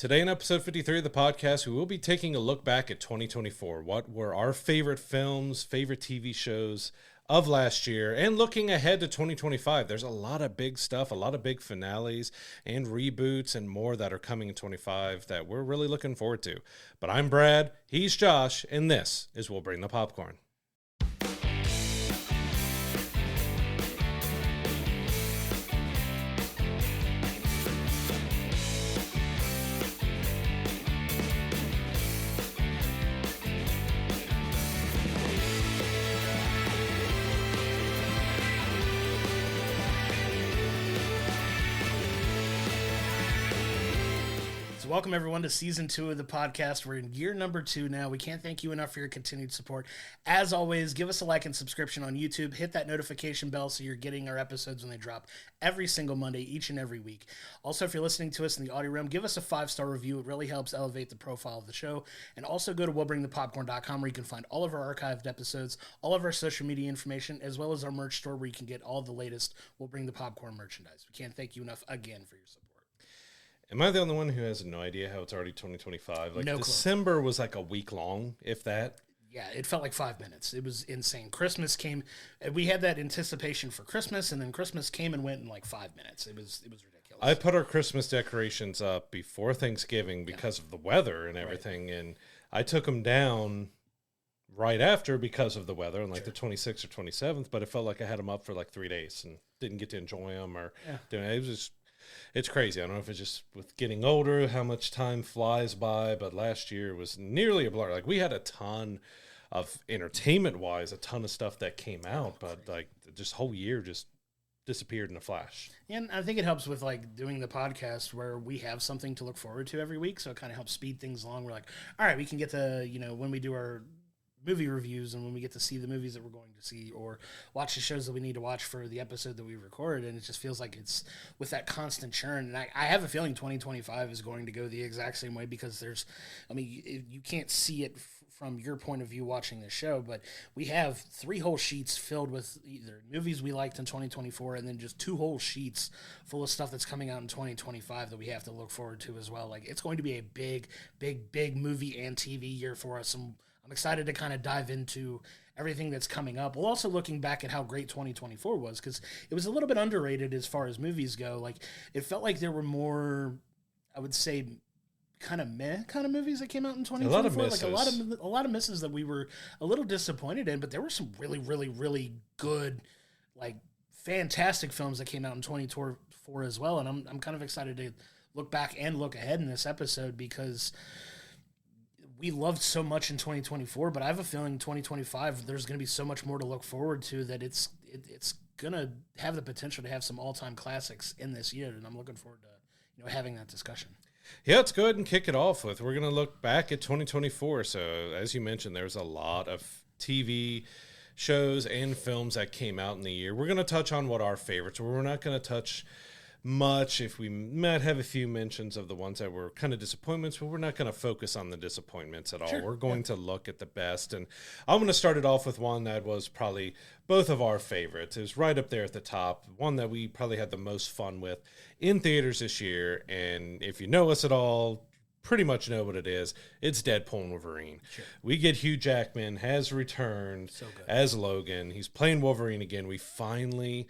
Today in episode 53 of the podcast, we will be taking a look back at 2024. What were our favorite films, favorite TV shows of last year, and looking ahead to 2025. There's a lot of big stuff, a lot of big finales and reboots and more that are coming in 25 that we're really looking forward to. But I'm Brad, he's Josh, and this is We'll Bring the Popcorn. Welcome, everyone, to Season 2 of the podcast. We're in year number 2 now. We can't thank you enough for your continued support. As always, give us a like and subscription on YouTube. Hit that notification bell so you're getting our episodes when they drop every single Monday, each and every week. Also, if you're listening to us in the audio realm, give us a 5-star review. It really helps elevate the profile of the show. And also go to willbringthepopcorn.com where you can find all of our archived episodes, all of our social media information, as well as our merch store where you can get all the latest We'll Bring the Popcorn merchandise. We can't thank you enough again for your support. Am I the only one who has no idea how it's already 2025? Like, no December clue. Was like a week long, if that. Yeah, it felt like 5 minutes. It was insane. Christmas came. We had that anticipation for Christmas, and then Christmas came and went in like 5 minutes. It was ridiculous. I put our Christmas decorations up before Thanksgiving because of the weather and everything, right. And I took them down right after because of the weather on like the 26th or 27th, but it felt like I had them up for like 3 days and didn't get to enjoy them or doing it. It was just... It's crazy. I don't know if it's just with getting older, how much time flies by, but last year was nearly a blur. Like, we had a ton of entertainment-wise, a ton of stuff that came out, but like just whole year just disappeared in a flash. And I think it helps with like doing the podcast where we have something to look forward to every week, so it kind of helps speed things along. We're like, all right, we can get to, when we do our movie reviews and when we get to see the movies that we're going to see or watch the shows that we need to watch for the episode that we recorded, and it just feels like it's with that constant churn. And I have a feeling 2025 is going to go the exact same way because you can't see it from your point of view watching this show, but we have 3 whole sheets filled with either movies we liked in 2024 and then just 2 whole sheets full of stuff that's coming out in 2025 that we have to look forward to as well. Like, it's going to be a big, big, big movie and TV year for us, and I'm excited to kind of dive into everything that's coming up. We're also looking back at how great 2024 was because it was a little bit underrated as far as movies go. Like, it felt like there were more, I would say, kind of meh kind of movies that came out in 2024. A lot of misses. Like a lot of misses that we were a little disappointed in, but there were some really, really, really good, like, fantastic films that came out in 2024 as well. And I'm kind of excited to look back and look ahead in this episode because we loved so much in 2024, but I have a feeling 2025, there's going to be so much more to look forward to that it's going to have the potential to have some all-time classics in this year, and I'm looking forward to having that discussion. Yeah, let's go ahead and kick it off with, we're going to look back at 2024. So as you mentioned, there's a lot of TV shows and films that came out in the year. We're going to touch on what our favorites were. We're not going to touch much. If we might have a few mentions of the ones that were kind of disappointments, but we're not going to focus on the disappointments at all. Sure. We're going to look at the best. And I'm going to start it off with one that was probably both of our favorites. It was right up there at the top, one that we probably had the most fun with in theaters this year. And if you know us at all, pretty much know what it is. It's Deadpool and Wolverine. Sure. We get Hugh Jackman has returned as Logan. He's playing Wolverine again. We finally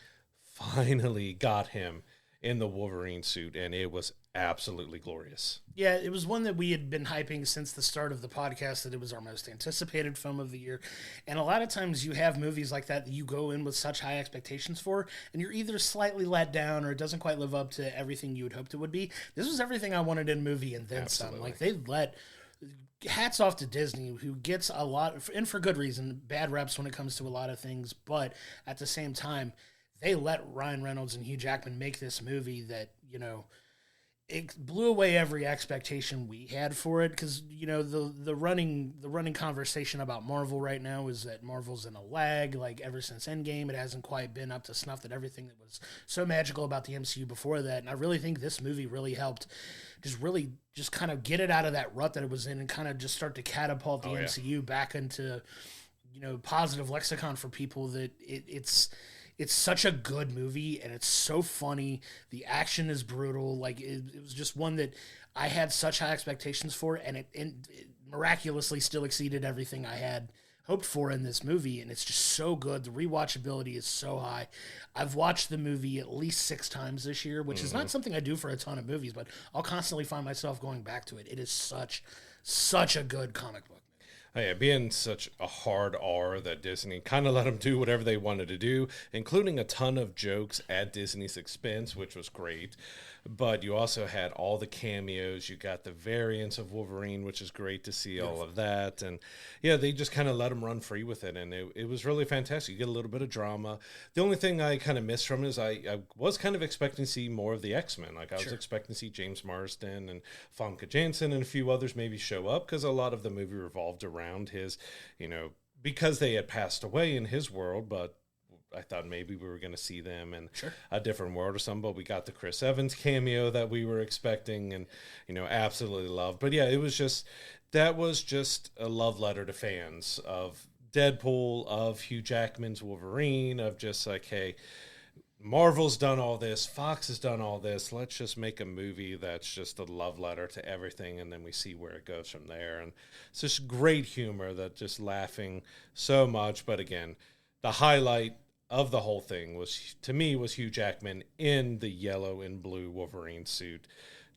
got him in the Wolverine suit, and it was absolutely glorious. Yeah, it was one that we had been hyping since the start of the podcast, that it was our most anticipated film of the year. And a lot of times you have movies like that you go in with such high expectations for, and you're either slightly let down or it doesn't quite live up to everything you had hoped it would be. This was everything I wanted in a movie and then some. Like, hats off to Disney, who gets a lot, and for good reason, bad reps when it comes to a lot of things, but at the same time, they let Ryan Reynolds and Hugh Jackman make this movie that, it blew away every expectation we had for it. Because, the running conversation about Marvel right now is that Marvel's in a lag. Like, ever since Endgame, it hasn't quite been up to snuff that everything that was so magical about the MCU before that. And I really think this movie really helped just kind of get it out of that rut that it was in and kind of just start to catapult the MCU back into, positive lexicon for people that it's such a good movie, and it's so funny. The action is brutal. Like, it was just one that I had such high expectations for it, and it miraculously still exceeded everything I had hoped for in this movie, and it's just so good. The rewatchability is so high. I've watched the movie at least 6 times this year, which is not something I do for a ton of movies, but I'll constantly find myself going back to it. It is such a good comic book. Oh, yeah, being such a hard R that Disney kind of let them do whatever they wanted to do, including a ton of jokes at Disney's expense, which was great. But you also had all the cameos. You got the variants of Wolverine, which is great to see all of that. And yeah, they just kind of let him run free with it. And it was really fantastic. You get a little bit of drama. The only thing I kind of missed from it is I was kind of expecting to see more of the X-Men. Like I was expecting to see James Marsden and Famke Janssen and a few others maybe show up, because a lot of the movie revolved around his, because they had passed away in his world, but I thought maybe we were going to see them in a different world or something, but we got the Chris Evans cameo that we were expecting and, absolutely loved. But yeah, that was just a love letter to fans of Deadpool, of Hugh Jackman's Wolverine, of just like, hey, Marvel's done all this, Fox has done all this, let's just make a movie that's just a love letter to everything, and then we see where it goes from there. And it's just great humor, that just laughing so much. But again, the highlight of the whole thing was Hugh Jackman in the yellow and blue Wolverine suit.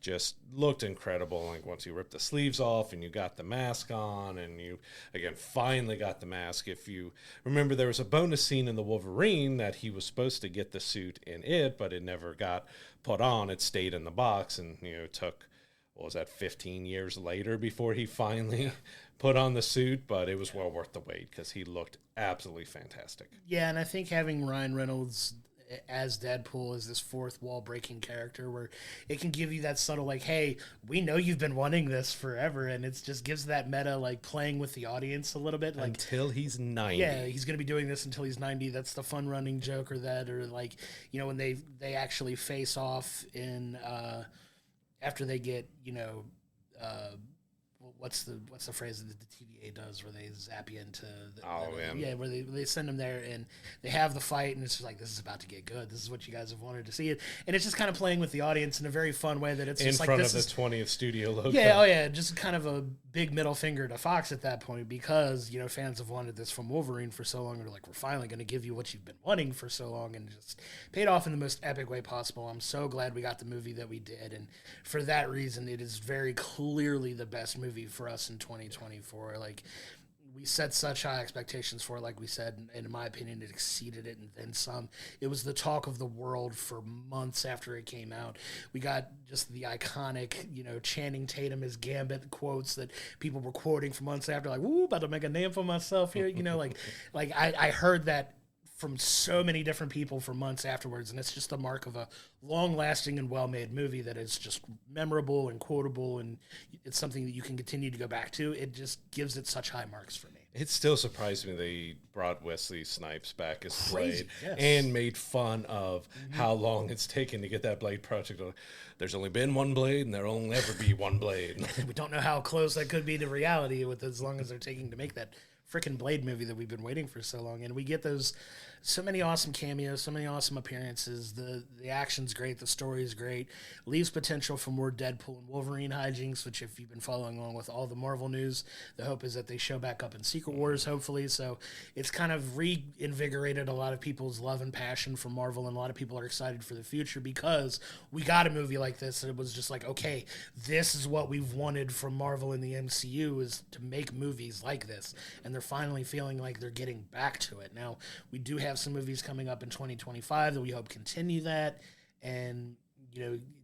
Just looked incredible. Like once you ripped the sleeves off and you got the mask on, and you again finally got the mask. If you remember, there was a bonus scene in the Wolverine that he was supposed to get the suit in it, but it never got put on. It stayed in the box, and took, what was that, 15 years later before he finally put on the suit. But it was well worth the wait, because he looked absolutely fantastic. Yeah, and I think having Ryan Reynolds as Deadpool is this fourth wall breaking character, where it can give you that subtle, like, hey, we know you've been wanting this forever, and it just gives that meta, like, playing with the audience a little bit, like, until he's 90. Yeah, he's gonna be doing this until he's 90. That's the fun running joke. Or that, or like, when they actually face off in after they get what's the phrase that the TVA does, where they zap you into where they send them there and they have the fight, and it's just like, this is about to get good, this is what you guys have wanted to see it, and it's just kind of playing with the audience in a very fun way, that it's in just front like, of the 20th studio logo. Just kind of a big middle finger to Fox at that point, because fans have wanted this from Wolverine for so long. They're like, we're finally going to give you what you've been wanting for so long, and just paid off in the most epic way possible. I'm so glad we got the movie that we did, and for that reason, it is very clearly the best movie for us in 2024. Like, we set such high expectations for it, like we said, and in my opinion, it exceeded it and then some. It was the talk of the world for months after it came out. We got just the iconic, Channing Tatum as Gambit quotes that people were quoting for months after, like, woo, about to make a name for myself here, I heard that from so many different people for months afterwards, and it's just the mark of a long-lasting and well-made movie that is just memorable and quotable, and it's something that you can continue to go back to. It just gives it such high marks for me. It still surprised me they brought Wesley Snipes back as Blade, yes. and made fun of how long it's taken to get that Blade project. There's only been one Blade, and there'll only ever be one Blade. We don't know how close that could be to reality with as long as they're taking to make that freaking Blade movie that we've been waiting for so long. And we get so many awesome cameos, so many awesome appearances. The action's great, the story's great. Leaves potential for more Deadpool and Wolverine hijinks, which, if you've been following along with all the Marvel news, the hope is that they show back up in Secret Wars, hopefully. So it's kind of reinvigorated a lot of people's love and passion for Marvel, and a lot of people are excited for the future, because we got a movie like this, and it was just like, okay, this is what we've wanted from Marvel in the MCU, is to make movies like this, and they're finally feeling like they're getting back to it. Now, we do have some movies coming up in 2025 that we hope continue that, and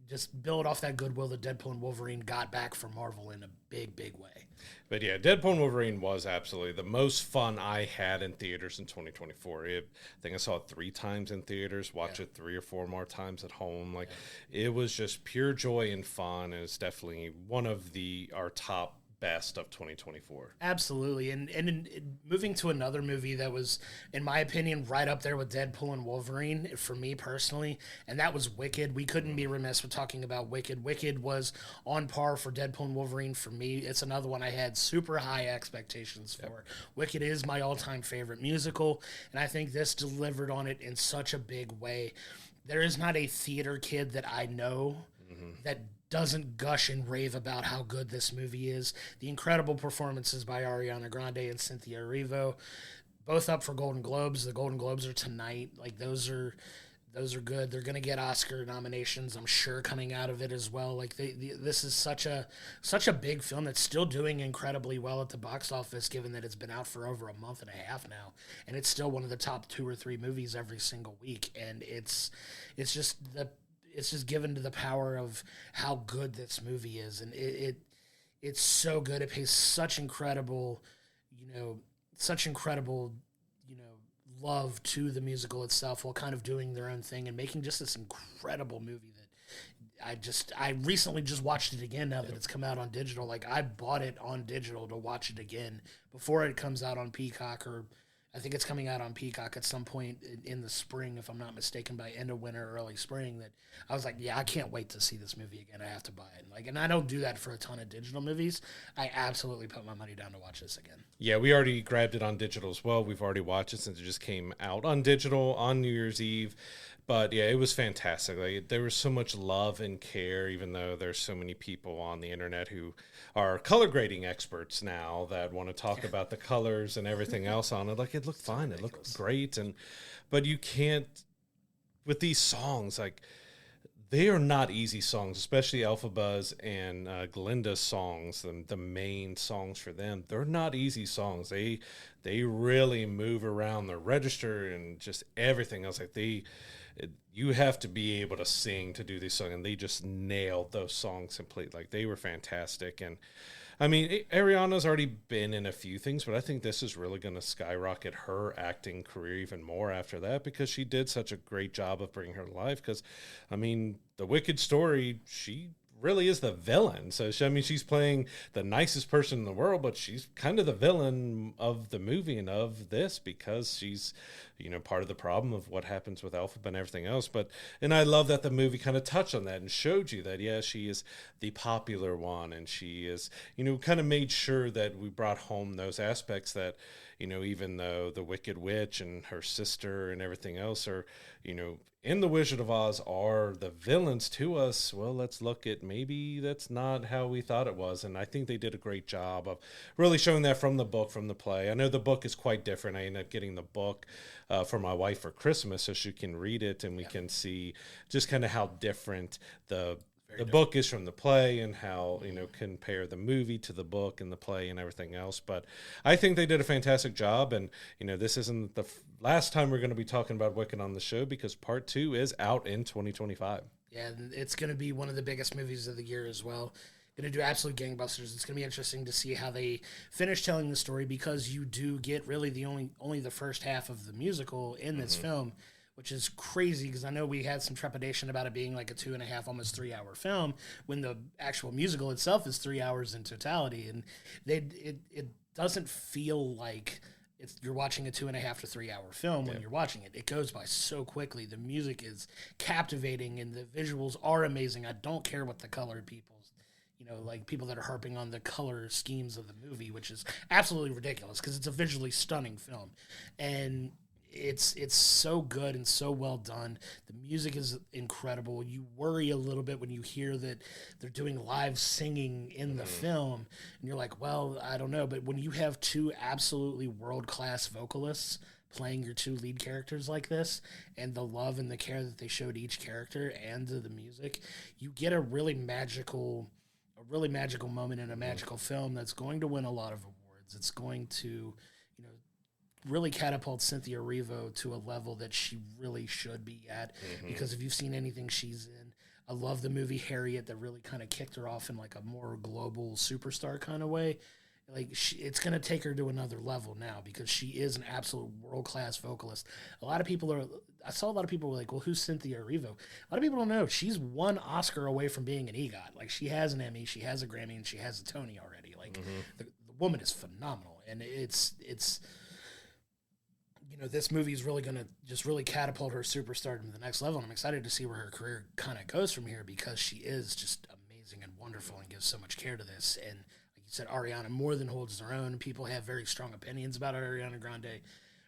just build off that goodwill that Deadpool and Wolverine got back from Marvel in a big, big way. But yeah, Deadpool and Wolverine was absolutely the most fun I had in theaters in 2024. I think I saw it 3 times in theaters, watched it 3 or 4 more times at home. It was just pure joy and fun. It's definitely one of our top best of 2024. Absolutely. And moving to another movie that was, in my opinion, right up there with Deadpool and Wolverine for me personally, and that was Wicked. We couldn't be remiss with talking about Wicked. Wicked was on par for Deadpool and Wolverine for me. It's another one I had super high expectations for. Yep. Wicked is my all-time favorite musical, and I think this delivered on it in such a big way. There is not a theater kid that I know that doesn't gush and rave about how good this movie is. The incredible performances by Ariana Grande and Cynthia Erivo, both up for Golden Globes. The Golden Globes are tonight. Like those are good. They're going to get Oscar nominations, I'm sure, coming out of it as well. Like this is such a big film that's still doing incredibly well at the box office, given that it's been out for over a month and a half now, and it's still one of the top 2 or 3 movies every single week. And it's just given to the power of how good this movie is, and it's so good. It pays such incredible, love to the musical itself, while kind of doing their own thing and making just this incredible movie that I recently just watched it again now that it's come out on digital. Like, I bought it on digital to watch it again before it comes out on Peacock, or I think it's coming out on Peacock at some point in the spring, if I'm not mistaken, by end of winter, early spring. That I was like, yeah, I can't wait to see this movie again. I have to buy it. And I don't do that for a ton of digital movies. I absolutely put my money down to watch this again. Yeah, we already grabbed it on digital as well. We've already watched it since it just came out on digital on New Year's Eve. But yeah, it was fantastic. Like, there was so much love and care, even though there's so many people on the internet who are color grading experts now that want to talk about the colors and everything else on it. Like, it looked fine. It looked great. But you can't, with these songs, like, they are not easy songs, especially Elphabuzz and Glinda's songs, the main songs for them. They're not easy songs. They really move around the register and just everything else. Like, you have to be able to sing to do these songs, and they just nailed those songs completely. Like, they were fantastic. And I mean, Ariana's already been in a few things, but I think this is really going to skyrocket her acting career even more after that, because she did such a great job of bringing her to life. Because, I mean, the Wicked story, she really is the villain. So, she's playing the nicest person in the world, but she's kind of the villain of the movie and of this, because she's, part of the problem of what happens with Elphaba and everything else. And I love that the movie kind of touched on that and showed you that, yeah, she is the popular one, and she is, kind of made sure that we brought home those aspects that, even though the Wicked Witch and her sister and everything else are, in The Wizard of Oz are the villains to us, well, let's look at maybe that's not how we thought it was. And I think they did a great job of really showing that from the book, from the play. I know the book is quite different. I ended up getting the book for my wife for Christmas so she can read it, and we can see just kind of how different the book is from the play, and how, compare the movie to the book and the play and everything else. But I think they did a fantastic job. And, this isn't the last time we're going to be talking about Wicked on the show, because part 2 is out in 2025. Yeah, it's going to be one of the biggest movies of the year as well. Going to do absolute gangbusters. It's going to be interesting to see how they finish telling the story, because you do get really the only the first half of the musical in this film, which is crazy, because I know we had some trepidation about it being like a 2.5, almost 3-hour film, when the actual musical itself is 3 hours in totality. And it doesn't feel like you're watching a 2.5 to 3 hour film when you're watching it. It goes by so quickly. The music is captivating, and the visuals are amazing. I don't care what the colored people's, like people that are harping on the color schemes of the movie, which is absolutely ridiculous, because it's a visually stunning film. And it's so good and so well done. The music is incredible. You worry a little bit when you hear that they're doing live singing in the film, and you're like, well, I don't know. But when you have 2 absolutely world-class vocalists playing your 2 lead characters like this, and the love and the care that they showed each character and the music, you get a really magical moment in a magical film that's going to win a lot of awards. It's going to really catapult Cynthia Erivo to a level that she really should be at, because if you've seen anything she's in, I love the movie Harriet, that really kind of kicked her off in like a more global superstar kind of way. Like, it's going to take her to another level now, because she is an absolute world-class vocalist. I saw a lot of people were like, well, who's Cynthia Erivo? A lot of people don't know. She's 1 Oscar away from being an EGOT. Like, she has an Emmy, she has a Grammy, and she has a Tony already. Like, the woman is phenomenal. And it's this movie is really going to just really catapult her superstardom to the next level. And I'm excited to see where her career kind of goes from here, because she is just amazing and wonderful and gives so much care to this. And like you said, Ariana more than holds her own. People have very strong opinions about Ariana Grande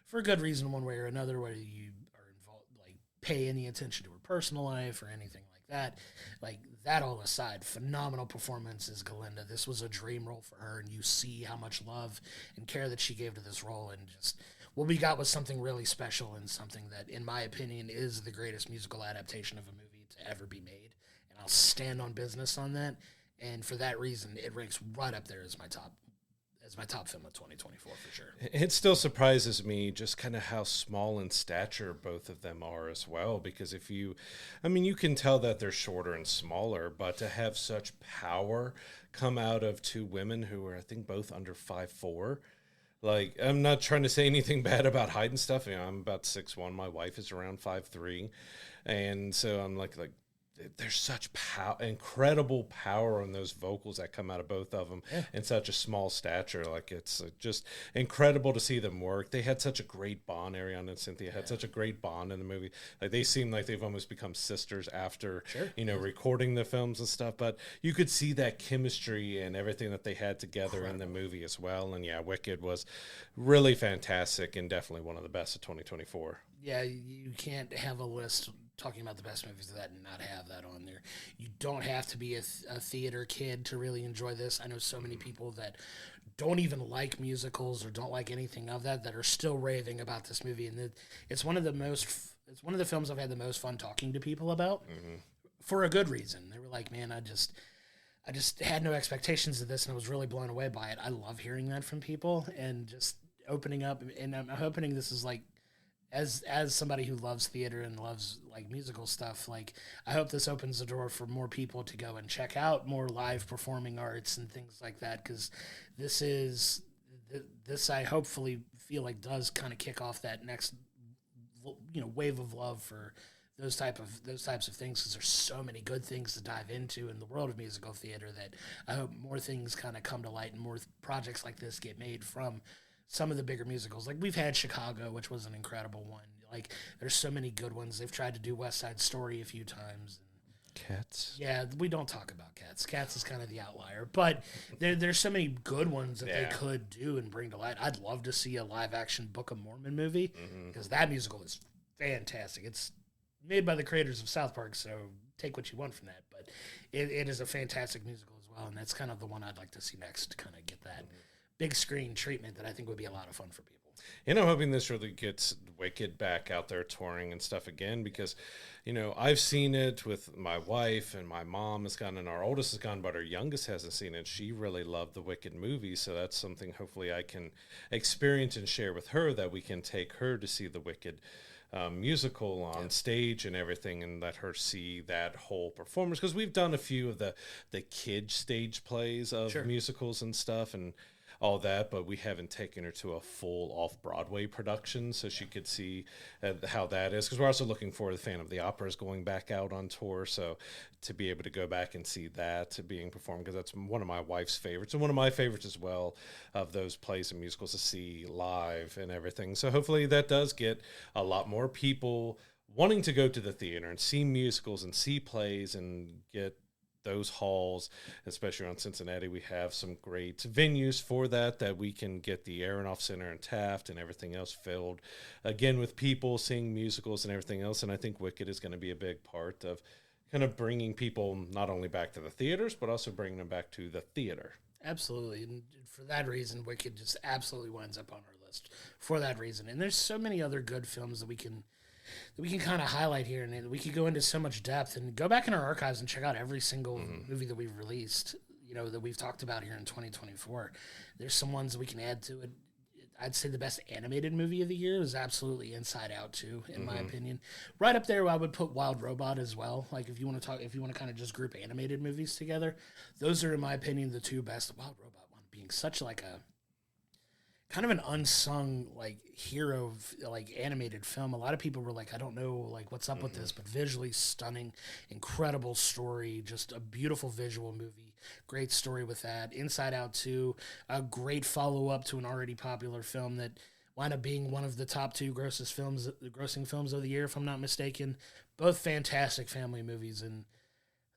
for a good reason, one way or another, whether you are involved, like pay any attention to her personal life or anything like that. Like, that all aside, phenomenal performance as Galinda. This was a dream role for her, and you see how much love and care that she gave to this role, and just what we got was something really special and something that, in my opinion, is the greatest musical adaptation of a movie to ever be made. And I'll stand on business on that. And for that reason, it ranks right up there as my top film of 2024 for sure. It still surprises me just kind of how small in stature both of them are as well. Because you can tell that they're shorter and smaller, but to have such power come out of two women who are, I think, both under 5'4". Like, I'm not trying to say anything bad about height and stuff. I'm about 6'1". My wife is around 5'3". And so I'm like, there's such incredible power on those vocals that come out of both of them in such a small stature. Like, it's just incredible to see them work. They had such a great bond. Ariana and Cynthia had such a great bond in the movie. Like, they seem like they've almost become sisters after, recording the films and stuff. But you could see that chemistry and everything that they had together in the movie as well. And yeah, Wicked was really fantastic and definitely one of the best of 2024. Yeah, you can't have a list talking about the best movies of that and not have that on there. You don't have to be a theater kid to really enjoy this. I know so many people that don't even like musicals or don't like anything of that are still raving about this movie, and it's one of the films I've had the most fun talking to people about for a good reason. They were like, "Man, I just had no expectations of this, and I was really blown away by it." I love hearing that from people and just opening up, and I'm hoping this is like, as somebody who loves theater and loves like musical stuff, like, I hope this opens the door for more people to go and check out more live performing arts and things like that, because this I hopefully feel like does kind of kick off that next wave of love for those types of things, because there's so many good things to dive into in the world of musical theater that I hope more things kind of come to light and more projects like this get made from some of the bigger musicals. Like, we've had Chicago, which was an incredible one. Like, there's so many good ones. They've tried to do West Side Story a few times. Cats. Yeah, we don't talk about Cats. Cats is kind of the outlier. But there's so many good ones that they could do and bring to light. I'd love to see a live-action Book of Mormon movie, because that musical is fantastic. It's made by the creators of South Park, so take what you want from that. But it is a fantastic musical as well, and that's kind of the one I'd like to see next, to kind of get that big screen treatment that I think would be a lot of fun for people. And I'm hoping this really gets Wicked back out there touring and stuff again, because, I've seen it with my wife, and my mom has gone, and our oldest has gone, but our youngest hasn't seen it. She really loved the Wicked movie, so that's something hopefully I can experience and share with her, that we can take her to see the Wicked musical on stage and everything, and let her see that whole performance, because we've done a few of the kid stage plays of musicals and stuff and all that, but we haven't taken her to a full off-Broadway production, so she could see how that is, because we're also looking for the Phantom of the Opera is going back out on tour, so to be able to go back and see that being performed, because that's one of my wife's favorites, and one of my favorites as well, of those plays and musicals to see live and everything. So hopefully that does get a lot more people wanting to go to the theater and see musicals and see plays and get those halls, especially around Cincinnati. We have some great venues for that we can get the Aronoff Center and Taft and everything else filled again with people seeing musicals and everything else. And I think Wicked is going to be a big part of kind of bringing people not only back to the theaters, but also bringing them back to the theater. Absolutely. And for that reason, Wicked just absolutely winds up on our list for that reason. And there's so many other good films that we can kind of highlight here, and we could go into so much depth and go back in our archives and check out every single movie that we've released, that we've talked about here in 2024. There's some ones that we can add to it. I'd say the best animated movie of the year is absolutely Inside Out 2, in my opinion. Right up there, I would put Wild Robot as well. Like, if you want to kind of just group animated movies together, those are, in my opinion, the two best. Wild Robot one being such like a kind of an unsung like hero like animated film. A lot of people were like, I don't know like what's up with this, but visually stunning, incredible story, just a beautiful visual movie, great story with that. Inside Out 2, a great follow-up to an already popular film that wound up being one of the top 2 grossing films of the year, if I'm not mistaken. Both fantastic family movies and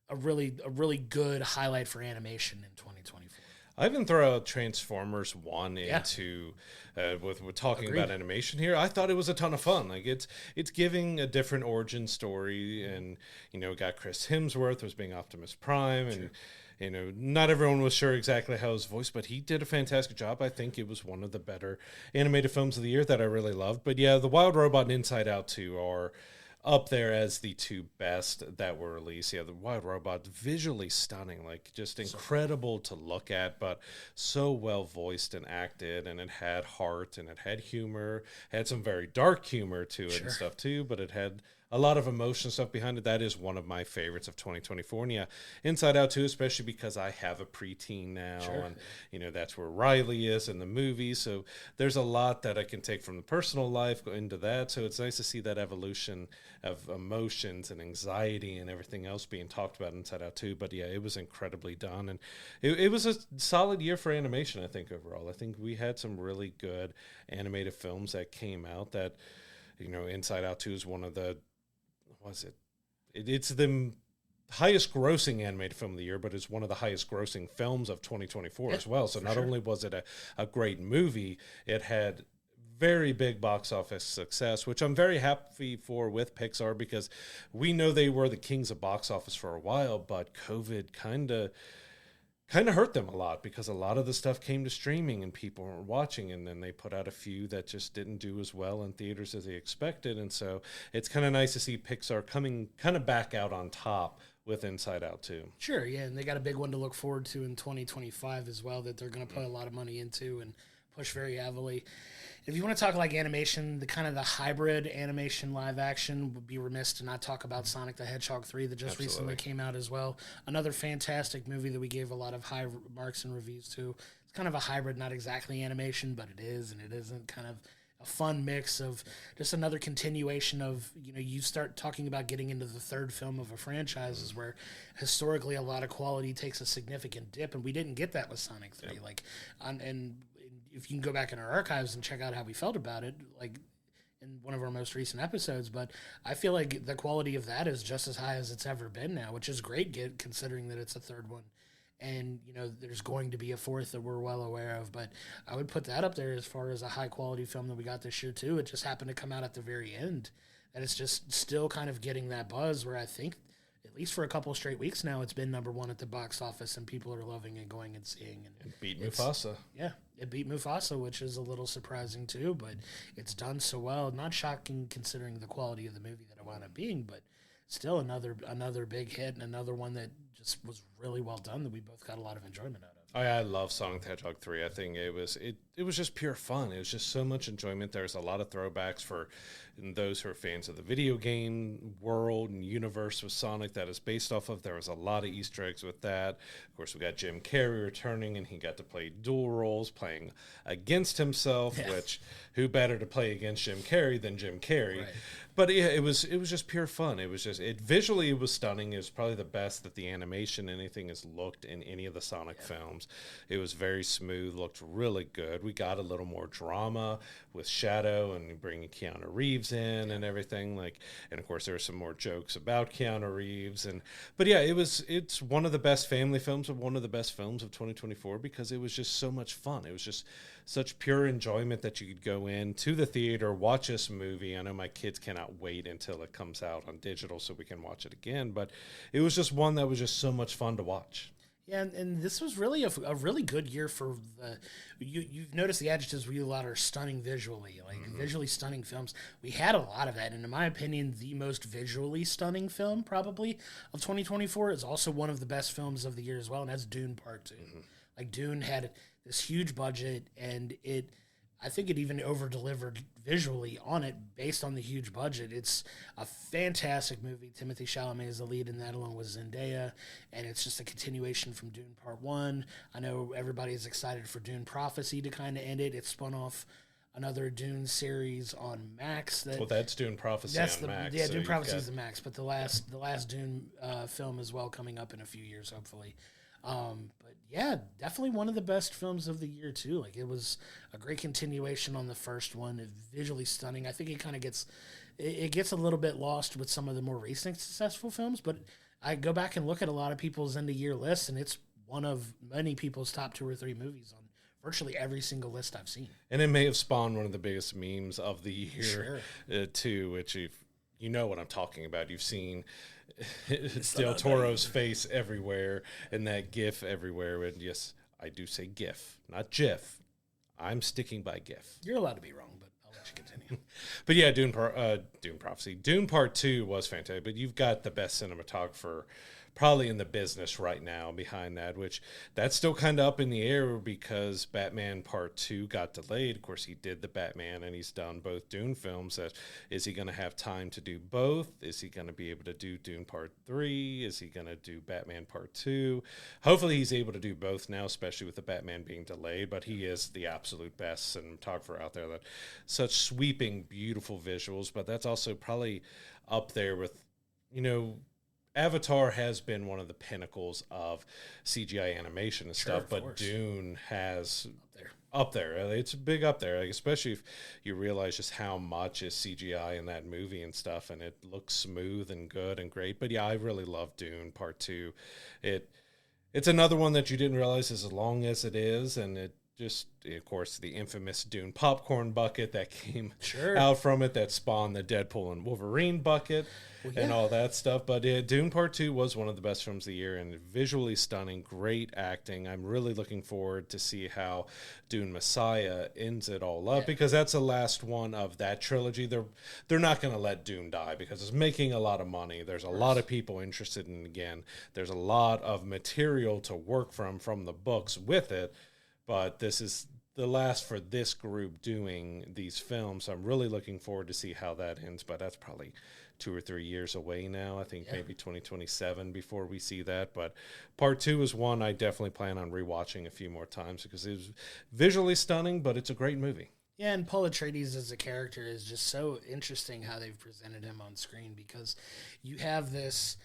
a really good highlight for animation in 2024. I even throw out Transformers 1 Yeah. into with talking Agreed. about animation here. I thought it was a ton of fun. Like it's giving a different origin story, and got Chris Hemsworth was being Optimus Prime, and not everyone was sure exactly how his voice, but he did a fantastic job. I think it was one of the better animated films of the year that I really loved. But yeah, The Wild Robot and Inside Out 2 are up there as the two best that were released. Yeah, The Wild Robot, visually stunning, like just incredible to look at, but so well voiced and acted, and it had heart and it had humor, had some very dark humor to it and stuff too, but it had a lot of emotion stuff behind it. That is one of my favorites of 2024. And yeah, Inside Out too, especially because I have a preteen now, and that's where Riley is in the movie. So there's a lot that I can take from the personal life go into that. So it's nice to see that evolution of emotions and anxiety and everything else being talked about Inside Out too. But yeah, it was incredibly done, and it was a solid year for animation. I think overall, I think we had some really good animated films that came out. That Inside Out 2 is one of the it's the highest grossing animated film of the year, but it's one of the highest grossing films of 2024 as well. So not only was it a great movie, it had very big box office success, which I'm very happy for with Pixar, because we know they were the kings of box office for a while, but COVID kind of hurt them a lot, because a lot of the stuff came to streaming and people weren't watching, and then they put out a few that just didn't do as well in theaters as they expected. And so it's kind of nice to see Pixar coming kind of back out on top with Inside Out too. Sure, yeah, and they got a big one to look forward to in 2025 as well, that they're going to put a lot of money into and push very heavily. If you want to talk like animation, the kind of the hybrid animation live action, would be remiss to not talk about Sonic the Hedgehog 3 that just recently came out as well. Another fantastic movie that we gave a lot of high marks and reviews to. It's kind of a hybrid, not exactly animation, but it is and it isn't, kind of a fun mix of just another continuation of, you start talking about getting into the third film of a franchise where historically a lot of quality takes a significant dip, and we didn't get that with Sonic 3. And if you can go back in our archives and check out how we felt about it, like in one of our most recent episodes, but I feel like the quality of that is just as high as it's ever been now, which is great considering that it's a third one. And, there's going to be a fourth that we're well aware of, but I would put that up there as far as a high quality film that we got this year too. It just happened to come out at the very end, and it's just still kind of getting that buzz where I think, at least for a couple of straight weeks now, it's been number one at the box office, and people are loving and going and seeing. And it beat Mufasa. Yeah, it beat Mufasa, which is a little surprising too, but it's done so well. Not shocking considering the quality of the movie that it wound up being, but still another big hit, and another one that just was really well done that we both got a lot of enjoyment out of. I love Sonic the Hedgehog 3. I think it was just pure fun. It was just so much enjoyment. There's a lot of throwbacks for those who are fans of the video game world and universe with Sonic that is based off of. There was a lot of Easter eggs with that. Of course, we got Jim Carrey returning, and he got to play dual roles, playing against himself, which who better to play against Jim Carrey than Jim Carrey? Right. But yeah, it was just pure fun. It was just visually it was stunning. It was probably the best that the animation anything has looked in any of the Sonic films. It was very smooth, looked really good. We got a little more drama with Shadow and bringing Keanu Reeves in and everything, and of course there were some more jokes about Keanu Reeves, but yeah, it's one of the best family films, one of the best films of 2024, because it was just so much fun. It was just such pure enjoyment that you could go in to the theater, watch this movie. I know my kids cannot wait until it comes out on digital so we can watch it again, but it was just one that was just so much fun to watch. Yeah, and this was really a really good year for you've noticed the adjectives we use a lot are stunning visually, visually stunning films. We had a lot of that, and in my opinion, the most visually stunning film probably of 2024 is also one of the best films of the year as well, and that's Dune Part 2. Dune had this huge budget, and I think it even over-delivered visually on it based on the huge budget. It's a fantastic movie. Timothée Chalamet is the lead in that, along with Zendaya, and it's just a continuation from Dune Part 1. I know everybody is excited for Dune Prophecy to kind of end it. It spun off another Dune series on Max. That's Dune Prophecy on Max. Yeah, so Dune Prophecy is the Max, but the last Dune film as well coming up in a few years, hopefully. But yeah, definitely one of the best films of the year too. It was a great continuation on the first one. It's visually stunning. I think it kind of gets a little bit lost with some of the more recent successful films, but I go back and look at a lot of people's end of year lists, and it's one of many people's top 2 or 3 movies on virtually every single list I've seen. And it may have spawned one of the biggest memes of the year, too, which you know what I'm talking about. You've seen Del Toro's face everywhere and that GIF everywhere. And yes, I do say GIF, not GIF. I'm sticking by GIF. You're allowed to be wrong, but I'll let you continue. But yeah, Dune Prophecy. Dune Part 2 was fantastic, but you've got the best cinematographer probably in the business right now behind that, which that's still kind of up in the air because Batman Part 2 got delayed. Of course, he did the Batman and he's done both Dune films. Is he going to have time to do both? Is he going to be able to do Dune Part 3? Is he going to do Batman Part 2? Hopefully he's able to do both now, especially with the Batman being delayed, but he is the absolute best cinematographer out there. That such sweeping, beautiful visuals, but that's also probably up there with, Avatar has been one of the pinnacles of CGI animation and stuff, but Dune has up there. It's big up there, especially if you realize just how much is CGI in that movie and stuff, and it looks smooth and good and great. But yeah, I really love Dune Part 2. It's another one that you didn't realize as long as it is, and it just, of course, the infamous Dune popcorn bucket that came out from it that spawned the Deadpool and Wolverine bucket and all that stuff. But Dune Part 2 was one of the best films of the year and visually stunning, great acting. I'm really looking forward to see how Dune Messiah ends it all up because that's the last one of that trilogy. They're not going to let Dune die because it's making a lot of money. There's a lot of people interested in it again. There's a lot of material to work from the books with it. But this is the last for this group doing these films. So I'm really looking forward to see how that ends. But that's probably 2 or 3 years away now. I think maybe 2027 before we see that. But Part 2 is one I definitely plan on rewatching a few more times because it was visually stunning, but it's a great movie. Yeah, and Paul Atreides as a character is just so interesting how they've presented him on screen because you have this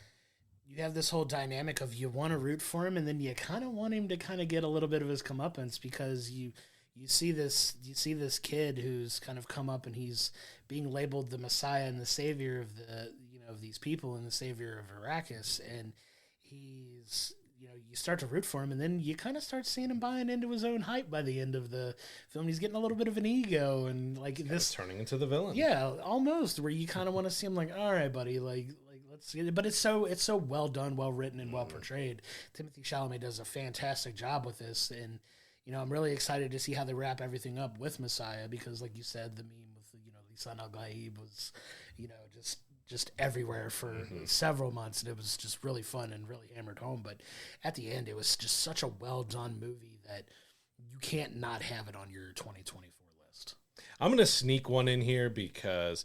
whole dynamic of you want to root for him and then you kind of want him to kind of get a little bit of his comeuppance because you see this kid who's kind of come up and he's being labeled the Messiah and the savior of of these people and the savior of Arrakis, and he's you start to root for him and then you kind of start seeing him buying into his own hype by the end of the film. He's getting a little bit of an ego and this turning into the villain. Yeah, almost where you kind of want to see him like, all right, buddy, let's get it. But it's so well done, well written, and well portrayed. Timothée Chalamet does a fantastic job with this, and I'm really excited to see how they wrap everything up with Messiah because, like you said, the meme with Lisan Al-Gaib was just everywhere for several months, and it was just really fun and really hammered home. But at the end, it was just such a well done movie that you can't not have it on your 2024 list. I'm gonna sneak one in here because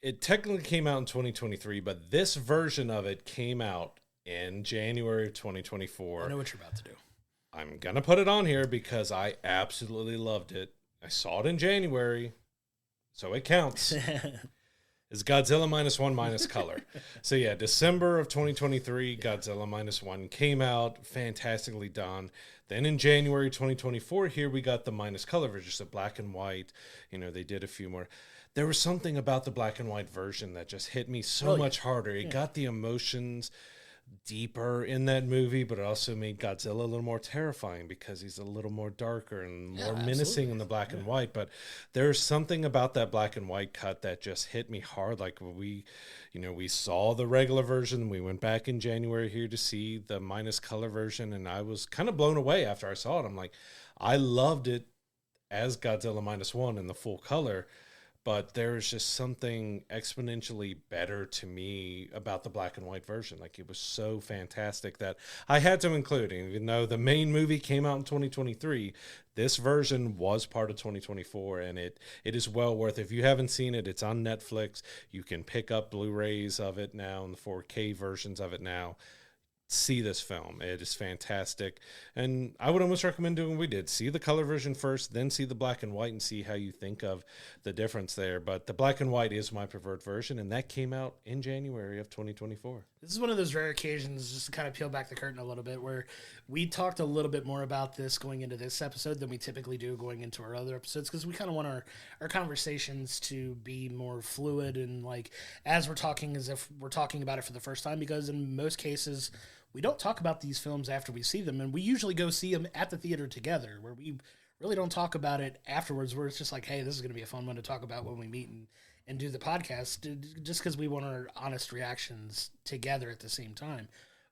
it technically came out in 2023, but this version of it came out in January of 2024. I know what you're about to do. I'm going to put it on here because I absolutely loved it. I saw it in January, so it counts. It's Godzilla -1 minus color. So yeah, December of 2023, Godzilla -1 came out, fantastically done. Then in January 2024, here we got the minus color version, just a black and white. They did a few more. There was something about the black and white version that just hit me so much harder. It got the emotions deeper in that movie, but it also made Godzilla a little more terrifying because he's a little more darker and more menacing in the black and white. But there's something about that black and white cut that just hit me hard. Like we saw the regular version. We went back in January here to see the minus color version, and I was kind of blown away after I saw it. I'm like, I loved it as Godzilla -1 in the full color. But there's just something exponentially better to me about the black and white version. Like, it was so fantastic that I had to include it. Even though the main movie came out in 2023, this version was part of 2024, and it is well worth it. If you haven't seen it, it's on Netflix. You can pick up Blu-rays of it now and the 4K versions of it now. See this film. It is fantastic. And I would almost recommend doing what we did. See the color version first, then see the black and white and see how you think of the difference there. But the black and white is my preferred version, and that came out in January of 2024. This is one of those rare occasions, just to kind of peel back the curtain a little bit, where we talked a little bit more about this going into this episode than we typically do going into our other episodes, because we kind of want our conversations to be more fluid and, like, as we're talking, as if we're talking about it for the first time, because in most cases we don't talk about these films after we see them, and we usually go see them at the theater together, where we really don't talk about it afterwards, where it's just like, hey, this is going to be a fun one to talk about when we meet and do the podcast, just because we want our honest reactions together at the same time.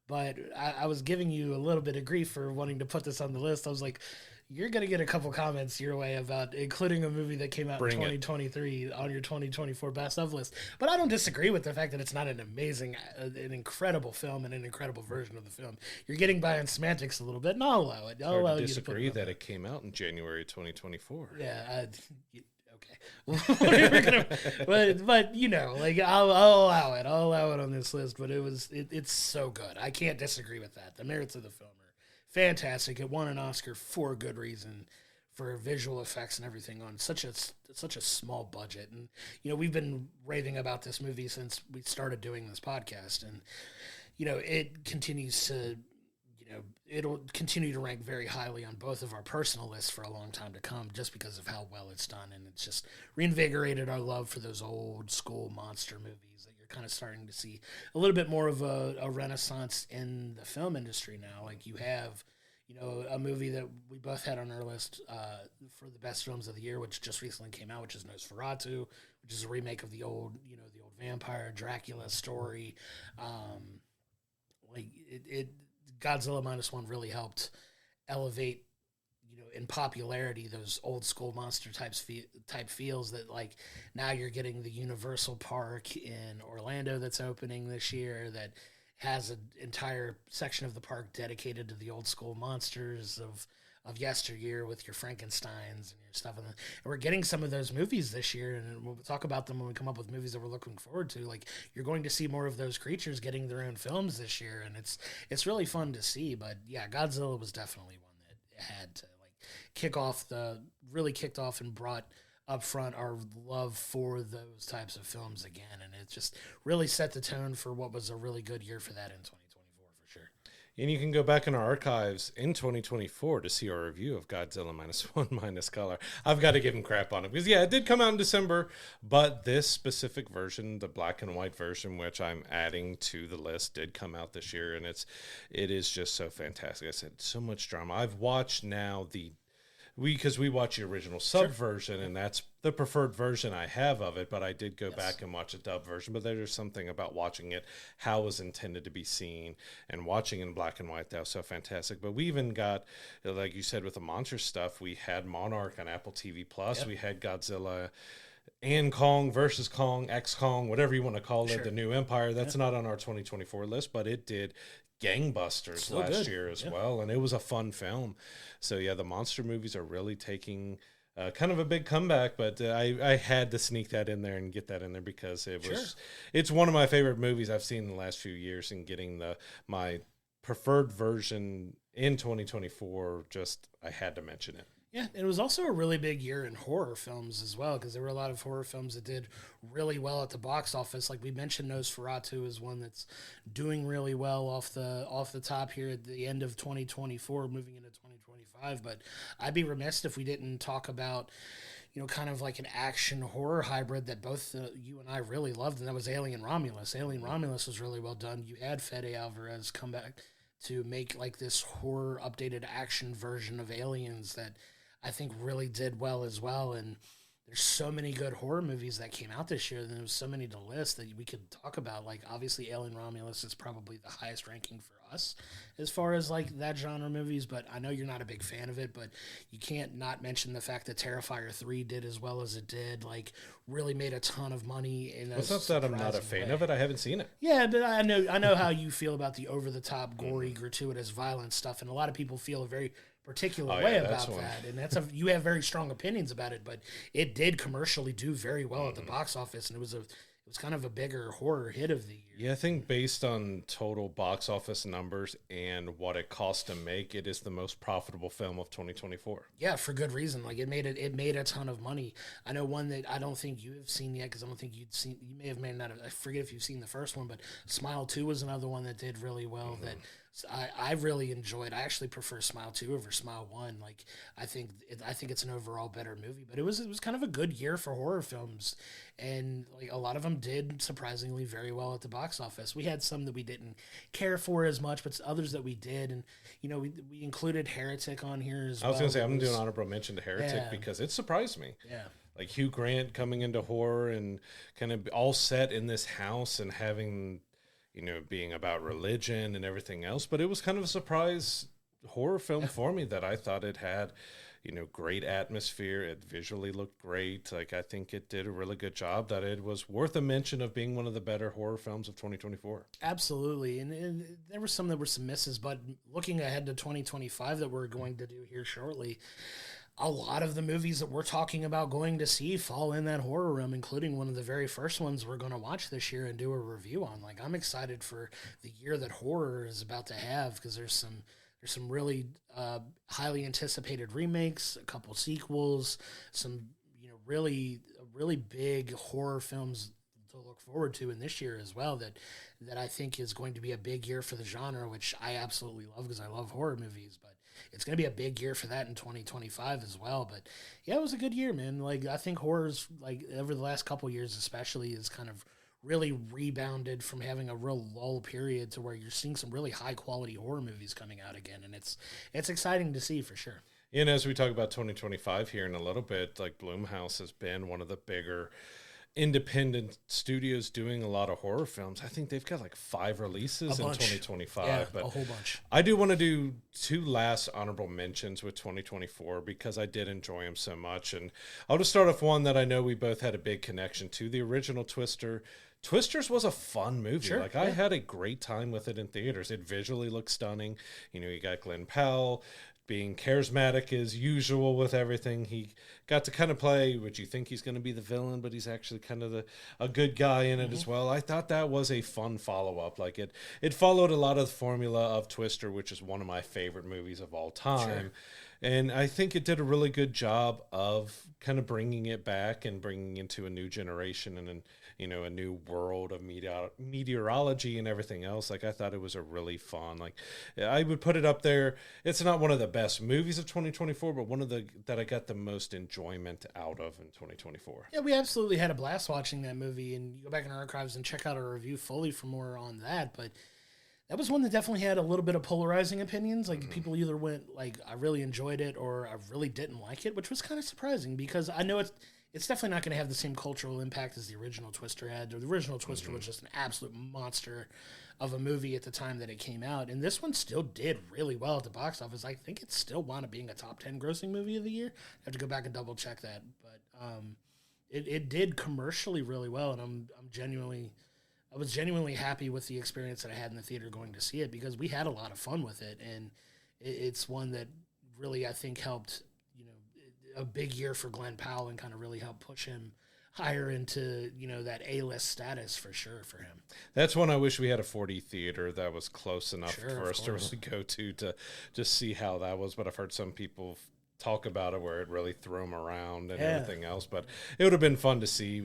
But I was giving you a little bit of grief for wanting to put this on the list. I was like, you're going to get a couple comments your way about including a movie that came out in 2023 on your 2024 best of list. But I don't disagree with the fact that it's not an amazing, an incredible film and an incredible version of the film. You're getting by on semantics a little bit, and I'll allow it. I'll allow you to disagree that it came out in January 2024. Yeah, okay. but you know, like I'll allow it. I'll allow it on this list. But it's so good. I can't disagree with that. The merits of the film are fantastic. It won an Oscar for a good reason, for visual effects and everything on such a small budget. And you know, we've been raving about this movie since we started doing this podcast, and you know, it continues to. It'll continue to rank very highly on both of our personal lists for a long time to come, just because of how well it's done. And it's just reinvigorated our love for those old school monster movies that you're kind of starting to see a little bit more of a renaissance in the film industry now. Like you have, you know, a movie that we both had on our list for the best films of the year, which just recently came out, which is Nosferatu, which is a remake of the old vampire Dracula story. Godzilla Minus One really helped elevate, you know, in popularity, those old school monster type feels that, like, now you're getting the Universal Park in Orlando that's opening this year that has an entire section of the park dedicated to the old school monsters of yesteryear with your Frankensteins and your stuff. And we're getting some of those movies this year, and we'll talk about them when we come up with movies that we're looking forward to. Like, you're going to see more of those creatures getting their own films this year, and it's really fun to see. But yeah, Godzilla was definitely one that had to kicked off and brought up front our love for those types of films again, and it just really set the tone for what was a really good year for that in 2024 for sure. And you can go back in our archives in 2024 to see our review of Godzilla Minus One Minus Color. I've got to give him crap on it because, yeah, it did come out in December, but this specific version, the black and white version, which I'm adding to the list, did come out this year, and it is just so fantastic. I said, so much drama. I've watched now because we watch the original sub version, and that's the preferred version I have of it, but I did go back and watch a dub version. But there's something about watching it how it was intended to be seen, and watching in black and white, that was so fantastic. But we even got, like you said, with the monster stuff, we had Monarch on Apple TV Plus. We had Godzilla and Kong versus Kong, X Kong, whatever you want to call it, the New Empire. That's not on our 2024 list, but it did gangbusters last year as well, and it was a fun film. So yeah, the monster movies are really taking kind of a big comeback, but I had to sneak that in there and get that in there because it's one of my favorite movies I've seen in the last few years, and getting my preferred version in 2024, just I had to mention it. Yeah, it was also a really big year in horror films as well, because there were a lot of horror films that did really well at the box office. Like we mentioned, Nosferatu is one that's doing really well off the top here at the end of 2024, moving into 2025. But I'd be remiss if we didn't talk about, you know, kind of like an action horror hybrid that both you and I really loved, and that was Alien Romulus. Alien Romulus was really well done. You had Fede Alvarez come back to make like this horror updated action version of Aliens that I think really did well as well. And there's so many good horror movies that came out this year, and there was so many to list that we could talk about. Like, obviously, Alien Romulus is probably the highest ranking for us as far as like that genre movies, but I know you're not a big fan of it, but you can't not mention the fact that Terrifier 3 did as well as it did, like really made a ton of money in What's up that I'm not a fan of it? I haven't seen it. Yeah, but I know how you feel about the over-the-top, gory, gratuitous, violent stuff, and a lot of people feel a very particular way about that, and you have very strong opinions about it, but it did commercially do very well at the box office, and it was kind of a bigger horror hit of the year. Yeah, I think based on total box office numbers and what it cost to make, it is the most profitable film of 2024. Yeah, for good reason. Like it made a ton of money. I know one that I don't think you have seen yet, because I don't think you may not have, I forget if you've seen the first one, but Smile 2 was another one that did really well, that So I really enjoyed. I actually prefer Smile 2 over Smile 1. Like I think it's an overall better movie, but it was kind of a good year for horror films, and like a lot of them did surprisingly very well at the box office. We had some that we didn't care for as much, but others that we did, and we included Heretic on here as well. I was going to say I'm doing honorable mention to Heretic because it surprised me. Yeah. Like Hugh Grant coming into horror and kind of all set in this house and having, being about religion and everything else. But it was kind of a surprise horror film for me that I thought it had, great atmosphere. It visually looked great. Like, I think it did a really good job, that it was worth a mention of being one of the better horror films of 2024. Absolutely. And there were some that were some misses, but looking ahead to 2025 that we're going to do here shortly, a lot of the movies that we're talking about going to see fall in that horror realm, including one of the very first ones we're going to watch this year and do a review on. Like, I'm excited for the year that horror is about to have, because there's some really highly anticipated remakes, a couple sequels, some really big horror films to look forward to in this year as well, that I think is going to be a big year for the genre, which I absolutely love because I love horror movies. But it's going to be a big year for that in 2025 as well. But yeah, it was a good year, man. Like, I think horror's, like, over the last couple years especially, is kind of really rebounded from having a real lull period to where you're seeing some really high quality horror movies coming out again, and it's exciting to see for sure. And as we talk about 2025 here in a little bit, like, Blumhouse has been one of the bigger independent studios doing a lot of horror films. I think they've got like 5 releases in 2025. Yeah, but a whole bunch. I do want to do 2 last honorable mentions with 2024 because I did enjoy them so much. And I'll just start off one that I know we both had a big connection to, the original Twister. Twisters was a fun movie. Sure, like, I had a great time with it in theaters. It visually looked stunning. You got Glenn Powell being charismatic as usual with everything. He got to kind of play, would you think he's going to be the villain, but he's actually kind of a good guy in it as well. I thought that was a fun follow-up. Like, it followed a lot of the formula of Twister, which is one of my favorite movies of all time. Sure. And I think it did a really good job of kind of bringing it back and bringing into a new generation and a new world of meteorology and everything else. Like, I thought it was a really fun, like, I would put it up there. It's not one of the best movies of 2024, but one of that I got the most enjoyment out of in 2024. Yeah, we absolutely had a blast watching that movie, and you go back in our archives and check out our review fully for more on that. But that was one that definitely had a little bit of polarizing opinions. Like, people either went, like, I really enjoyed it, or I really didn't like it, which was kind of surprising because I know it's definitely not going to have the same cultural impact as the original Twister had. The original Twister was just an absolute monster of a movie at the time that it came out. And this one still did really well at the box office. I think it still wound up being a top 10 grossing movie of the year. I have to go back and double check that. But it did commercially really well, and I was genuinely happy with the experience that I had in the theater going to see it, because we had a lot of fun with it. And it's one that really, I think, helped a big year for Glenn Powell and kind of really helped push him higher into, that A-list status for sure for him. That's one I wish we had a 4D theater that was close enough Sure, for us to really go to just see how that was. But I've heard some people talk about it where it really threw them around and everything else. But it would have been fun to see.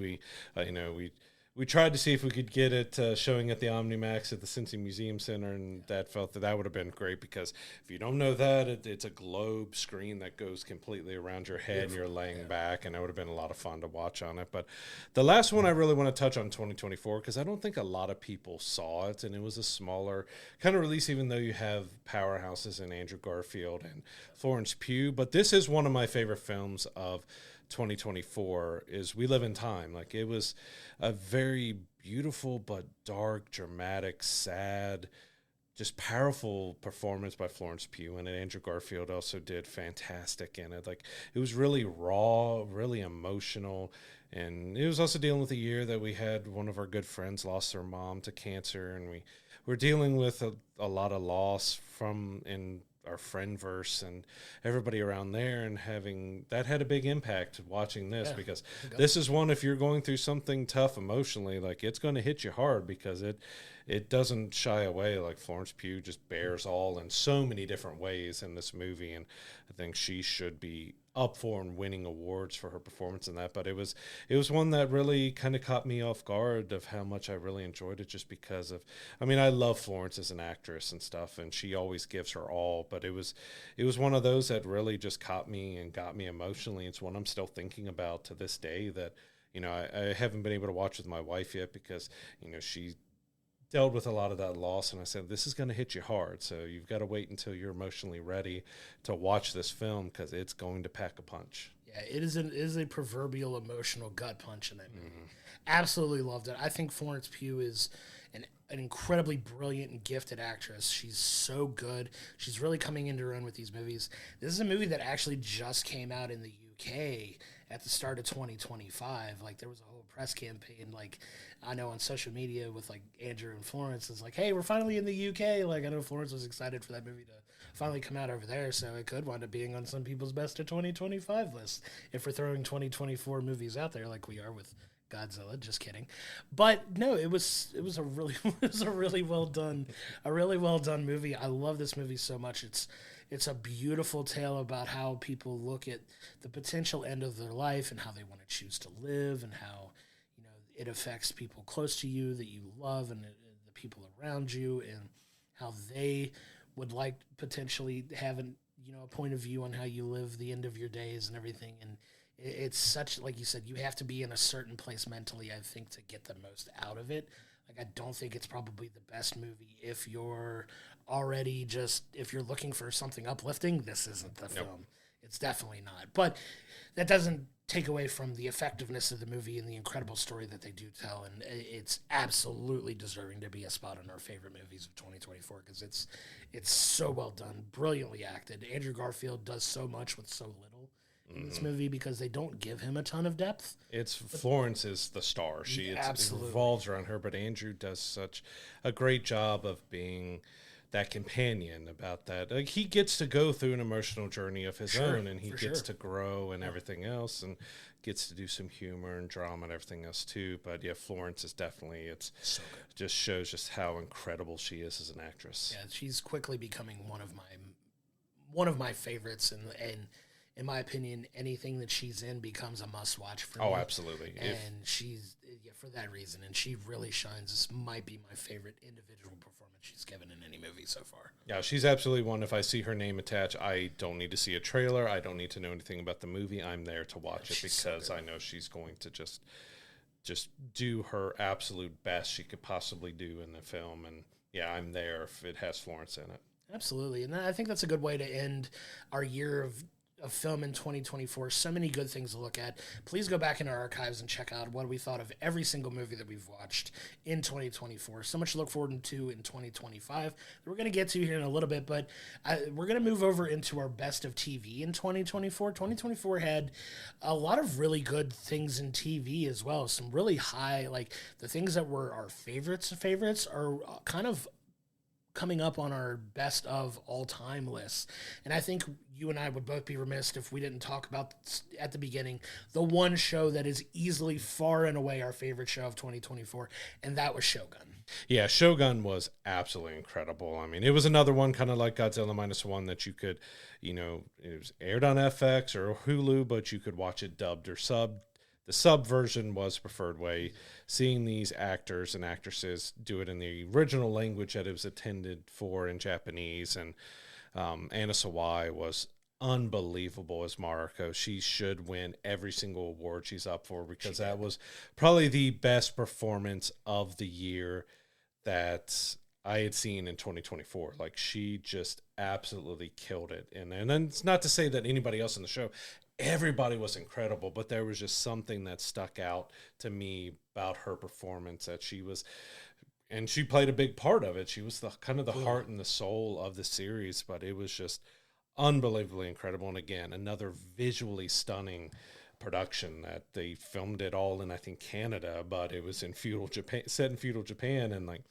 We tried to see if we could get it showing at the OmniMax at the Cincy Museum Center, and that felt that would have been great, because if you don't know that, it's a globe screen that goes completely around your head, and you're laying back, and it would have been a lot of fun to watch on it. But the last one I really want to touch on 2024, because I don't think a lot of people saw it, and it was a smaller kind of release, even though you have powerhouses in Andrew Garfield and Florence Pugh. But this is one of my favorite films of 2024, is We Live in Time. Like, it was a very beautiful but dark, dramatic, sad, just powerful performance by Florence Pugh, and Andrew Garfield also did fantastic in it. Like, it was really raw, really emotional, and it was also dealing with a year that we had one of our good friends lost their mom to cancer, and we were dealing with a lot of loss in our friendverse and everybody around there, and having that had a big impact watching this, because this is one, if you're going through something tough emotionally, like, it's going to hit you hard, because it doesn't shy away. Like Florence Pugh just bears all in so many different ways in this movie, and I think she should be up for and winning awards for her performance in that. But it was one that really kind of caught me off guard of how much I really enjoyed it, just because of, I mean, I love Florence as an actress and stuff, and she always gives her all, but it was one of those that really just caught me and got me emotionally. It's one I'm still thinking about to this day, that I haven't been able to watch with my wife yet, because she dealt with a lot of that loss, and I said, this is going to hit you hard, so you've got to wait until you're emotionally ready to watch this film, because it's going to pack a punch. Yeah, it is a proverbial emotional gut punch in that movie. Absolutely loved it. I think Florence Pugh is an incredibly brilliant and gifted actress. She's so good. She's really coming into her own with these movies. This is a movie that actually just came out in the UK at the start of 2025. Like, there was a whole press campaign, like, I know on social media with like Andrew and Florence, is like, hey, we're finally in the UK. Like, I know Florence was excited for that movie to finally come out over there, so it could wind up being on some people's best of 2025 list if we're throwing 2024 movies out there like we are with Godzilla. Just kidding. But no, it was a really well done movie. I love this movie so much. It's a beautiful tale about how people look at the potential end of their life and how they want to choose to live, and how it affects people close to you that you love, and the people around you, and how they would like potentially have a point of view on how you live the end of your days and everything. And it's such, like you said, you have to be in a certain place mentally, I think, to get the most out of it. Like, I don't think it's probably the best movie if you're already if you're looking for something uplifting. This isn't the film. It's definitely not. But that doesn't take away from the effectiveness of the movie and the incredible story that they do tell. And it's absolutely deserving to be a spot in our favorite movies of 2024, because it's so well done, brilliantly acted. Andrew Garfield does so much with so little in this movie, because they don't give him a ton of depth. Florence is the star. It revolves around her, but Andrew does such a great job of being that companion about that. Like, he gets to go through an emotional journey of his own, and he gets to grow and everything else, and gets to do some humor and drama and everything else too. But yeah, Florence is definitely, so just shows just how incredible she is as an actress. Yeah, she's quickly becoming one of my favorites, and in my opinion, anything that she's in becomes a must-watch for me. Oh, absolutely. And she's, for that reason, and she really shines. This might be my favorite individual performance she's given in any movie so far. Yeah, she's absolutely one. If I see her name attached, I don't need to see a trailer. I don't need to know anything about the movie. I'm there to watch it, because I know she's going to just do her absolute best she could possibly do in the film. And yeah, I'm there if it has Florence in it. Absolutely. And I think that's a good way to end our year of film in 2024. So many good things to look at. Please go back in our archives and check out what we thought of every single movie that we've watched in 2024. So much to look forward to in 2025 that we're going to get to here in a little bit, but we're going to move over into our best of TV in 2024. 2024 had a lot of really good things in TV as well. Some really high, like the things that were our favorites are kind of coming up on our best of all time lists. And I think you and I would both be remiss if we didn't talk about at the beginning the one show that is easily far and away our favorite show of 2024, and that was Shogun. Yeah, Shogun was absolutely incredible. I mean, it was another one kind of like Godzilla Minus One that you could, it was aired on FX or Hulu, but you could watch it dubbed or subbed. The sub version was preferred way. Seeing these actors and actresses do it in the original language that it was intended for in Japanese, and Anna Sawai was unbelievable as Mariko. She should win every single award she's up for, because that was probably the best performance of the year that I had seen in 2024. Like, she just absolutely killed it. And then it's not to say that anybody else in the show, everybody was incredible, but there was just something that stuck out to me about her performance, that she was, and she played a big part of it. She was the kind of the heart and the soul of the series, but it was just unbelievably incredible. And again, another visually stunning production that they filmed it all in, I think, Canada, but it was in feudal Japan, set in feudal Japan, and like,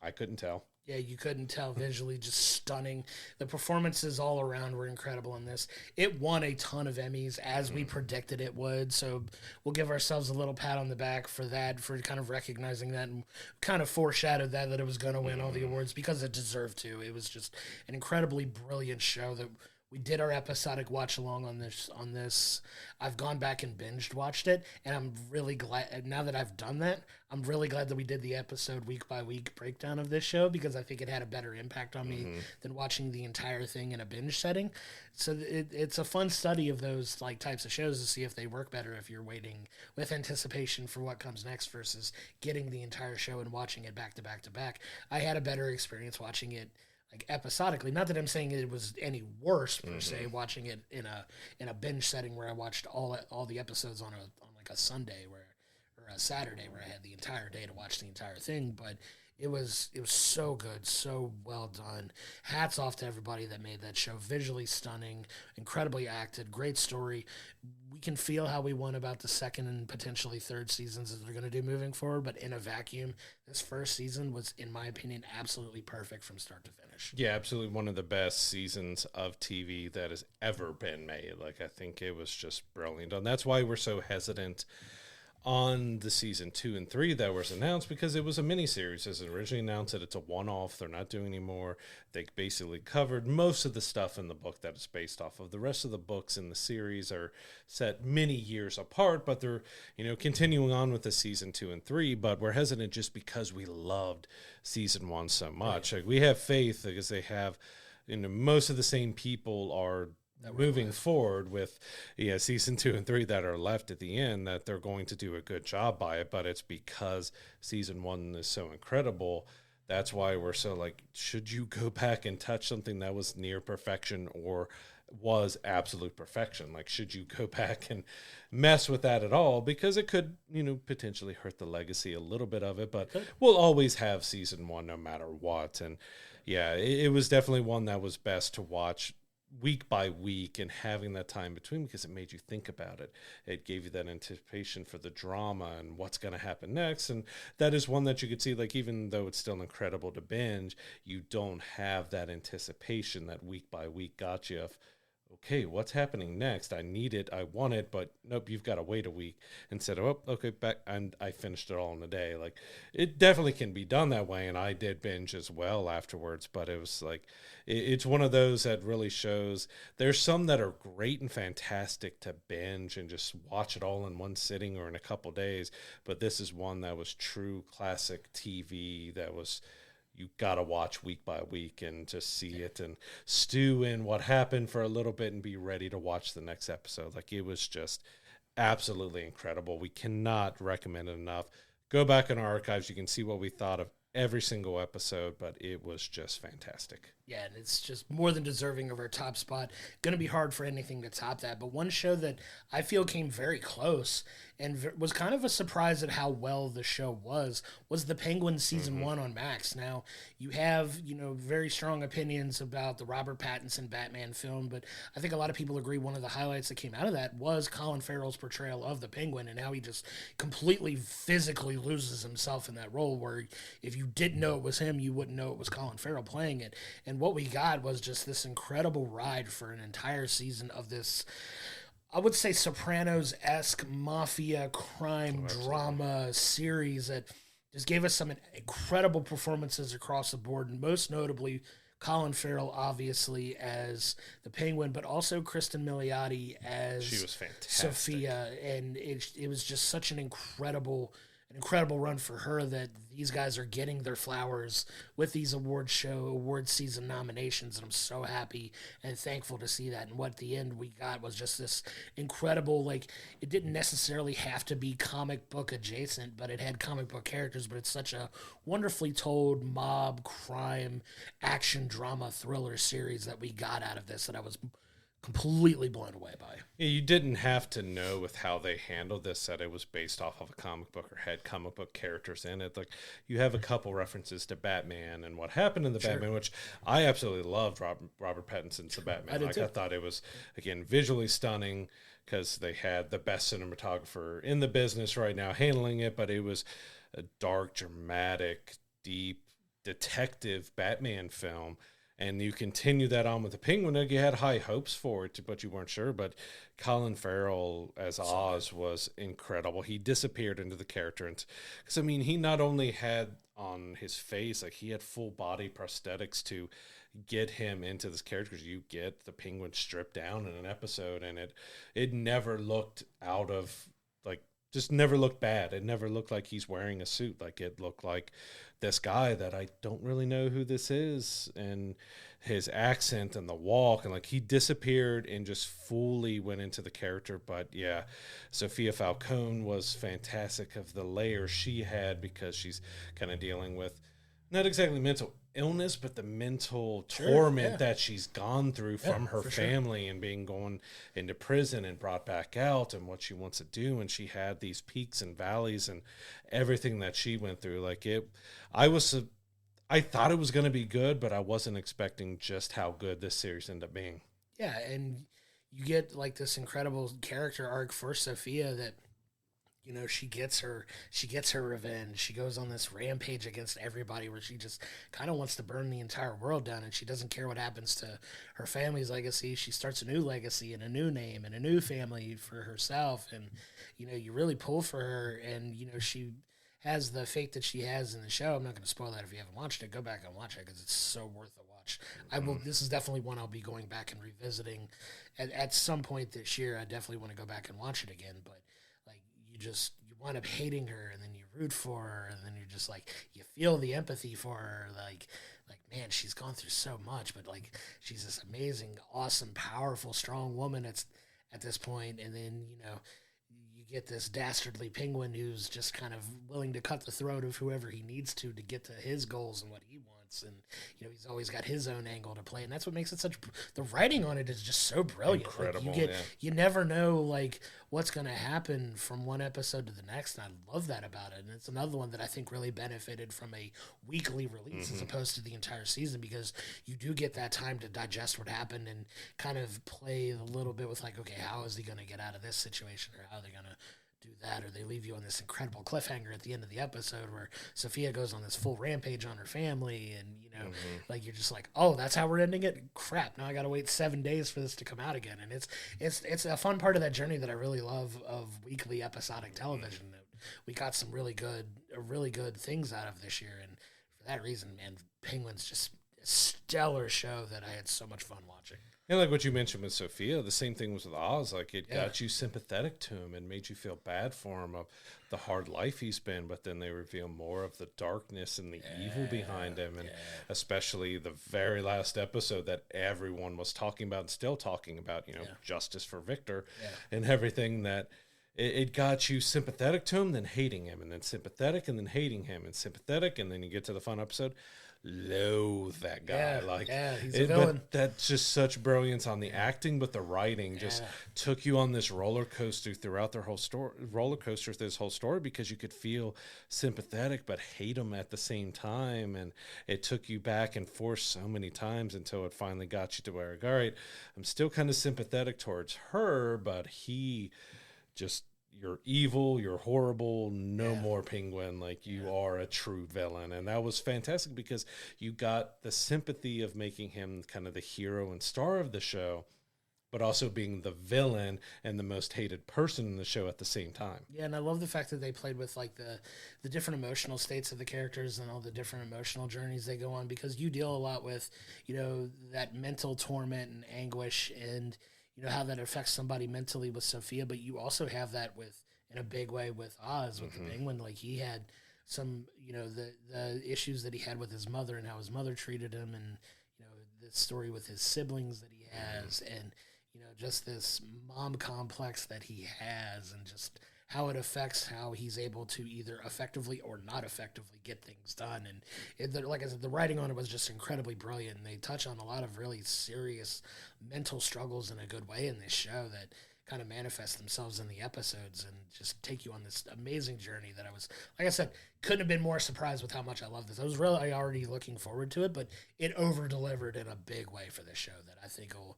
I couldn't tell. Yeah, you couldn't tell visually, just stunning. The performances all around were incredible in this. It won a ton of Emmys as we predicted it would. So we'll give ourselves a little pat on the back for that, for kind of recognizing that and kind of foreshadowed that it was going to win all the awards because it deserved to. It was just an incredibly brilliant show that we did our episodic watch along on this. I've gone back and binged watched it, and I'm really glad now that I've done that. I'm really glad that we did the episode week by week breakdown of this show, because I think it had a better impact on me than watching the entire thing in a binge setting. So it's a fun study of those like types of shows to see if they work better if you're waiting with anticipation for what comes next versus getting the entire show and watching it back to back to back. I had a better experience watching it like episodically. Not that I'm saying it was any worse per se, watching it in a binge setting where I watched all the episodes on like a Sunday or a Saturday where I had the entire day to watch the entire thing. But it was so good, so well done. Hats off to everybody that made that show. Visually stunning, incredibly acted, great story. We can feel how we want about the second and potentially third seasons that they're going to do moving forward, but in a vacuum, this first season was, in my opinion, absolutely perfect from start to finish. Yeah, absolutely one of the best seasons of TV that has ever been made. Like, I think it was just brilliant. And that's why we're so hesitant on the season 2 and 3 that was announced, because it was a miniseries. As originally announced, that it's a one-off. They're not doing anymore. They basically covered most of the stuff in the book that it's based off of. The rest of the books in the series are set many years apart, but they're, continuing on with the season 2 and 3. But we're hesitant just because we loved season 1 so much. Right. Like, we have faith because they have, most of the same people are moving forward with season 2 and 3 that are left at the end, that they're going to do a good job by it. But it's because season 1 is so incredible. That's why we're so like, should you go back and touch something that was near perfection or was absolute perfection? Like, should you go back and mess with that at all? Because it could, potentially hurt the legacy a little bit of it, but we'll always have season 1 no matter what. And yeah, it was definitely one that was best to watch week by week and having that time between, because it made you think about it. It gave you that anticipation for the drama and what's going to happen next. And that is one that you could see, like, even though it's still incredible to binge, you don't have that anticipation that week by week got you of, okay, what's happening next? I need it, I want it, but nope, you've got to wait a week instead of, oh, okay, back, and I finished it all in a day. Like, it definitely can be done that way, and I did binge as well afterwards, but it was like, it's one of those that really shows there's some that are great and fantastic to binge and just watch it all in one sitting or in a couple days, but this is one that was true classic TV that was, you got to watch week by week and just see it and stew in what happened for a little bit and be ready to watch the next episode. Like, it was just absolutely incredible. We cannot recommend it enough. Go back in our archives. You can see what we thought of every single episode, but it was just fantastic. Yeah, and it's just more than deserving of our top spot. Going to be hard for anything to top that, but one show that I feel came very close and was kind of a surprise at how well the show was The Penguin season 1 on Max. Now, you have, very strong opinions about the Robert Pattinson Batman film, but I think a lot of people agree one of the highlights that came out of that was Colin Farrell's portrayal of the Penguin and how he just completely physically loses himself in that role, where if you didn't know it was him, you wouldn't know it was Colin Farrell playing it. And what we got was just this incredible ride for an entire season of this, I would say, Sopranos-esque mafia crime drama series that just gave us some incredible performances across the board, and most notably Colin Farrell, obviously, as the Penguin, but also Kristen Milioti as she was fantastic. Sophia, and it was just such an incredible run for her that these guys are getting their flowers with these award season nominations, and I'm so happy and thankful to see that. And what at the end we got was just this incredible, like, it didn't necessarily have to be comic book adjacent, but it had comic book characters, but it's such a wonderfully told mob, crime, action, drama, thriller series that we got out of this that I was completely blown away by. Yeah, you didn't have to know with how they handled this that it was based off of a comic book or had comic book characters in it. Like, you have a couple references to Batman and what happened in the Batman, which I absolutely loved. Robert Pattinson's The Batman. I thought it was, again, visually stunning because they had the best cinematographer in the business right now handling it, but it was a dark, dramatic, deep, detective Batman film, and you continue that on with the Penguin. Like, you had high hopes for it, but you weren't sure. But Colin Farrell as Oz was incredible. He disappeared into the character, and because I mean, he not only had on his face, like he had full body prosthetics to get him into this character. Because you get the Penguin stripped down in an episode, and it never looked out of, like, just never looked bad. It never looked like he's wearing a suit. Like, it looked like this guy that I don't really know who this is, and his accent and the walk, and like he disappeared and just fully went into the character. But yeah, Sophia Falcone was fantastic of the layers she had, because she's kind of dealing with not exactly mental illness, but the mental torment that she's gone through from her family and being going into prison and brought back out, and what she wants to do. And she had these peaks and valleys and everything that she went through. Like, I thought it was going to be good, but I wasn't expecting just how good this series ended up being. Yeah, and you get like this incredible character arc for Sophia that, you know, she gets her revenge. She goes on this rampage against everybody where she just kind of wants to burn the entire world down, and she doesn't care what happens to her family's legacy. She starts a new legacy and a new name and a new family for herself, and you know, you really pull for her. And you know, she has the fate that she has in the show. I'm not going to spoil that if you haven't watched it. Go back and watch it because it's so worth a watch. I will. This is definitely one I'll be going back and revisiting at some point this year. I definitely want to go back and watch it again, but you wind up hating her, and then you root for her, and then you're just like, you feel the empathy for her, like man, she's gone through so much, but like she's this amazing, awesome, powerful, strong woman at this point. And then, you know, you get this dastardly Penguin who's just kind of willing to cut the throat of whoever he needs to get to his goals and what he wants. And you know, he's always got his own angle to play, and that's what makes it such. The writing on it is just so brilliant. Incredible. Like you never know like what's going to happen from one episode to the next, and I love that about it. And it's another one that I think really benefited from a weekly release as opposed to the entire season, because you do get that time to digest what happened and kind of play a little bit with like, okay, how is he going to get out of this situation, or how are they going to do that, or they leave you on this incredible cliffhanger at the end of the episode where Sophia goes on this full rampage on her family, and you know, like you're just like, oh, that's how we're ending it. Crap! Now I got to wait 7 days for this to come out again, and it's a fun part of that journey that I really love of weekly episodic television. We got some really good things out of this year, and for that reason, man, Penguin's just a stellar show that I had so much fun watching. And like what you mentioned with Sophia, the same thing was with Oz. Like, it got you sympathetic to him and made you feel bad for him of the hard life he's been. But then they reveal more of the darkness and the evil behind him. And especially the very last episode that everyone was talking about and still talking about, you know, justice for Victor and everything, that it got you sympathetic to him, then hating him, and then sympathetic, and then hating him, and sympathetic. And then you get to the fun episode. Loathe that guy. He's a villain. But that's just such brilliance on the acting, but the writing just took you on this roller coaster throughout their whole story, this whole story, because you could feel sympathetic but hate him at the same time, and it took you back and forth so many times until it finally got you to where, all right, I'm still kind of sympathetic towards her, but he just, you're evil, you're horrible, no more Penguin, like you are a true villain. And that was fantastic because you got the sympathy of making him kind of the hero and star of the show, but also being the villain and the most hated person in the show at the same time. Yeah, and I love the fact that they played with like the different emotional states of the characters and all the different emotional journeys they go on, because you deal a lot with, you know, that mental torment and anguish, and you know how that affects somebody mentally with Sophia, but you also have that in a big way with Oz, with the Penguin. Like, he had some, you know, the issues that he had with his mother and how his mother treated him, and you know, the story with his siblings that he has, and you know, just this mom complex that he has, and just how it affects how he's able to either effectively or not effectively get things done. And like I said, the writing on it was just incredibly brilliant. And they touch on a lot of really serious mental struggles in a good way in this show that kind of manifest themselves in the episodes and just take you on this amazing journey that I was, like I said, couldn't have been more surprised with how much I love this. I was really already looking forward to it, but it over-delivered in a big way for this show that I think will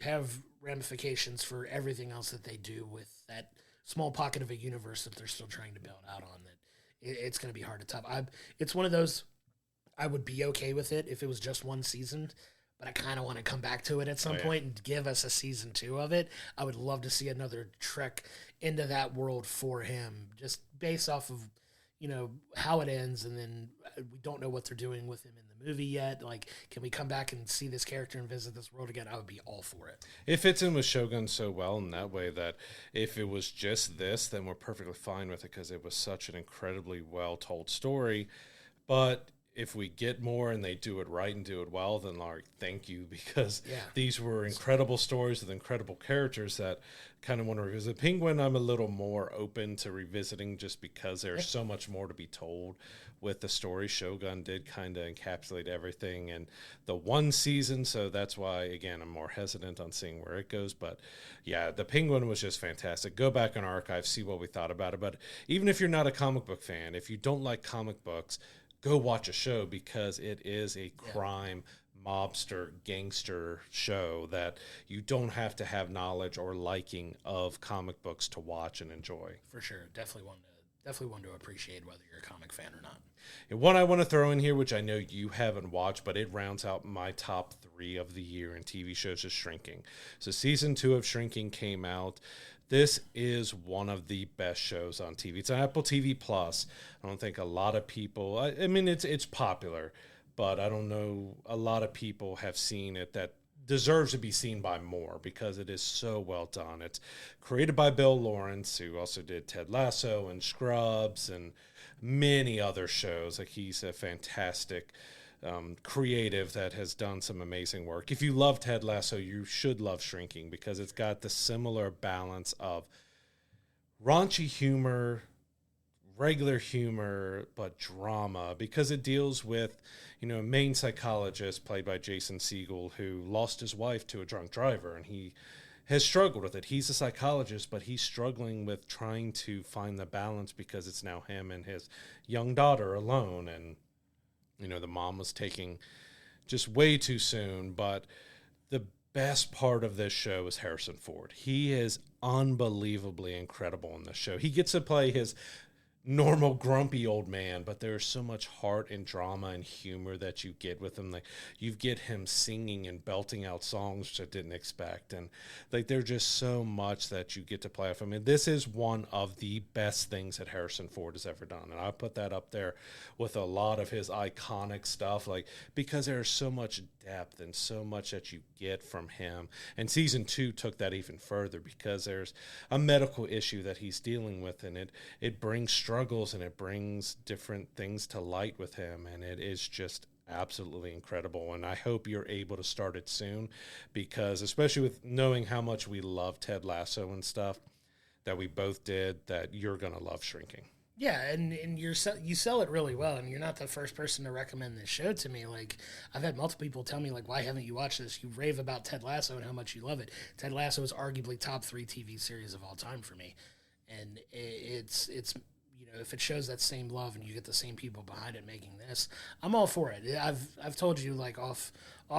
have ramifications for everything else that they do with that small pocket of a universe that they're still trying to build out on. That it's going to be hard to top. It's one of those, I would be okay with it if it was just one season, but I kind of want to come back to it at some point and give us a season 2 of it. I would love to see another trek into that world for him, just based off of, how it ends, and then we don't know what they're doing with him in the movie yet. Like, can we come back and see this character and visit this world again? I would be all for it. It fits in with Shogun so well in that way that if it was just this, then we're perfectly fine with it because it was such an incredibly well-told story. But if we get more and they do it right and do it well, then like, thank you, because these were incredible stories with incredible characters that kind of want to revisit. Penguin, I'm a little more open to revisiting just because there's so much more to be told with the story. Shogun did kind of encapsulate everything in the one season, so that's why, again, I'm more hesitant on seeing where it goes. But yeah, the Penguin was just fantastic. Go back in our archive, see what we thought about it. But even if you're not a comic book fan, if you don't like comic books, go watch a show, because it is a crime mobster gangster show that you don't have to have knowledge or liking of comic books to watch and enjoy. For sure. Definitely one to appreciate, whether you're a comic fan or not. And one I want to throw in here, which I know you haven't watched, but it rounds out my top 3 of the year in TV shows, is Shrinking. So season 2 of Shrinking came out. This is one of the best shows on TV. It's on Apple TV Plus. I don't think a lot of people, I mean, it's popular, but I don't know a lot of people have seen it that deserves to be seen by more, because it is so well done. It's created by Bill Lawrence, who also did Ted Lasso and Scrubs and many other shows. Like, he's a fantastic creative that has done some amazing work. If you love Ted Lasso, you should love Shrinking, because it's got the similar balance of raunchy humor, regular humor, but drama, because it deals with, a main psychologist played by Jason Segel who lost his wife to a drunk driver, and he has struggled with it. He's a psychologist, but he's struggling with trying to find the balance, because it's now him and his young daughter alone, and the mom was taking just way too soon. But the best part of this show is Harrison Ford. He is unbelievably incredible in this show. He gets to play his normal grumpy old man, but there's so much heart and drama and humor that you get with him. Like, you get him singing and belting out songs which I didn't expect, and like, there's just so much that you get to play off him. And this is one of the best things that Harrison Ford has ever done, and I put that up there with a lot of his iconic stuff, like, because there's so much depth and so much that you get from him. And season 2 took that even further, because there's a medical issue that he's dealing with, and it brings struggles and it brings different things to light with him, and it is just absolutely incredible. And I hope you're able to start it soon, because especially with knowing how much we love Ted Lasso and stuff that we both did, that you're gonna love Shrinking. Yeah, and you sell it really well, and you're not the first person to recommend this show to me. Like, I've had multiple people tell me, like, why haven't you watched this? You rave about Ted Lasso and how much you love it. Ted Lasso is arguably top 3 TV series of all time for me, and it's if it shows that same love and you get the same people behind it making this, I'm all for it. I've told you, like, off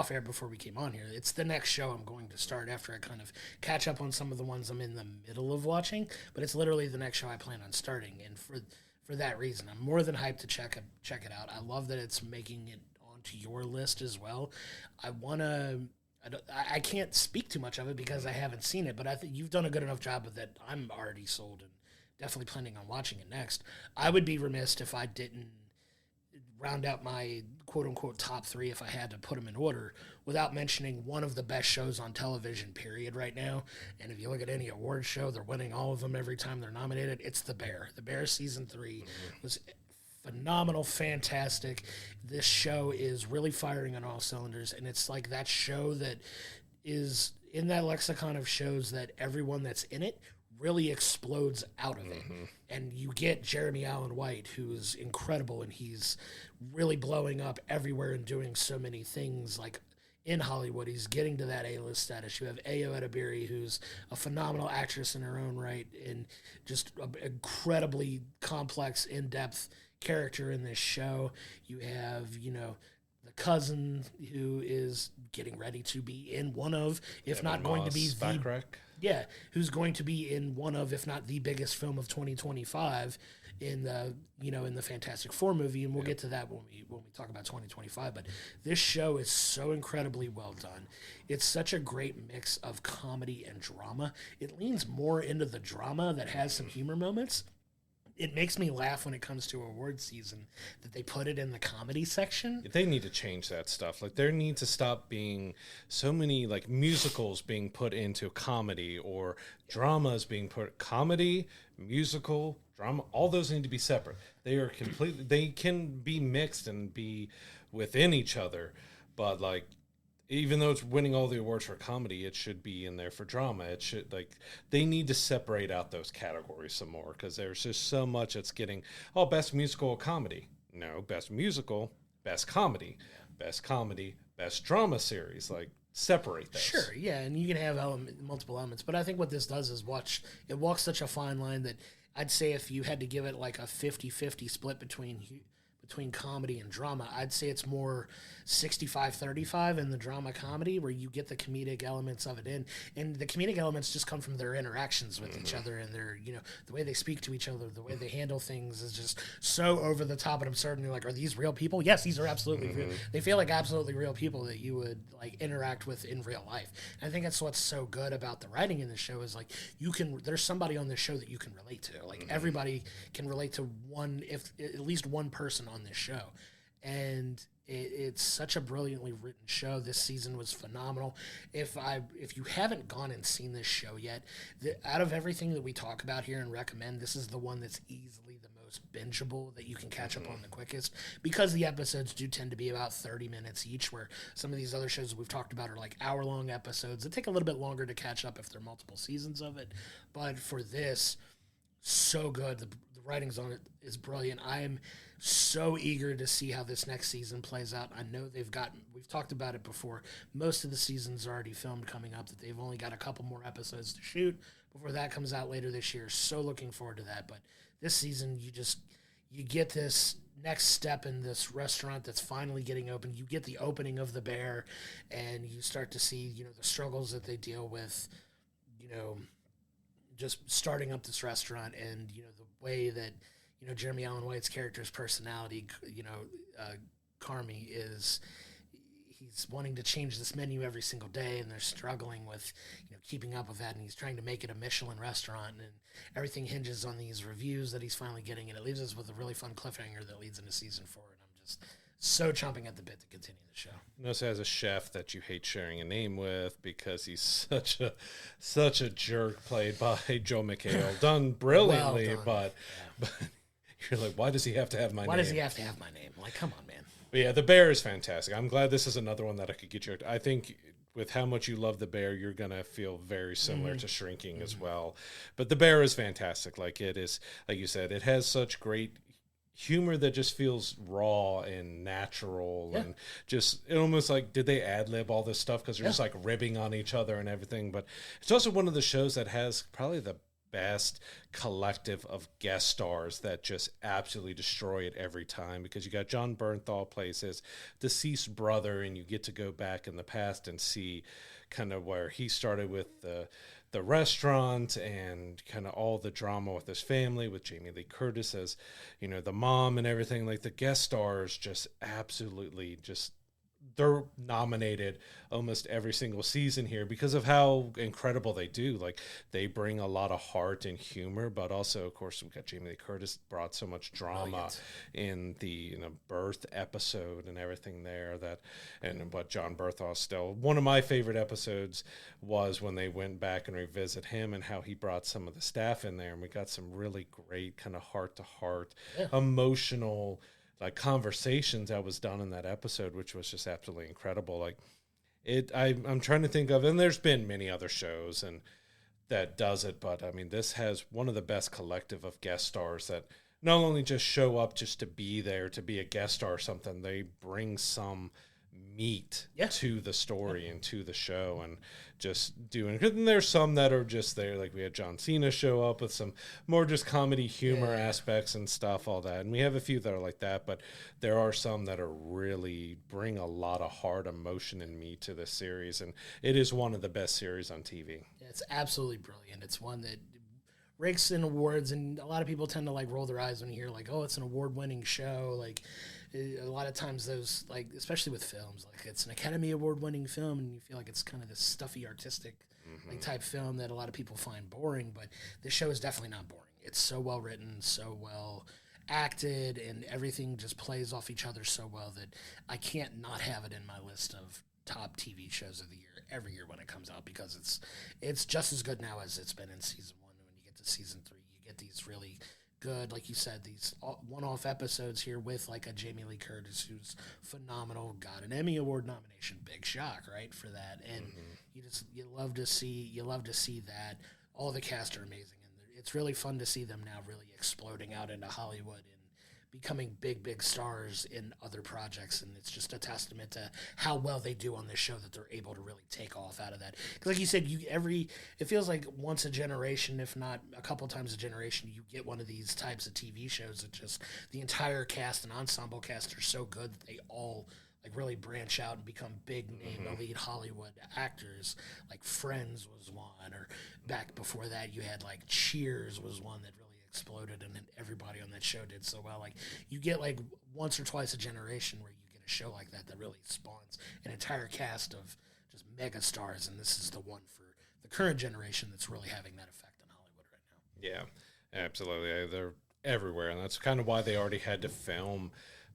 air before we came on here, it's the next show I'm going to start after I kind of catch up on some of the ones I'm in the middle of watching, but it's literally the next show I plan on starting. And for that reason, I'm more than hyped to check it out. I love that it's making it onto your list as well. I can't speak too much of it because I haven't seen it, but I think you've done a good enough job with it. I'm already sold and definitely planning on watching it next. I would be remiss if I didn't round out my quote-unquote top 3, if I had to put them in order, without mentioning one of the best shows on television, period, right now. And if you look at any award show, they're winning all of them every time they're nominated. It's The Bear. The Bear season 3 was phenomenal, fantastic. This show is really firing on all cylinders, and it's like that show that is in that lexicon of shows that everyone that's in it really explodes out of it. And you get Jeremy Allen White, who's incredible, and he's really blowing up everywhere and doing so many things, like in Hollywood. He's getting to that A-list status. You have Ayo Edebiri, who's a phenomenal actress in her own right, and just an incredibly complex, in-depth character in this show. You have, the cousin, who is getting ready to be in one of, if Evan not going Moss, to be Backrack. yeah, who's going to be in one of, if not the biggest film of 2025. in the in the Fantastic Four movie, and we'll get to that when we talk about 2025. But this show is so incredibly well done. It's such a great mix of comedy and drama. It leans more into the drama that has some humor moments. It makes me laugh when it comes to award season that they put it in the comedy section. They need to change that stuff. Like, there need to stop being so many like musicals being put into comedy, or dramas being put comedy, musical, drama. All those need to be separate. They are completely. They can be mixed and be within each other, but like, even though it's winning all the awards for comedy, it should be in there for drama. It should, like, they need to separate out those categories some more, because there's just so much that's getting, best musical comedy. No, best musical, best comedy, best drama series. Like, separate those. Sure, yeah, and you can have multiple elements. But I think what this does is it walks such a fine line that I'd say if you had to give it like a 50-50 split between comedy and drama, I'd say it's more 65-35 in the drama comedy, where you get the comedic elements of it in, and the comedic elements just come from their interactions with each other, and their, the way they speak to each other, the way they handle things is just so over the top and absurd. And you're like, are these real people? Yes, these are absolutely real. They feel like absolutely real people that you would like interact with in real life. And I think that's what's so good about the writing in the show is like there's somebody on this show that you can relate to. Like everybody can relate to at least one person on this show. And it's such a brilliantly written show. This season was phenomenal. If you haven't gone and seen this show yet, out of everything that we talk about here and recommend, this is the one that's easily the most bingeable, that you can catch up on the quickest, because the episodes do tend to be about 30 minutes each, where some of these other shows we've talked about are like hour-long episodes that take a little bit longer to catch up if there are multiple seasons of it. But for this, so good. The writings on it is brilliant. I am so eager to see how this next season plays out. I know we've talked about it before, most of the season's already filmed coming up, that they've only got a couple more episodes to shoot before that comes out later this year. So looking forward to that. But this season, you get this next step in this restaurant that's finally getting open. You get the opening of the Bear, and you start to see, the struggles that they deal with, just starting up this restaurant, and, the way that, Jeremy Allen White's character's personality, Carmy, he's wanting to change this menu every single day, and they're struggling with, keeping up with that, and he's trying to make it a Michelin restaurant, and everything hinges on these reviews that he's finally getting, and it leaves us with a really fun cliffhanger that leads into season 4, and I'm just so chomping at the bit to continue the show. And also has a chef that you hate sharing a name with, because he's such a jerk, played by Joel McHale, done brilliantly, well done. But you're like, why does he have to have my name? Why does he have to have my name? Like, come on, man. But yeah, The Bear is fantastic. I'm glad this is another one that I could get you. I think with how much you love The Bear, you're going to feel very similar to Shrinking as well. But The Bear is fantastic. Like, it is, like you said, it has such great humor that just feels raw and natural, and just, it almost like, did they ad-lib all this stuff? Because they're just like ribbing on each other and everything. But it's also one of the shows that has probably the best collective of guest stars that just absolutely destroy it every time, because you got John Bernthal plays his deceased brother, and you get to go back in the past and see kind of where he started with the restaurant, and kind of all the drama with his family, with Jamie Lee Curtis as, the mom and everything. Like, the guest stars just absolutely they're nominated almost every single season here because of how incredible they do. Like, they bring a lot of heart and humor, but also, of course, we've got Jamie Lee Curtis brought so much drama in the birth episode and everything there. And what John Berthold still, one of my favorite episodes was when they went back and revisit him, and how he brought some of the staff in there, and we got some really great kind of heart-to-heart, emotional, like, conversations that was done in that episode, which was just absolutely incredible. Like, I'm trying to think of, and there's been many other shows and that does it, but I mean, this has one of the best collective of guest stars that not only just show up just to be there, to be a guest star or something, they bring some meat to the story and to the show, and just doing it. And there's some that are just there, like we had John Cena show up with some more just comedy humor aspects and stuff, all that, and we have a few that are like that, but there are some that are really bring a lot of heart, emotion, and meat to this series, and it is one of the best series on TV. Yeah, it's absolutely brilliant. It's one that rakes in awards, and a lot of people tend to like roll their eyes when you hear like, oh, it's an award-winning show. Like a lot of times those, like, especially with films, like it's an Academy Award-winning film, and you feel like it's kind of this stuffy, artistic like type film that a lot of people find boring. But this show is definitely not boring. It's so well written, so well acted, and everything just plays off each other so well that I can't not have it in my list of top TV shows of the year every year when it comes out, because it's just as good now as it's been in season 1. When you get to season 3, you get these really good, like you said, these one-off episodes here with like a Jamie Lee Curtis who's phenomenal, got an Emmy Award nomination, big shock, right, for that. And you love to see that. All the cast are amazing, and it's really fun to see them now really exploding out into Hollywood and becoming big stars in other projects. And it's just a testament to how well they do on this show that they're able to really take off out of that. Because like you said, it feels like once a generation, if not a couple times a generation, you get one of these types of TV shows that just the entire cast and ensemble cast are so good that they all like really branch out and become big name elite Hollywood actors. Like Friends was one, or back before that you had like Cheers was one that really exploded, and then everybody on that show did so well. Like you get like once or twice a generation where you get a show like that really spawns an entire cast of just mega stars, and this is the one for the current generation that's really having that effect on Hollywood right now. Yeah, absolutely. They're everywhere, and that's kind of why they already had to film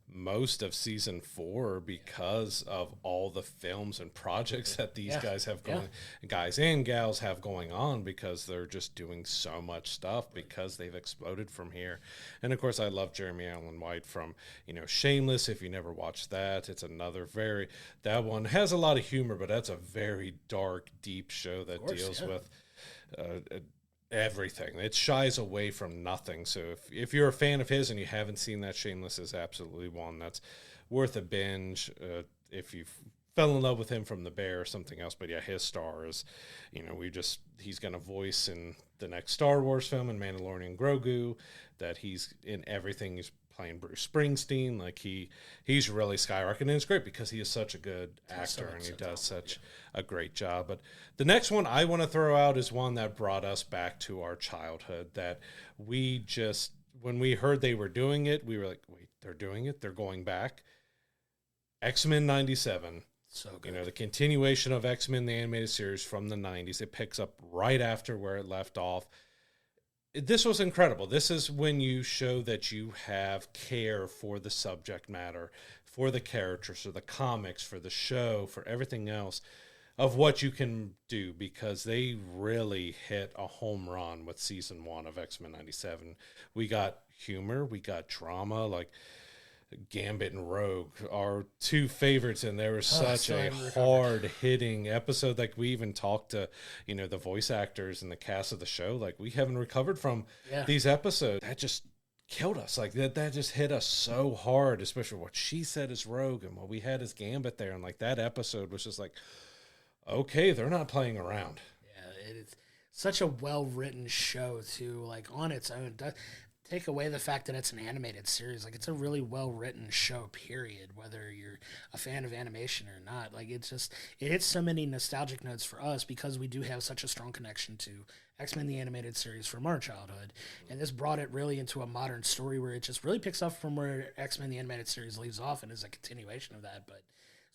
most of season 4, because of all the films and projects that these guys have going, guys and gals have going on, because they're just doing so much stuff because they've exploded from here. And of course, I love Jeremy Allen White from, Shameless. If you never watched that, it's another that one has a lot of humor, but that's a very dark, deep show that deals with everything. It shies away from nothing. So if you're a fan of his and you haven't seen that, Shameless is absolutely one that's worth a binge. If you fell in love with him from The Bear or something else, but yeah, his star is, he's going to voice in the next Star Wars film in Mandalorian Grogu, that he's in everything. He's playing Bruce Springsteen. Like he's really skyrocketing, and it's great because he is such a good actor and he does such a great job. But the next one I want to throw out is one that brought us back to our childhood, that we just, when we heard they were doing it, we were like, wait, they're doing it? They're going back? X-Men 97. So good. The continuation of X-Men, the animated series from the 90s. It picks up right after where it left off. This was incredible. This is when you show that you have care for the subject matter, for the characters, for the comics, for the show, for everything else of what you can do, because they really hit a home run with season 1 of X-Men 97. We got humor, we got drama, like Gambit and Rogue are 2 favorites, and there was such a hard-hitting episode. Like, we even talked to, the voice actors and the cast of the show. Like, we haven't recovered from these episodes. That just killed us. Like, that just hit us so hard, especially what she said as Rogue and what we had as Gambit there. And, like, that episode was just like, okay, they're not playing around. Yeah, it's such a well-written show, too, like, on its own. Take away the fact that it's an animated series, like it's a really well-written show, period, whether you're a fan of animation or not. Like it hits so many nostalgic notes for us because we do have such a strong connection to X-Men the animated series from our childhood, and this brought it really into a modern story where it just really picks up from where X-Men the animated series leaves off and is a continuation of that. But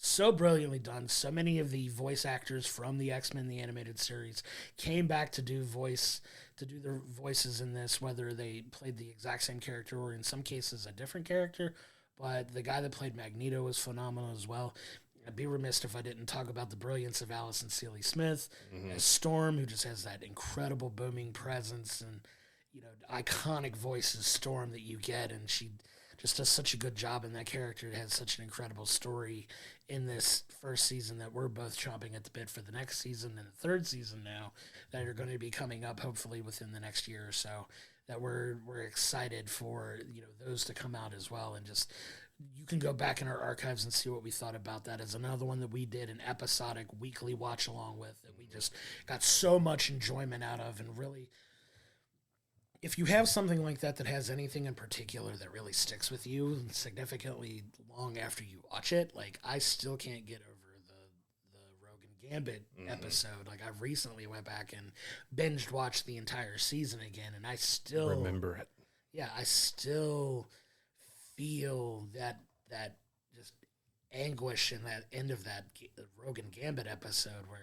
so brilliantly done. So many of the voice actors from the X-Men the animated series came back to do their voices in this, whether they played the exact same character or in some cases a different character. But the guy that played Magneto was phenomenal as well. I'd be remiss if I didn't talk about the brilliance of Alison Seeley Smith as Storm, who just has that incredible booming presence and iconic voice as Storm that you get, and she just does such a good job in that character. It has such an incredible story in this first season that we're both chomping at the bit for the next season and the third season now that are going to be coming up hopefully within the next year or so, that we're excited for those to come out as well. And just, you can go back in our archives and see what we thought about that as another one that we did an episodic weekly watch along with, that we just got so much enjoyment out of. And really, if you have something like that has anything in particular that really sticks with you significantly long after you watch it, like I still can't get over the Rogue and Gambit episode. Like, I recently went back and binged watched the entire season again, and I still Remember it. Yeah, I still feel that just anguish in that end of that Rogan Gambit episode, where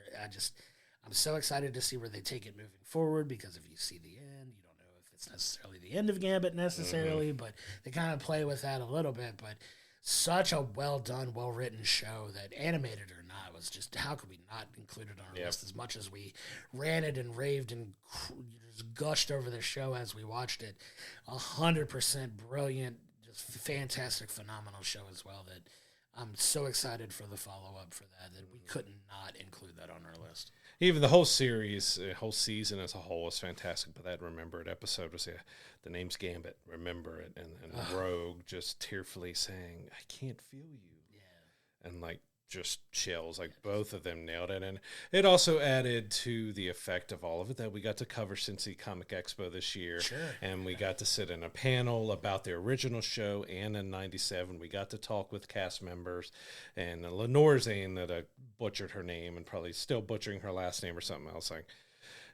I'm so excited to see where they take it moving forward, because if you see the end, you don't know if it's necessarily the end of Gambit necessarily, but they kind of play with that a little bit. But such a well done, well written show that, animated or not, was just, how could we not include it on our list? As much as we ranted and raved and just gushed over the show as we watched it, 100% brilliant, just fantastic, phenomenal show as well, that I'm so excited for the follow-up for that we could not include that on our list. Even the whole series, whole season as a whole was fantastic, but that Remember It episode was, the name's Gambit, remember it, and Rogue just tearfully saying, I can't feel you. Yeah. And like, just chills, like both of them nailed it. And it also added to the effect of all of it that we got to cover Cincy Comic Expo this year. Sure. And we got to sit in a panel about the original show, and in 97 we got to talk with cast members, and Lenore Zane, that I butchered her name and probably still butchering her last name or something else, like,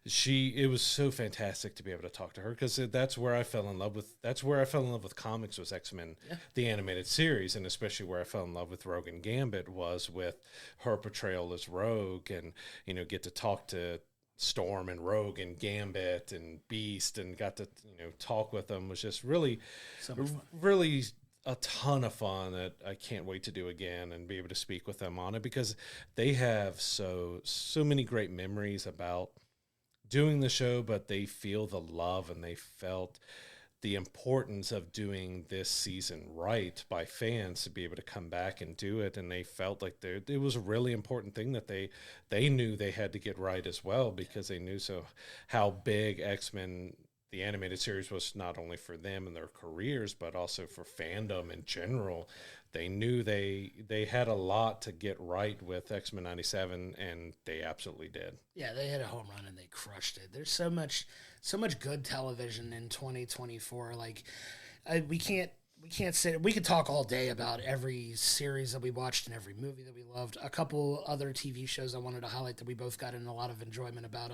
it was so fantastic to be able to talk to her, because that's where I fell in love with comics, was X-Men, the animated series, and especially where I fell in love with Rogue and Gambit was with her portrayal as Rogue, and get to talk to Storm and Rogue and Gambit and Beast, and got to talk with them, was just really really a ton of fun that I can't wait to do again and be able to speak with them on it, because they have so many great memories about doing the show, but they feel the love and they felt the importance of doing this season right by fans to be able to come back and do it. And they felt like it was a really important thing that they knew they had to get right as well, because they knew how big X-Men, the animated series, was, not only for them and their careers, but also for fandom in general. They knew they had a lot to get right with X-Men 97, and they absolutely did. Yeah, they hit a home run and they crushed it. There's so much good television in 2024. Like, we can't say, we could talk all day about every series that we watched and every movie that we loved. A couple other TV shows I wanted to highlight that we both got in a lot of enjoyment about.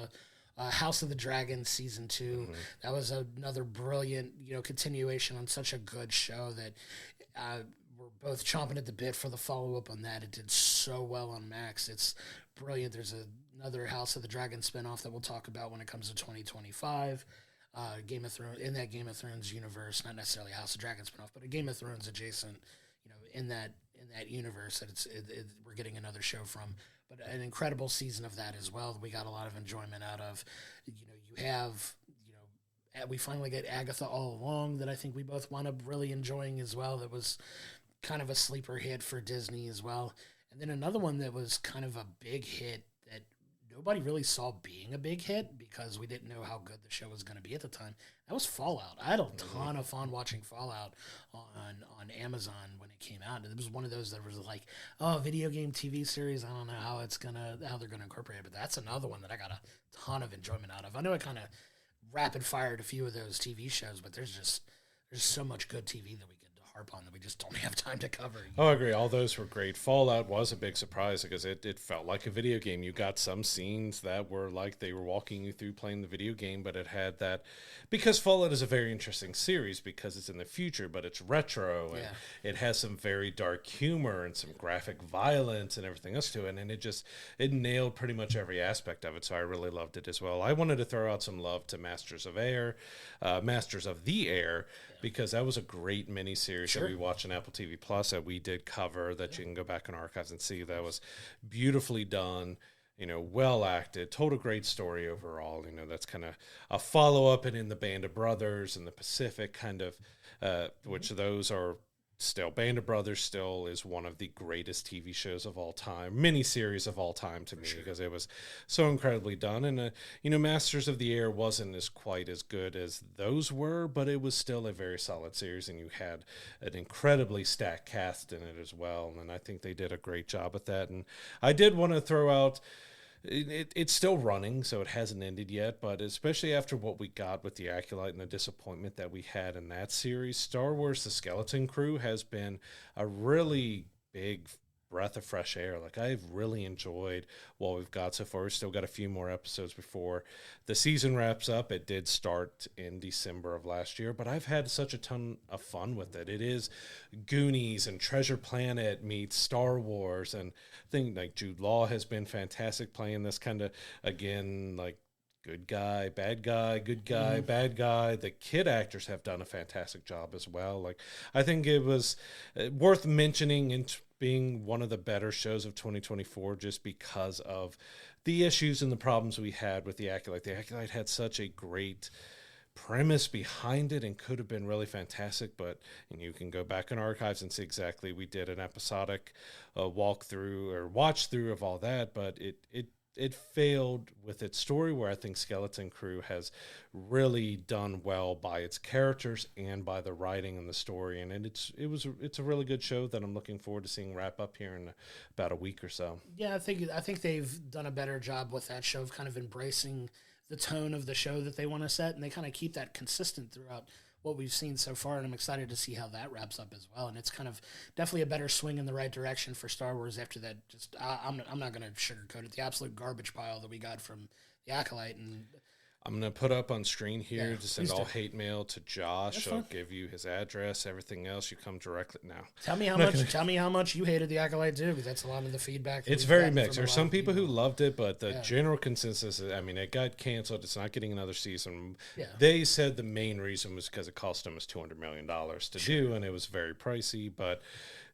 House of the Dragon season 2. Mm-hmm. That was another brilliant, continuation on such a good show that we're both chomping at the bit for the follow-up on that. It did so well on Max. It's brilliant. There's another House of the Dragon spinoff that we'll talk about when it comes to 2025. Game of Thrones, in that Game of Thrones universe, not necessarily a House of Dragon spinoff, but a Game of Thrones adjacent, in that universe that we're getting another show from. But an incredible season of that as well. We got a lot of enjoyment out of. You have, we finally get Agatha All Along, that I think we both wound up really enjoying as well. That was kind of a sleeper hit for Disney as well. And then another one that was kind of a big hit that nobody really saw being a big hit, because we didn't know how good the show was going to be at the time. That was Fallout. I had a ton of fun watching Fallout on Amazon when it came out. It was one of those that was like, video game TV series. I don't know how they're gonna incorporate it, but that's another one that I got a ton of enjoyment out of. I know I kind of rapid fired a few of those TV shows, but there's so much good TV that we could harp on that we just don't have time to cover. Oh, I agree. All those were great. Fallout was a big surprise because it felt like a video game. You got some scenes that were like they were walking you through playing the video game, but it had that, because Fallout is a very interesting series because it's in the future, but it's retro, and it has some very dark humor and some graphic violence and everything else to it, and it nailed pretty much every aspect of it, so I really loved it as well. I wanted to throw out some love to Masters of the Air, because that was a great miniseries that we watched on Apple TV Plus that we did cover, that you can go back in archives and see. That was beautifully done, well acted, told a great story overall. That's kind of a follow-up, and in the Band of Brothers and the Pacific kind of, which those are still, Band of Brothers still is one of the greatest TV shows of all time, miniseries of all time to me, because it was so incredibly done. And, Masters of the Air wasn't quite as good as those were, but it was still a very solid series, and you had an incredibly stacked cast in it as well. And I think they did a great job at that. And I did want to throw out, it's still running, so it hasn't ended yet, but especially after what we got with the Acolyte and the disappointment that we had in that series, Star Wars The Skeleton Crew has been a really big breath of fresh air. Like, I've really enjoyed what we've got so far. We've still got a few more episodes before the season wraps up. It did start in December of last year, but I've had such a ton of fun with it. It is Goonies and Treasure Planet meets Star Wars, and I think like Jude Law has been fantastic playing this kind of, again, like good guy, bad guy, good guy, bad guy. The kid actors have done a fantastic job as well. Like, I think it was worth mentioning and being one of the better shows of 2024 just because of the issues and the problems we had with The Acolyte. The Acolyte had such a great premise behind it and could have been really fantastic, but and you can go back in archives and see exactly, we did an episodic walkthrough or watch through of all that, but it failed with its story, where I think Skeleton Crew has really done well by its characters and by the writing and the story. And it's a really good show that I'm looking forward to seeing wrap up here in about a week or so. Yeah, I think they've done a better job with that show of kind of embracing the tone of the show that they want to set, and they kind of keep that consistent throughout what we've seen so far, and I'm excited to see how that wraps up as well. And it's kind of definitely a better swing in the right direction for Star Wars after that. Just I'm not going to sugarcoat it, the absolute garbage pile that we got from The Acolyte. And I'm going to put up on screen here to send all do. hate mail to Josh. I'll give you his address, everything else. You come directly now. Tell me how much you hated The Acolyte too, because that's a lot of the feedback. It's very mixed. There's some people who loved it, but the general consensus is, I mean, it got canceled. It's not getting another season. Yeah. They said the main reason was because it cost them $200 million to do, and it was very pricey, but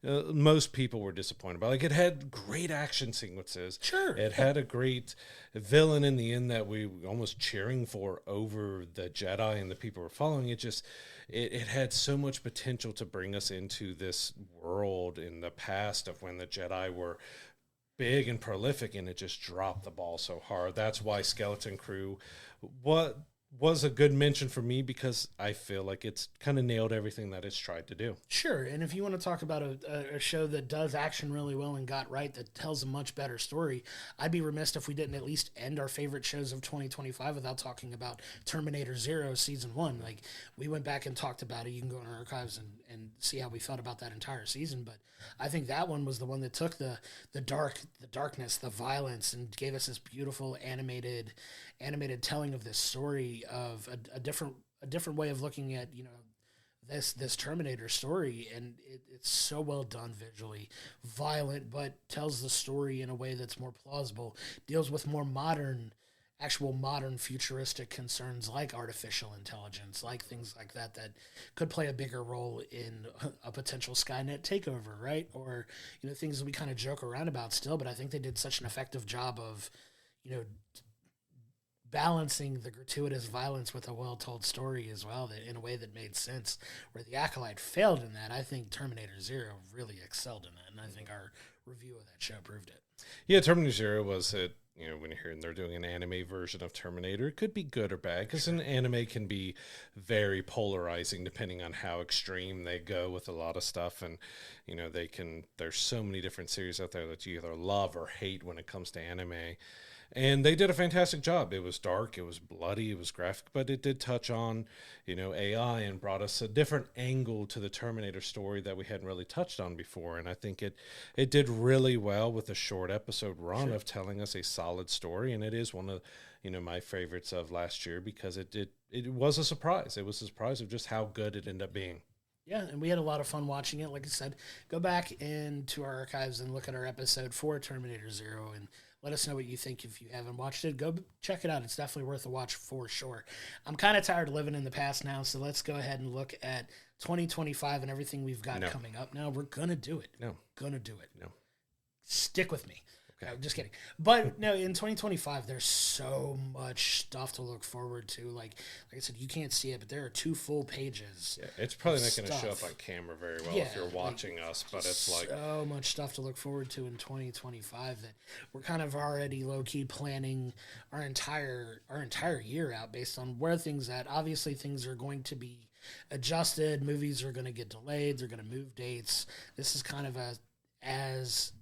most people were disappointed. But like, it had great action sequences. Sure. It had a great villain in the end that we were almost cheering for over the Jedi and the people were following. It just, it had so much potential to bring us into this world in the past of when the Jedi were big and prolific, and it just dropped the ball so hard. That's why Skeleton Crew was a good mention for me, because I feel like it's kind of nailed everything that it's tried to do. Sure, and if you want to talk about a show that does action really well and got right, that tells a much better story, I'd be remiss if we didn't at least end our favorite shows of 2025 without talking about Terminator Zero Season 1. Like, we went back and talked about it. You can go in our archives and see how we felt about that entire season, but I think that one was the one that took the darkness, the violence, and gave us this beautiful animated telling of this story of a different way of looking at, you know, this Terminator story, and it's so well done visually, violent, but tells the story in a way that's more plausible, deals with more actual modern futuristic concerns like artificial intelligence, like things like that could play a bigger role in a potential Skynet takeover, right? Or, you know, things that we kind of joke around about still, but I think they did such an effective job of, you know, balancing the gratuitous violence with a well-told story as well, that in a way that made sense. Where The Acolyte failed in that, I think Terminator Zero really excelled in that, and I think our review of that show proved it. Yeah, Terminator Zero was it. You know, when you're hearing they're doing an anime version of Terminator, it could be good or bad, because an anime can be very polarizing depending on how extreme they go with a lot of stuff. And, you know, there's so many different series out there that you either love or hate when it comes to anime. And they did a fantastic job. It was dark, it was bloody, it was graphic, but it did touch on, you know, AI and brought us a different angle to the Terminator story that we hadn't really touched on before. And I think it did really well with a short episode run of telling us a solid story. And it is one of, you know, my favorites of last year, because it was a surprise. It was a surprise of just how good it ended up being. Yeah, and we had a lot of fun watching it. Like I said, go back into our archives and look at our episode for Terminator Zero and let us know what you think. If you haven't watched it, go check it out. It's definitely worth a watch for sure. I'm kind of tired of living in the past now, so let's go ahead and look at 2025 and everything we've got coming up now. We're going to do it. Gonna do it. Stick with me. Okay. No, just kidding. But no, in 2025, there's so much stuff to look forward to. Like I said, you can't see it, but there are 2 full pages. Yeah, it's probably not going to show up on camera very well if you're watching us, but it's like so much stuff to look forward to in 2025 that we're kind of already low key planning our entire year out based on where things at. Obviously, things are going to be adjusted. Movies are going to get delayed. They're going to move dates. This is kind of as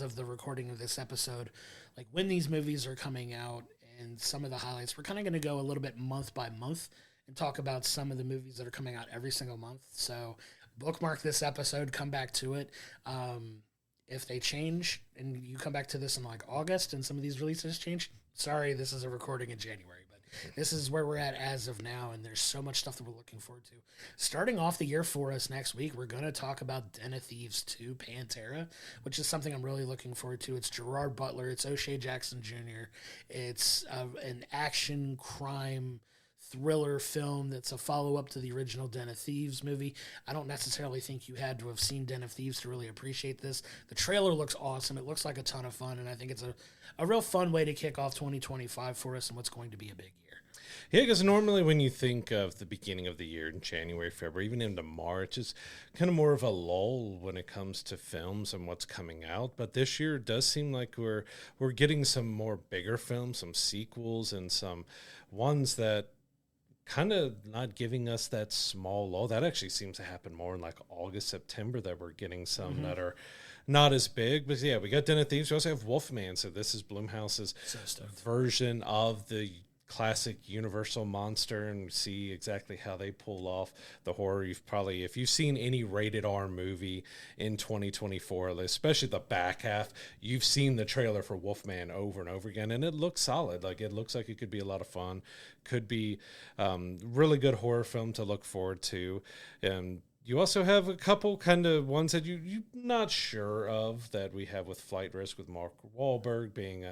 of the recording of this episode, like when these movies are coming out and some of the highlights. We're kind of going to go a little bit month by month and talk about some of the movies that are coming out every single month. So bookmark this episode, come back to it. If they change and you come back to this in like August and some of these releases change, sorry, this is a recording in January, but this is where we're at as of now, and there's so much stuff that we're looking forward to. Starting off the year for us next week, we're going to talk about Den of Thieves 2 Pantera, which is something I'm really looking forward to. It's Gerard Butler, it's O'Shea Jackson Jr., it's an action crime thriller film that's a follow-up to the original Den of Thieves movie. I don't necessarily think you had to have seen Den of Thieves to really appreciate this. The trailer looks awesome. It looks like a ton of fun, and I think it's a real fun way to kick off 2025 for us and what's going to be a big year. Yeah, because normally when you think of the beginning of the year in January, February, even into March, it's kind of more of a lull when it comes to films and what's coming out. But this year it does seem like we're getting some more bigger films, some sequels, and some ones that kind of not giving us that small lull. That actually seems to happen more in like August, September, that we're getting some that are not as big. But yeah, we got Den of Thieves. We also have Wolfman. So this is Blumhouse's version of the classic Universal monster, and see exactly how they pull off the horror. If you've seen any rated R movie in 2024, especially the back half, you've seen the trailer for Wolfman over and over again, and it looks solid. Like, it looks like it could be a lot of fun, could be really good horror film to look forward to. And you also have a couple kind of ones that you're not sure of that we have with Flight Risk with Mark Wahlberg being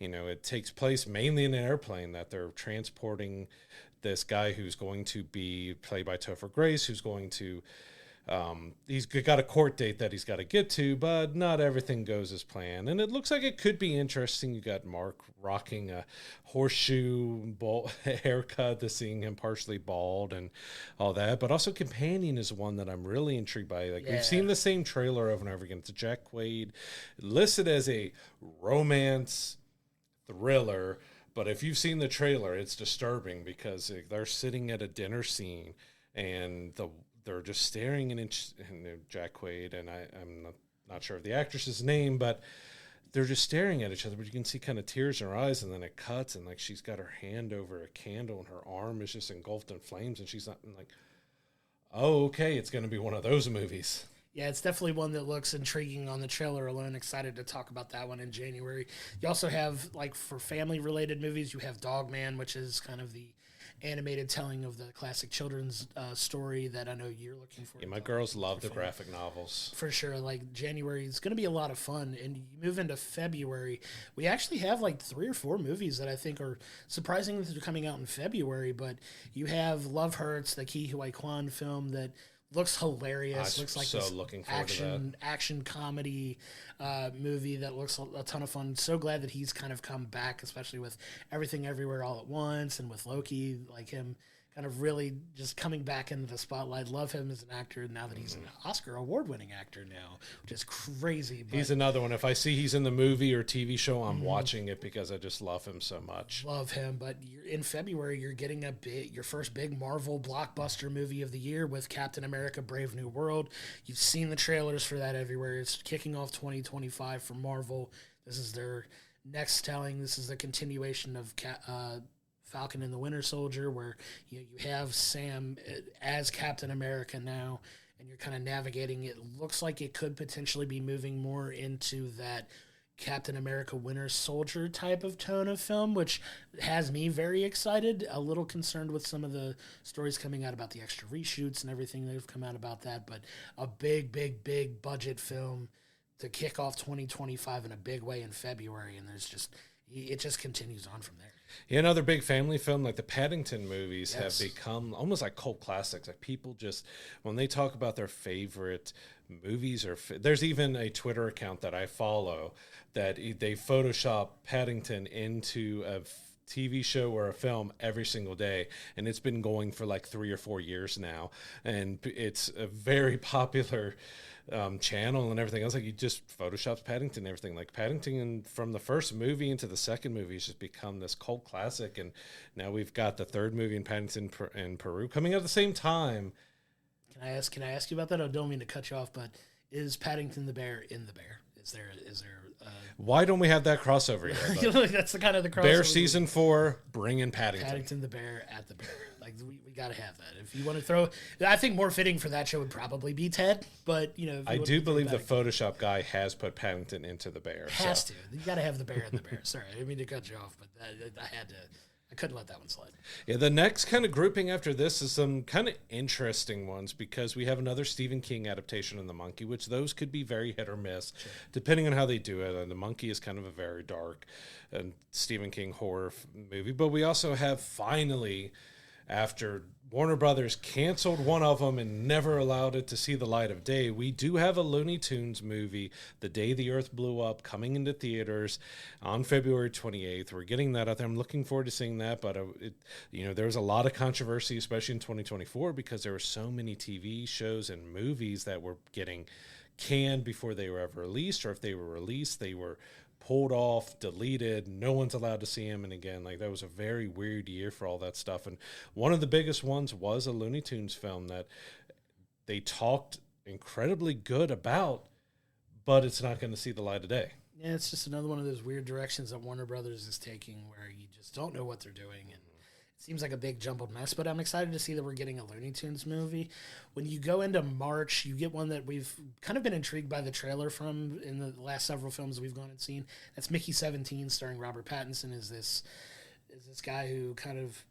it takes place mainly in an airplane that they're transporting this guy who's going to be played by Topher Grace, who's going to he's got a court date that he's got to get to, but not everything goes as planned. And it looks like it could be interesting. You got Mark rocking a horseshoe haircut, to seeing him partially bald and all that. But also Companion is one that I'm really intrigued by. We've seen the same trailer over and over again. It's a Jack Quaid listed as a romance thriller. But if you've seen the trailer, it's disturbing because they're sitting at a dinner scene and they're just staring and Jack Quaid, and I'm not sure of the actress's name, but they're just staring at each other, but you can see kind of tears in her eyes, and then it cuts, and like she's got her hand over a candle and her arm is just engulfed in flames, and she's not like, oh, okay, it's going to be one of those movies. Yeah, it's definitely one that looks intriguing on the trailer alone. Excited to talk about that one in January. You also have, like, for family-related movies, you have Dogman, which is kind of the animated telling of the classic children's story that I know you're looking for. Yeah, my girls love the graphic novels. For sure. Like, January is going to be a lot of fun. And you move into February, we actually have like 3 or 4 movies that I think are surprising that they're coming out in February. But you have Love Hurts, the Ke Huy Quan film that looks hilarious. Looks like this action comedy movie that looks a ton of fun. So glad that he's kind of come back, especially with Everything Everywhere All at Once and with Loki, like him kind of really just coming back into the spotlight. Love him as an actor now that he's an Oscar award-winning actor now, which is crazy. But he's another one. If I see he's in the movie or TV show, I'm watching it because I just love him so much. Love him. But in February, you're getting your first big Marvel blockbuster movie of the year with Captain America: Brave New World. You've seen the trailers for that everywhere. It's kicking off 2025 for Marvel. This is their next telling. This is the continuation of Falcon and the Winter Soldier, where you have Sam as Captain America now, and you're kind of navigating. It looks like it could potentially be moving more into that Captain America Winter Soldier type of tone of film, which has me very excited. A little concerned with some of the stories coming out about the extra reshoots and everything that have come out about that, but a big budget film to kick off 2025 in a big way in February, and it just continues on from there. Yeah, another big family film, like the Paddington movies have become almost like cult classics. Like, people just, when they talk about their favorite movies, there's even a Twitter account that I follow that they Photoshop Paddington into a TV show or a film every single day, and it's been going for like 3 or 4 years now, and it's a very popular channel and everything else. Like, you just Photoshops Paddington and everything. Like, Paddington from the first movie into the second movie has just become this cult classic, and now we've got the third movie in Paddington in Peru coming out at the same time. Can I ask you about that? I don't mean to cut you off, but is Paddington the Bear in the Bear? Is there Why don't we have that crossover yet? That's the kind of the crossover. Bear season 4, bring in Paddington. Paddington the Bear at the Bear. Like we got to have that. If you want to throw, I think more fitting for that show would probably be Ted. But I do believe the Photoshop guy has put Paddington into the Bear. Has to. You got to have the Bear and the Bear. Sorry, I didn't mean to cut you off, but I had to. I couldn't let that one slide. Yeah, the next kind of grouping after this is some kind of interesting ones because we have another Stephen King adaptation in The Monkey, which those could be very hit or miss, depending on how they do it. And The Monkey is kind of a very dark and Stephen King horror movie. But we also have finally, after Warner Brothers canceled one of them and never allowed it to see the light of day, we do have a Looney Tunes movie, The Day the Earth Blew Up, coming into theaters on February 28th. We're getting that out there. I'm looking forward to seeing that, but there was a lot of controversy, especially in 2024, because there were so many TV shows and movies that were getting canned before they were ever released, or if they were released, they were pulled off, deleted, no one's allowed to see him. And again, like, that was a very weird year for all that stuff. And one of the biggest ones was a Looney Tunes film that they talked incredibly good about, but it's not going to see the light of day. Yeah, it's just another one of those weird directions that Warner Brothers is taking where you just don't know what they're doing. And it seems like a big jumbled mess, but I'm excited to see that we're getting a Looney Tunes movie. When you go into March, you get one that we've kind of been intrigued by the trailer from in the last several films we've gone and seen. That's Mickey 17, starring Robert Pattinson, is this guy who kind of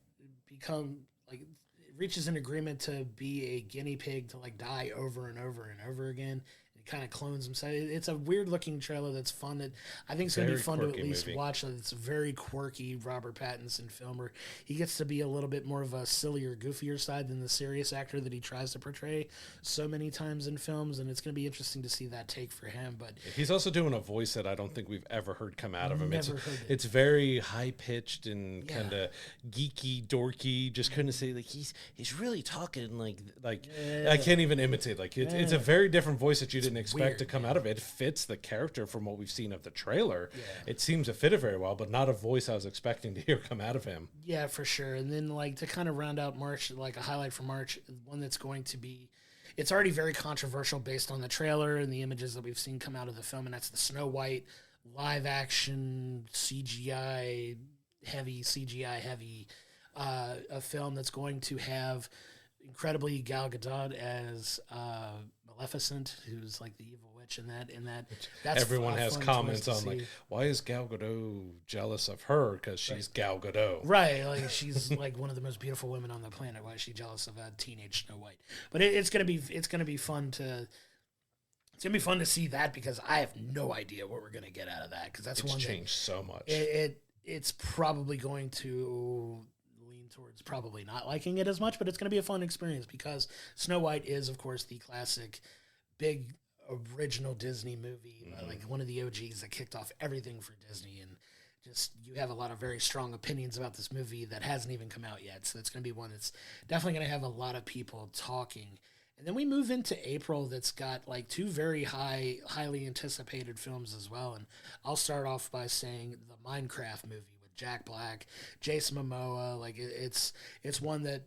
reaches an agreement to be a guinea pig to like die over and over and over again. Kind of clones himself. It's a weird looking trailer that's fun. That I think it's going to be fun to at least watch. It's a very quirky Robert Pattinson film where he gets to be a little bit more of a sillier, goofier side than the serious actor that he tries to portray so many times in films, and it's going to be interesting to see that take for him. But he's also doing a voice that I don't think we've ever heard come out of him. It's very high pitched and kind of geeky, dorky. Just couldn't say like he's really talking like I can't even imitate. Like it's a very different voice that you didn't expect to come out of it. It fits the character from what we've seen of the trailer. It seems to fit it very well, but not a voice I was expecting to hear come out of him. Yeah, for sure. And then like to kind of round out March, like a highlight for March, one that's going to be, it's already very controversial based on the trailer and the images that we've seen come out of the film, and that's the Snow White live action CGI heavy a film that's going to have incredibly Gal Gadot as Maleficent, who's like the evil witch in that. That's everyone has comments on like, why is Gal Gadot jealous of her? Because she's Gal Gadot, right? Like she's like one of the most beautiful women on the planet. Why is she jealous of a teenage Snow White? But it's gonna be fun to see that, because I have no idea what we're gonna get out of that, because that's one changed so much. It's probably going to towards probably not liking it as much, but it's going to be a fun experience, because Snow White is, of course, the classic big original Disney movie, like one of the OGs that kicked off everything for Disney. And just, you have a lot of very strong opinions about this movie that hasn't even come out yet. So it's going to be one that's definitely going to have a lot of people talking. And then we move into April, that's got like two very highly anticipated films as well. And I'll start off by saying the Minecraft movie, Jack Black, Jason Momoa. Like it's one that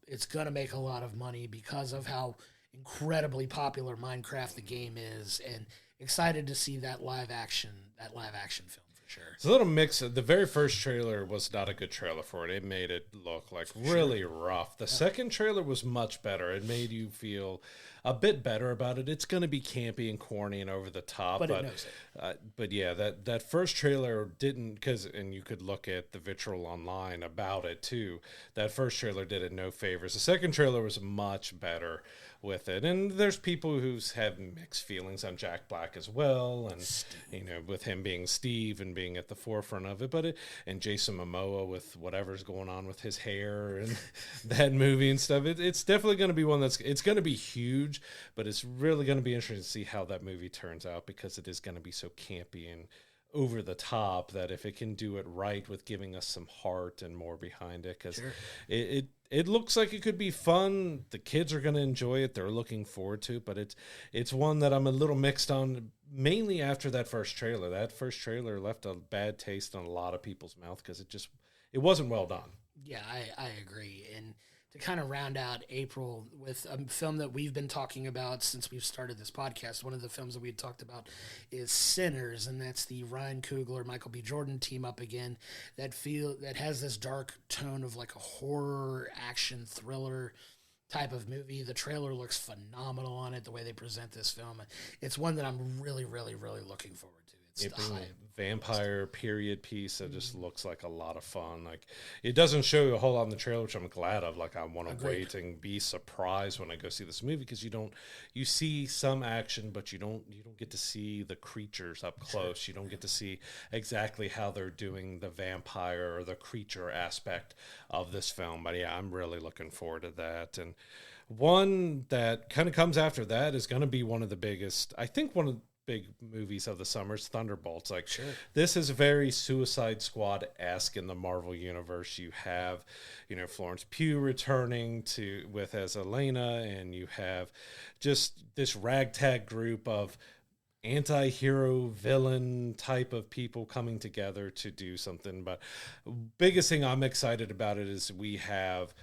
it's gonna make a lot of money because of how incredibly popular Minecraft the game is, and excited to see that live action film for sure. It's a little mix. The very first trailer was not a good trailer for it. It made it look like really rough. The second trailer was much better. It made you feel a bit better about it. It's going to be campy and corny and over the top, but it knows it. But yeah, that first trailer didn't, and you could look at the vitriol online about it too. That first trailer did it no favors. The second trailer was much better with it, and there's people who's had mixed feelings on Jack Black as well, and with him being Steve and being at the forefront of it, and Jason Momoa with whatever's going on with his hair and that movie and stuff. It's definitely going to be one it's going to be huge, but it's really going to be interesting to see how that movie turns out, because it is going to be so campy and over the top that if it can do it right with giving us some heart and more behind it, because it looks like it could be fun. The kids are going to enjoy it. They're looking forward to it, but it's one that I'm a little mixed on, mainly after that first trailer. That first trailer left a bad taste in a lot of people's mouth, because it wasn't well done. Yeah, I agree. And to kind of round out April with a film that we've been talking about since we've started this podcast. One of the films that we had talked about is Sinners, and that's the Ryan Coogler, Michael B. Jordan team up again that has this dark tone of like a horror action thriller type of movie. The trailer looks phenomenal on it, the way they present this film. It's one that I'm really, really, really looking forward to. It's the being a vampire period piece that just looks like a lot of fun. Like, it doesn't show you a whole lot in the trailer, which I'm glad of. Like, I want to wait and be surprised when I go see this movie, because you see some action, but you don't get to see the creatures up close. Sure. You don't get to see exactly how they're doing the vampire or the creature aspect of this film. But yeah, I'm really looking forward to that. And one that kind of comes after that is going to be one of the biggest, I think one of the big movies of the summer's Thunderbolts. Like, sure, this is very Suicide Squad-esque in the Marvel universe. You have, Florence Pugh returning as Elena, and you have just this ragtag group of anti-hero villain type of people coming together to do something. But biggest thing I'm excited about it is we have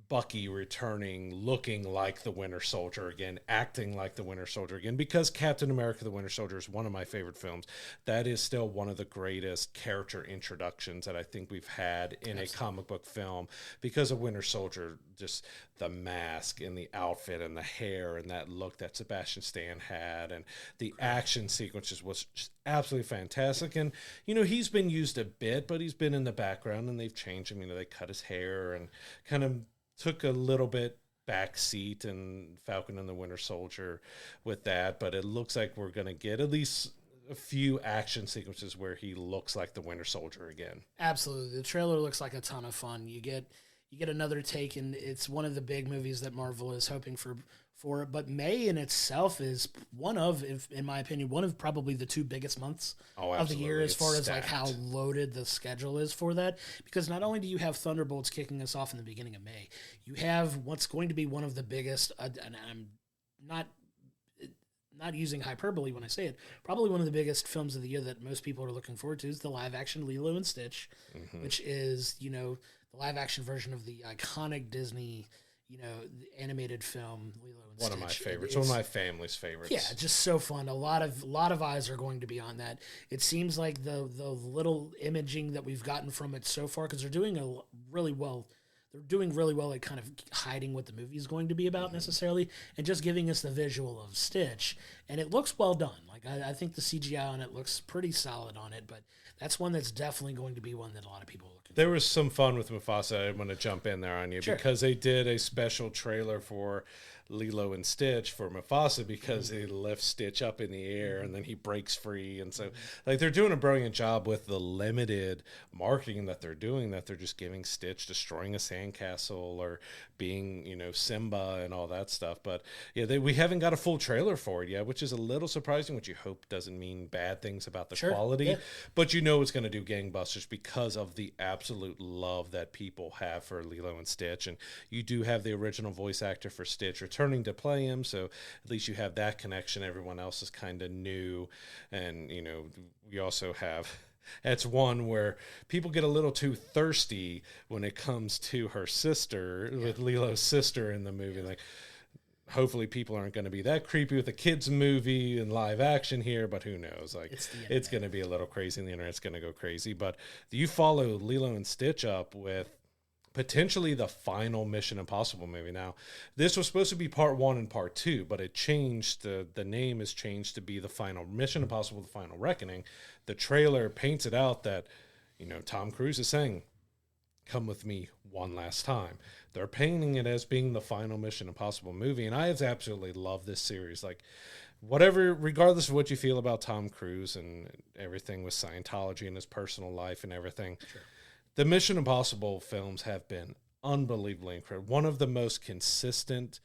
Bucky returning, looking like the Winter Soldier again, acting like the Winter Soldier again, because Captain America the Winter Soldier is one of my favorite films. That is still one of the greatest character introductions that I think we've had in a comic book film, because of Winter Soldier, just the mask and the outfit and the hair and that look that Sebastian Stan had, and the action sequences was just absolutely fantastic. And, he's been used a bit, but he's been in the background, and they've changed him. They cut his hair and kind of took a little bit back seat in Falcon and the Winter Soldier with that, but it looks like we're going to get at least a few action sequences where he looks like the Winter Soldier again. Absolutely. The trailer looks like a ton of fun. You get another take, and it's one of the big movies that Marvel is hoping for. But May in itself is in my opinion, one of probably the two biggest months of the year, as far as like how loaded the schedule is for that. Because not only do you have Thunderbolts kicking us off in the beginning of May, you have what's going to be one of the biggest, and I'm not using hyperbole when I say it, probably one of the biggest films of the year that most people are looking forward to is the live action Lilo and Stitch, which is, the live action version of the iconic Disney the animated film Lilo and Stitch. One of my favorites. One of my family's favorites. Yeah, just so fun. A lot of eyes are going to be on that. It seems like the little imaging that we've gotten from it so far, because they're doing really well at kind of hiding what the movie is going to be about necessarily, and just giving us the visual of Stitch. And it looks well done. Like, I think the CGI on it looks pretty solid on it, but that's one that's definitely going to be one that a lot of people are looking There was some fun with Mufasa. I want to jump in there on you, sure, because they did a special trailer for Lilo and Stitch for Mufasa, because he lifts Stitch up in the air and then he breaks free. And so like, they're doing a brilliant job with the limited marketing that they're doing, that they're just giving Stitch destroying a sandcastle or being, Simba and all that stuff. But yeah, we haven't got a full trailer for it yet, which is a little surprising, which you hope doesn't mean bad things about the quality. Yeah. But it's going to do gangbusters because of the absolute love that people have for Lilo and Stitch. And you do have the original voice actor for Stitch returning to play him, so at least you have that connection. Everyone else is kind of new. And we also have, that's one where people get a little too thirsty when it comes to her sister, with Lilo's sister in the movie. Like, hopefully people aren't going to be that creepy with a kids movie and live action here, but who knows? Like, it's going to be a little crazy, and the internet's going to go crazy. But you follow Lilo and Stitch up with potentially the final Mission Impossible movie. Now, this was supposed to be part 1 and part 2, but it changed. The name is changed to be the final Mission Impossible: The Final Reckoning. The trailer paints it out that, Tom Cruise is saying, "Come with me one last time." They're painting it as being the final Mission Impossible movie, and I have absolutely loved this series. Like, regardless of what you feel about Tom Cruise and everything with Scientology and his personal life and everything, sure, the Mission Impossible films have been unbelievably incredible. One of the most consistent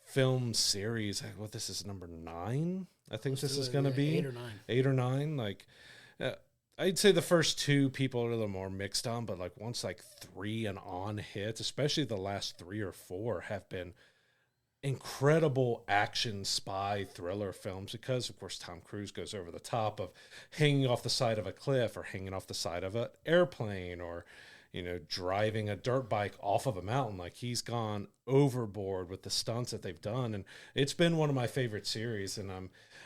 film series. Well, this is number 9. I think this is going to be 8 or 9. Like, I'd say the first 2 people are a little more mixed on, but like once like 3 and on hits, especially the last 3 or 4, have been incredible action spy thriller films, because of course Tom Cruise goes over the top of hanging off the side of a cliff or hanging off the side of an airplane or driving a dirt bike off of a mountain. Like, he's gone overboard with the stunts that they've done, and it's been one of my favorite series. And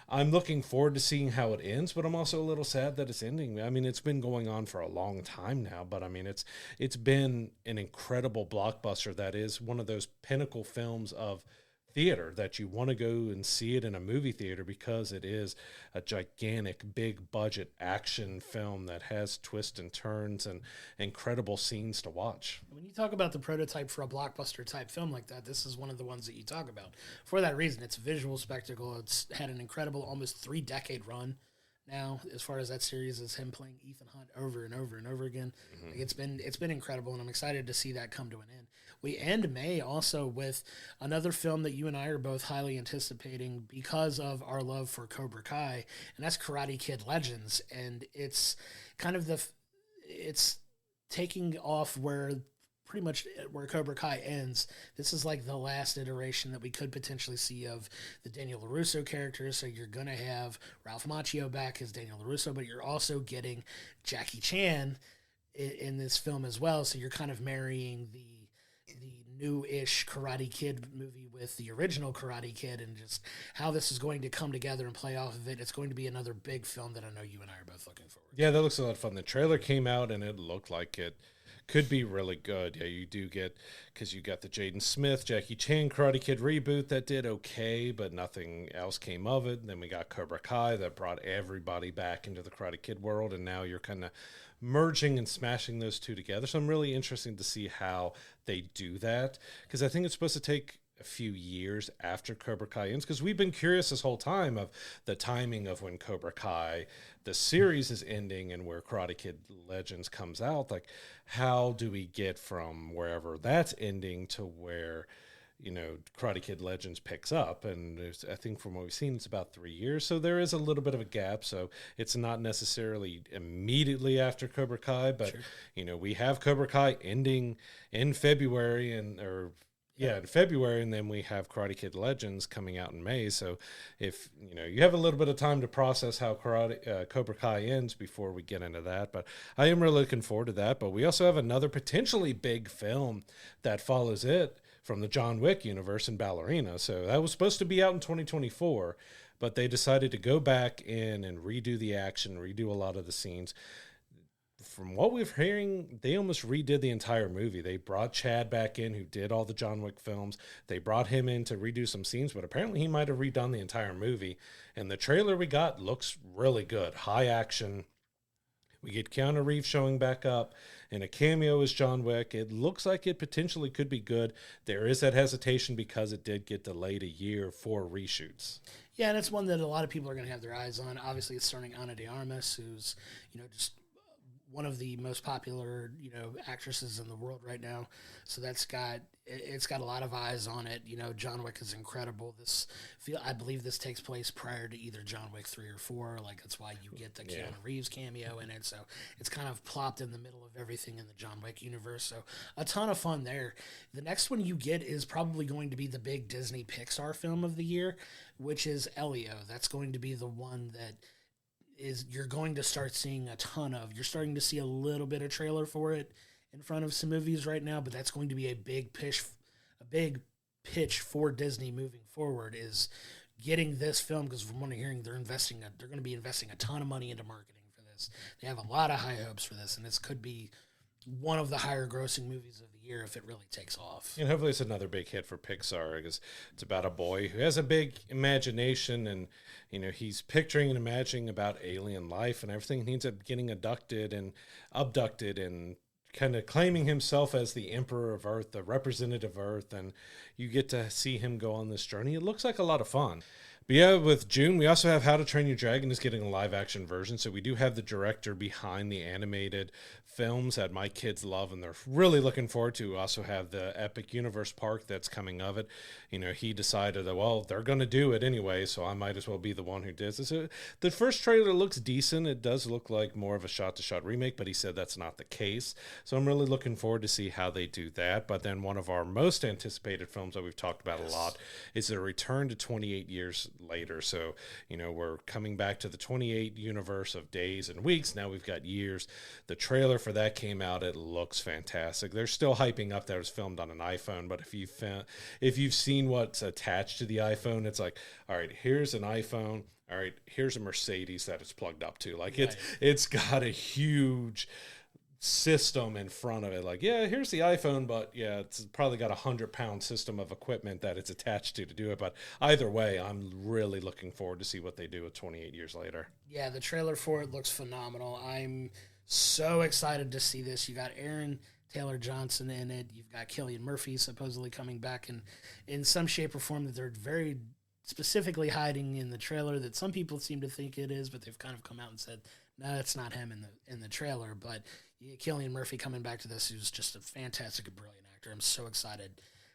I'm looking forward to seeing how it ends, but I'm also a little sad that it's ending. I mean, it's been going on for a long time now, but I mean, it's been an incredible blockbuster that is one of those pinnacle films of theater that you want to go and see it in a movie theater, because it is a gigantic, big budget action film that has twists and turns and incredible scenes to watch. When you talk about the prototype for a blockbuster type film like that, this is one of the ones that you talk about. For that reason, it's a visual spectacle. It's had an incredible almost 3-decade run now, as far as that series, is him playing Ethan Hunt over and over and over again. Like, it's been incredible, and I'm excited to see that come to an end. We end May also with another film that you and I are both highly anticipating because of our love for Cobra Kai, and that's Karate Kid Legends. And it's kind of it's taking off where Cobra Kai ends. This is like the last iteration that we could potentially see of the Daniel LaRusso character. So you're going to have Ralph Macchio back as Daniel LaRusso, but you're also getting Jackie Chan in this film as well. So you're kind of marrying the new-ish Karate Kid movie with the original Karate Kid, and just how this is going to come together and play off of it. It's going to be another big film that I know you and I are both looking forward to. Yeah, that looks a lot of fun. The trailer came out, and it looked like it could be really good. Yeah, you do get, because you got the Jaden Smith, Jackie Chan Karate Kid reboot that did okay, but nothing else came of it. And then we got Cobra Kai that brought everybody back into the Karate Kid world, and now you're kind of merging and smashing those two together. So I'm really interested to see how they do that, because I think it's supposed to take a few years after Cobra Kai ends, because we've been curious this whole time of the timing of when Cobra Kai, the series, is ending and where Karate Kid Legends comes out. Like, how do we get from wherever that's ending to where, Karate Kid Legends picks up? And I think from what we've seen, it's about 3 years. So there is a little bit of a gap. So it's not necessarily immediately after Cobra Kai, but, sure, we have Cobra Kai ending in February in February, and then we have Karate Kid Legends coming out in May. So if you have a little bit of time to process how Cobra Kai ends before we get into that. But I am really looking forward to that. But we also have another potentially big film that follows it from the John Wick universe in Ballerina. So that was supposed to be out in 2024, but they decided to go back in and redo the action, redo a lot of the scenes. From what we're hearing, they almost redid the entire movie. They brought Chad back in, who did all the John Wick films. They brought him in to redo some scenes, but apparently he might have redone the entire movie. And the trailer we got looks really good. High action. We get Keanu Reeves showing back up, and a cameo as John Wick. It looks like it potentially could be good. There is that hesitation because it did get delayed a year for reshoots. Yeah, and it's one that a lot of people are going to have their eyes on. Obviously, it's starring Ana de Armas, who's, just one of the most popular, actresses in the world right now. So it's got a lot of eyes on it. John Wick is incredible. I believe this takes place prior to either John Wick 3 or 4. Like, that's why you get the Keanu Reeves cameo in it. So it's kind of plopped in the middle of everything in the John Wick universe. So a ton of fun there. The next one you get is probably going to be the big Disney Pixar film of the year, which is Elio. That's going to be the one that you're going to start seeing a ton of. You're starting to see a little bit of trailer for it in front of some movies right now, but that's going to be a big pitch for Disney moving forward, is getting this film, because from what I'm hearing, they're going to be investing a ton of money into marketing for this. They have a lot of high hopes for this, and this could be one of the higher grossing movies of the year if it really takes off. And hopefully it's another big hit for Pixar, because it's about a boy who has a big imagination, and he's picturing and imagining about alien life and everything. He ends up getting abducted and kind of claiming himself as the Emperor of Earth, the representative of Earth, and you get to see him go on this journey. It looks like a lot of fun. But yeah, with June, we also have How to Train Your Dragon is getting a live-action version, so we do have the director behind the animated films that my kids love, and they're really looking forward to. We also have the Epic Universe Park that's coming of it. He decided that, well, they're going to do it anyway, so I might as well be the one who does this. The first trailer looks decent. It does look like more of a shot-to-shot remake, but he said that's not the case. So I'm really looking forward to see how they do that. But then one of our most anticipated films that we've talked about a lot is the return to 28 years later. So, you know, we're coming back to the 28 universe of days and weeks. Now we've got years. The trailer for that came out. It looks fantastic. They're still hyping up that it was filmed on an iPhone, but if you've seen what's attached to the iPhone, it's like, all right, here's an iPhone. All right, here's a Mercedes that it's plugged up to. Like it's got a huge system in front of it. Like, yeah, here's the iPhone, but yeah, it's probably got 100-pound system of equipment that it's attached to do it. But either way, I'm really looking forward to see what they do with 28 years later. Yeah, the trailer for it looks phenomenal. I'm so excited to see this. You got Aaron Taylor Johnson in it. You've got Cillian Murphy supposedly coming back in some shape or form that they're very specifically hiding in the trailer that some people seem to think it is, but they've kind of come out and said, no, it's not him in the trailer. But yeah, Cillian Murphy coming back to this, who's just a fantastic and brilliant actor. I'm so excited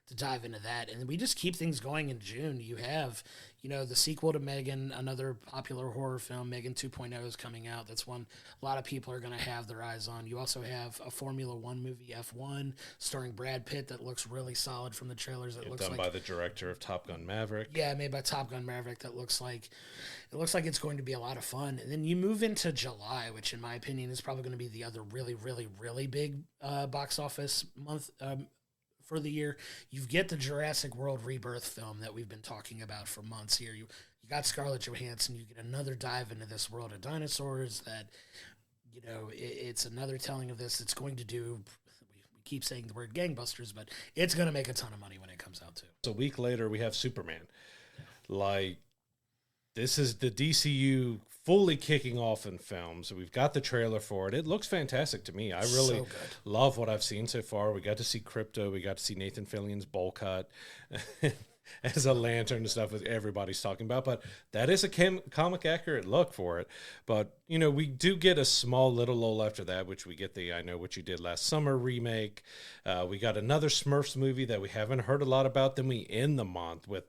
to dive into that. And we just keep things going in June. You have, you know, the sequel to Megan, another popular horror film. Megan 2.0 is coming out. That's one a lot of people are going to have their eyes on. You also have a Formula One movie, F1, starring Brad Pitt, that looks really solid from the trailers. It looks done by the director of Top Gun Maverick. Yeah, made by Top Gun Maverick. That looks like it's going to be a lot of fun. And then you move into July, which in my opinion is probably going to be the other really, really, really big box office month for the year. You get the Jurassic World Rebirth film that we've been talking about for months here. You got Scarlett Johansson. You get another dive into this world of dinosaurs that, you know, it's another telling of this. It's going to do, we keep saying the word gangbusters, but it's going to make a ton of money when it comes out too. So a week later, we have Superman. Like, this is the DCU fully kicking off in films. We've got the trailer for it. It looks fantastic to me. I really love what I've seen so far. We got to see Crypto. We got to see Nathan Fillion's bowl cut as a lantern and stuff that everybody's talking about. But that is a comic accurate look for it. But, you know, we do get a small little lull after that, which we get the I Know What You Did Last Summer remake. We got another Smurfs movie that we haven't heard a lot about. Then we end the month with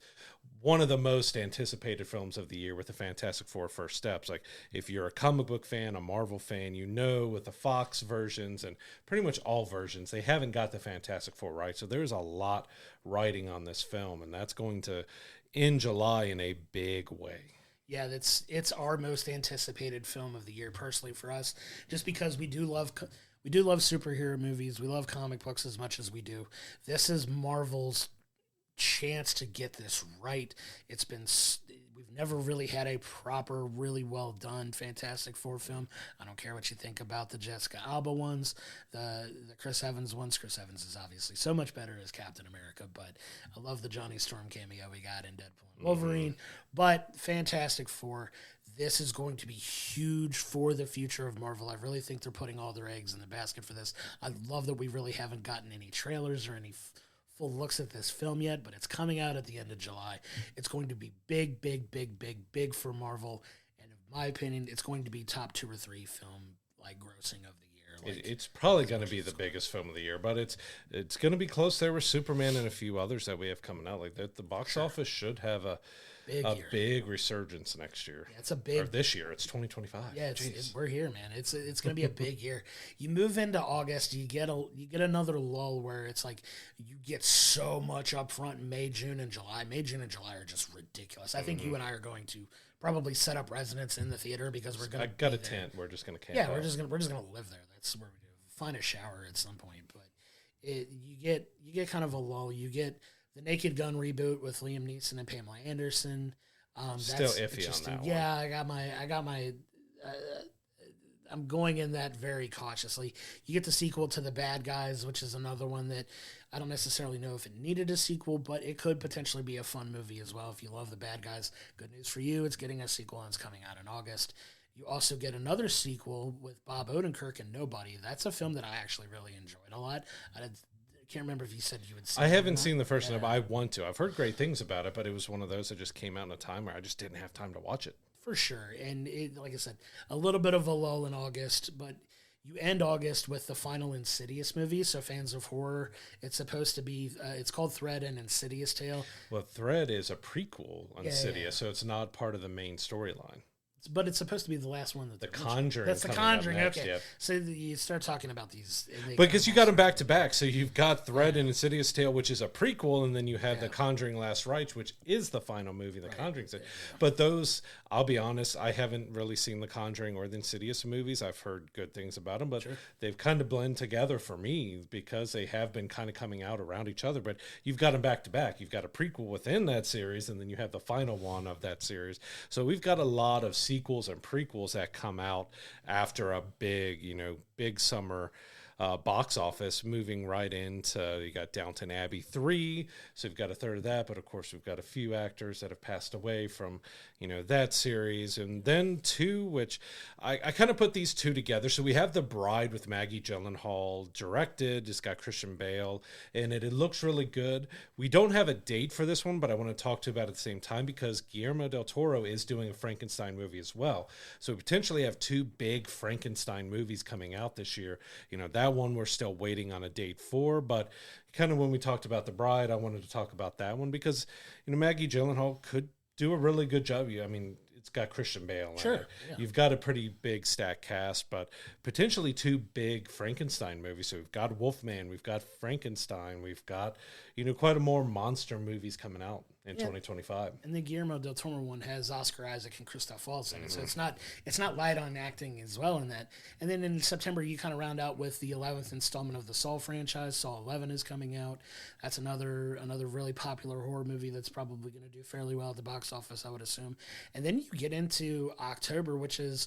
one of the most anticipated films of the year with the Fantastic Four First Steps. Like, if you're a comic book fan, a Marvel fan, you know, with the Fox versions and pretty much all versions, they haven't got the Fantastic Four right. So there's a lot riding on this film, and that's going to end July in a big way. Yeah, it's our most anticipated film of the year, personally, for us, just because we do love superhero movies. We love comic books as much as we do. This is Marvel's chance to get this right. We've never really had a proper, really well done Fantastic Four film. I don't care what you think about the Jessica Alba ones, the Chris Evans ones. Chris Evans is obviously so much better as Captain America, but I love the Johnny Storm cameo we got in Deadpool and Wolverine. But Fantastic Four, this is going to be huge for the future of Marvel. I really think they're putting all their eggs in the basket for this. I love that we really haven't gotten any trailers or any full looks at this film yet, but it's coming out at the end of July. It's going to be big, big, big, big, big for Marvel, and in my opinion, it's going to be top 2 or 3 film like grossing of the year. Like, it's probably going to be the biggest film of the year, but it's going to be close there with Superman and a few others that we have coming out. Like the box office should have a big resurgence next year. Yeah, it's a big. Or this year. It's 2025. Yeah, we're here, man. It's going to be a big year. You move into August, you get another lull where it's like you get so much up front in May, June, and July. May, June, and July are just ridiculous. I think you and I are going to probably set up residence in the theater because we're going to. I got a tent. We're just going to camp. Yeah, we're just going to live there. That's where we do. Find a shower at some point, but you get kind of a lull. You get the Naked Gun reboot with Liam Neeson and Pamela Anderson. Still iffy on that one. Yeah, I got my. I'm going in that very cautiously. You get the sequel to The Bad Guys, which is another one that I don't necessarily know if it needed a sequel, but it could potentially be a fun movie as well. If you love The Bad Guys, good news for you. It's getting a sequel and it's coming out in August. You also get another sequel with Bob Odenkirk and Nobody. That's a film that I actually really enjoyed a lot. I can't remember if you said you would see it. I haven't seen the first one. I want to. I've heard great things about it, but it was one of those that just came out in a time where I just didn't have time to watch it. For sure. And like I said, a little bit of a lull in August, but you end August with the final Insidious movie. So fans of horror, it's supposed to be, it's called Thread and Insidious Tale. Well, Thread is a prequel on Insidious, so it's not part of the main storyline. But it's supposed to be the last one that The Conjuring. That's The coming up Conjuring. next, Okay, yeah. so you start talking about these Because you got them back to back, so you've got Thread and Insidious Tale, which is a prequel, and then you have The Conjuring: Last Rites, which is the final movie. The Conjuring. But those, I'll be honest, I haven't really seen The Conjuring or the Insidious movies. I've heard good things about them, but they've kind of blend together for me because they have been kind of coming out around each other. But you've got them back to back. You've got a prequel within that series, and then you have the final one of that series. So we've got a lot of sequels and prequels that come out after a big summer box office, moving right into, you got Downton Abbey 3, so we've got a third of that, but of course we've got a few actors that have passed away from that series, and then 2, which I kind of put these 2 together. So we have The Bride with Maggie Gyllenhaal, directed. It's got Christian Bale in it. It looks really good. We don't have a date for this one, but I want to talk to you about it at the same time because Guillermo del Toro is doing a Frankenstein movie as well. So we potentially have 2 big Frankenstein movies coming out this year. That one we're still waiting on a date for, but kind of when we talked about The Bride, I wanted to talk about that one because Maggie Gyllenhaal could do a really good job. I mean, it's got Christian Bale in it. Yeah. You've got a pretty big stack cast, but potentially 2 big Frankenstein movies. So we've got Wolfman, we've got Frankenstein, we've got quite a more monster movies coming out in 2025. And the Guillermo del Toro one has Oscar Isaac and Christoph Waltz in it, so it's not light on acting as well in that. And then in September, you kind of round out with the 11th installment of the Saw franchise. Saw 11 is coming out. That's another really popular horror movie that's probably going to do fairly well at the box office, I would assume. And then you get into October, which is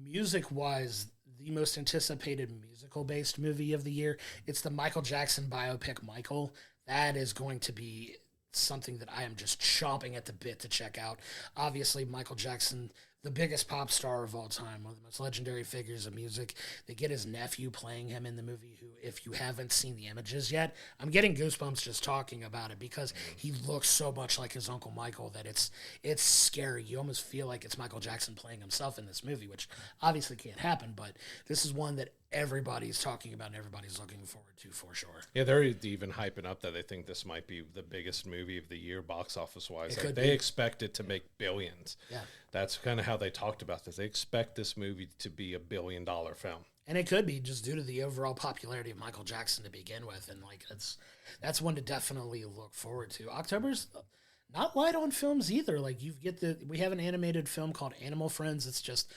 music-wise the most anticipated musical-based movie of the year. It's the Michael Jackson biopic, Michael. That is going to be something that I am just chomping at the bit to check out. Obviously, Michael Jackson, the biggest pop star of all time, one of the most legendary figures of music. They get his nephew playing him in the movie, who, if you haven't seen the images yet, I'm getting goosebumps just talking about it because he looks so much like his Uncle Michael that it's scary. You almost feel like it's Michael Jackson playing himself in this movie, which obviously can't happen, but this is one that everybody's talking about and everybody's looking forward to for sure. Yeah, they're even hyping up that they think this might be the biggest movie of the year box office wise. They expect it to make billions. Yeah. That's kind of how they talked about this. They expect this movie to be $1 billion film. And it could be just due to the overall popularity of Michael Jackson to begin with. And that's one to definitely look forward to. October's not light on films either. We have an animated film called Animal Friends. It's just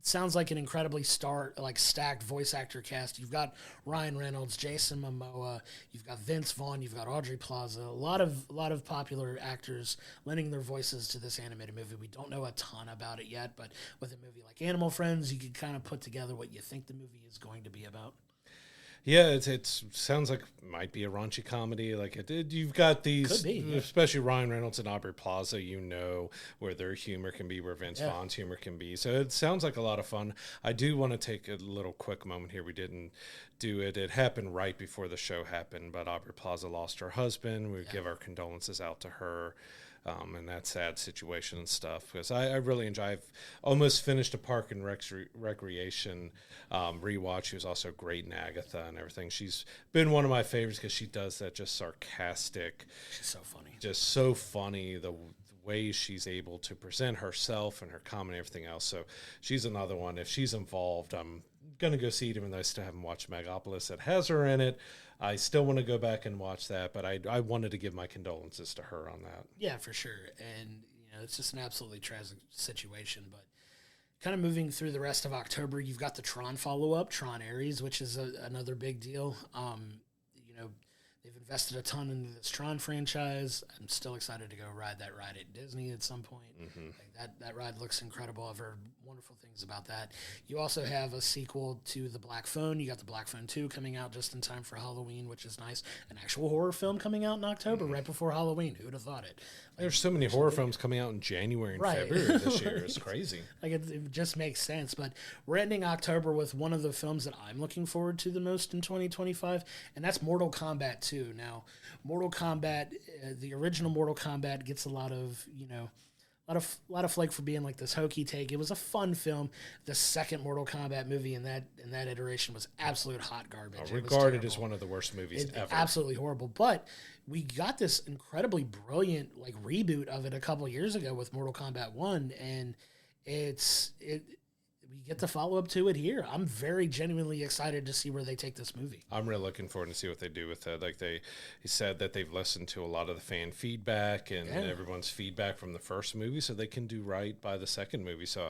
sounds like an incredibly stacked voice actor cast. You've got Ryan Reynolds, Jason Momoa, you've got Vince Vaughn, you've got Audrey Plaza, a lot of popular actors lending their voices to this animated movie. We don't know a ton about it yet, but with a movie like Animal Friends, you can kind of put together what you think the movie is going to be about. Yeah, it sounds like it might be a raunchy comedy. You've got these, especially Ryan Reynolds and Aubrey Plaza, where their humor can be, where Vince Vaughn's humor can be. So it sounds like a lot of fun. I do want to take a little quick moment here. We didn't do it. It happened right before the show happened, but Aubrey Plaza lost her husband. We give our condolences out to her. And that sad situation and stuff, because I really enjoy. I've almost finished a Park and Recreation rewatch. She was also great in Agatha and everything. She's been one of my favorites because she does that just sarcastic. She's so funny. Just so funny. The way she's able to present herself and her comedy and everything else. So she's another one. If she's involved, I'm going to go see it, even though I still haven't watched Megapolis. It has her in it. I still want to go back and watch that, but I wanted to give my condolences to her on that. Yeah, for sure. And, it's just an absolutely tragic situation. But kind of moving through the rest of October, you've got the Tron follow-up, Tron Ares, which is another big deal. They've invested a ton into this Tron franchise. I'm still excited to go ride that ride at Disney at some point. Mm-hmm. That ride looks incredible. I've heard wonderful things about that. You also have a sequel to The Black Phone. You got The Black Phone 2 coming out just in time for Halloween, which is nice. An actual horror film coming out in October, right before Halloween. Who would have thought it? There's so many horror films coming out in January and February this year. It's crazy. It just makes sense. But we're ending October with one of the films that I'm looking forward to the most in 2025, and that's Mortal Kombat 2. Now, Mortal Kombat, the original Mortal Kombat gets a lot of flake for being like this hokey take. It was a fun film. The second Mortal Kombat movie in that iteration was absolute hot garbage. Regarded as one of the worst movies ever. Absolutely horrible. But we got this incredibly brilliant reboot of it a couple years ago with Mortal Kombat 1, and We get the follow up to it here. I'm very genuinely excited to see where they take this movie. I'm really looking forward to see what they do with it. Like he said that they've listened to a lot of the fan feedback and everyone's feedback from the first movie, so they can do right by the second movie. So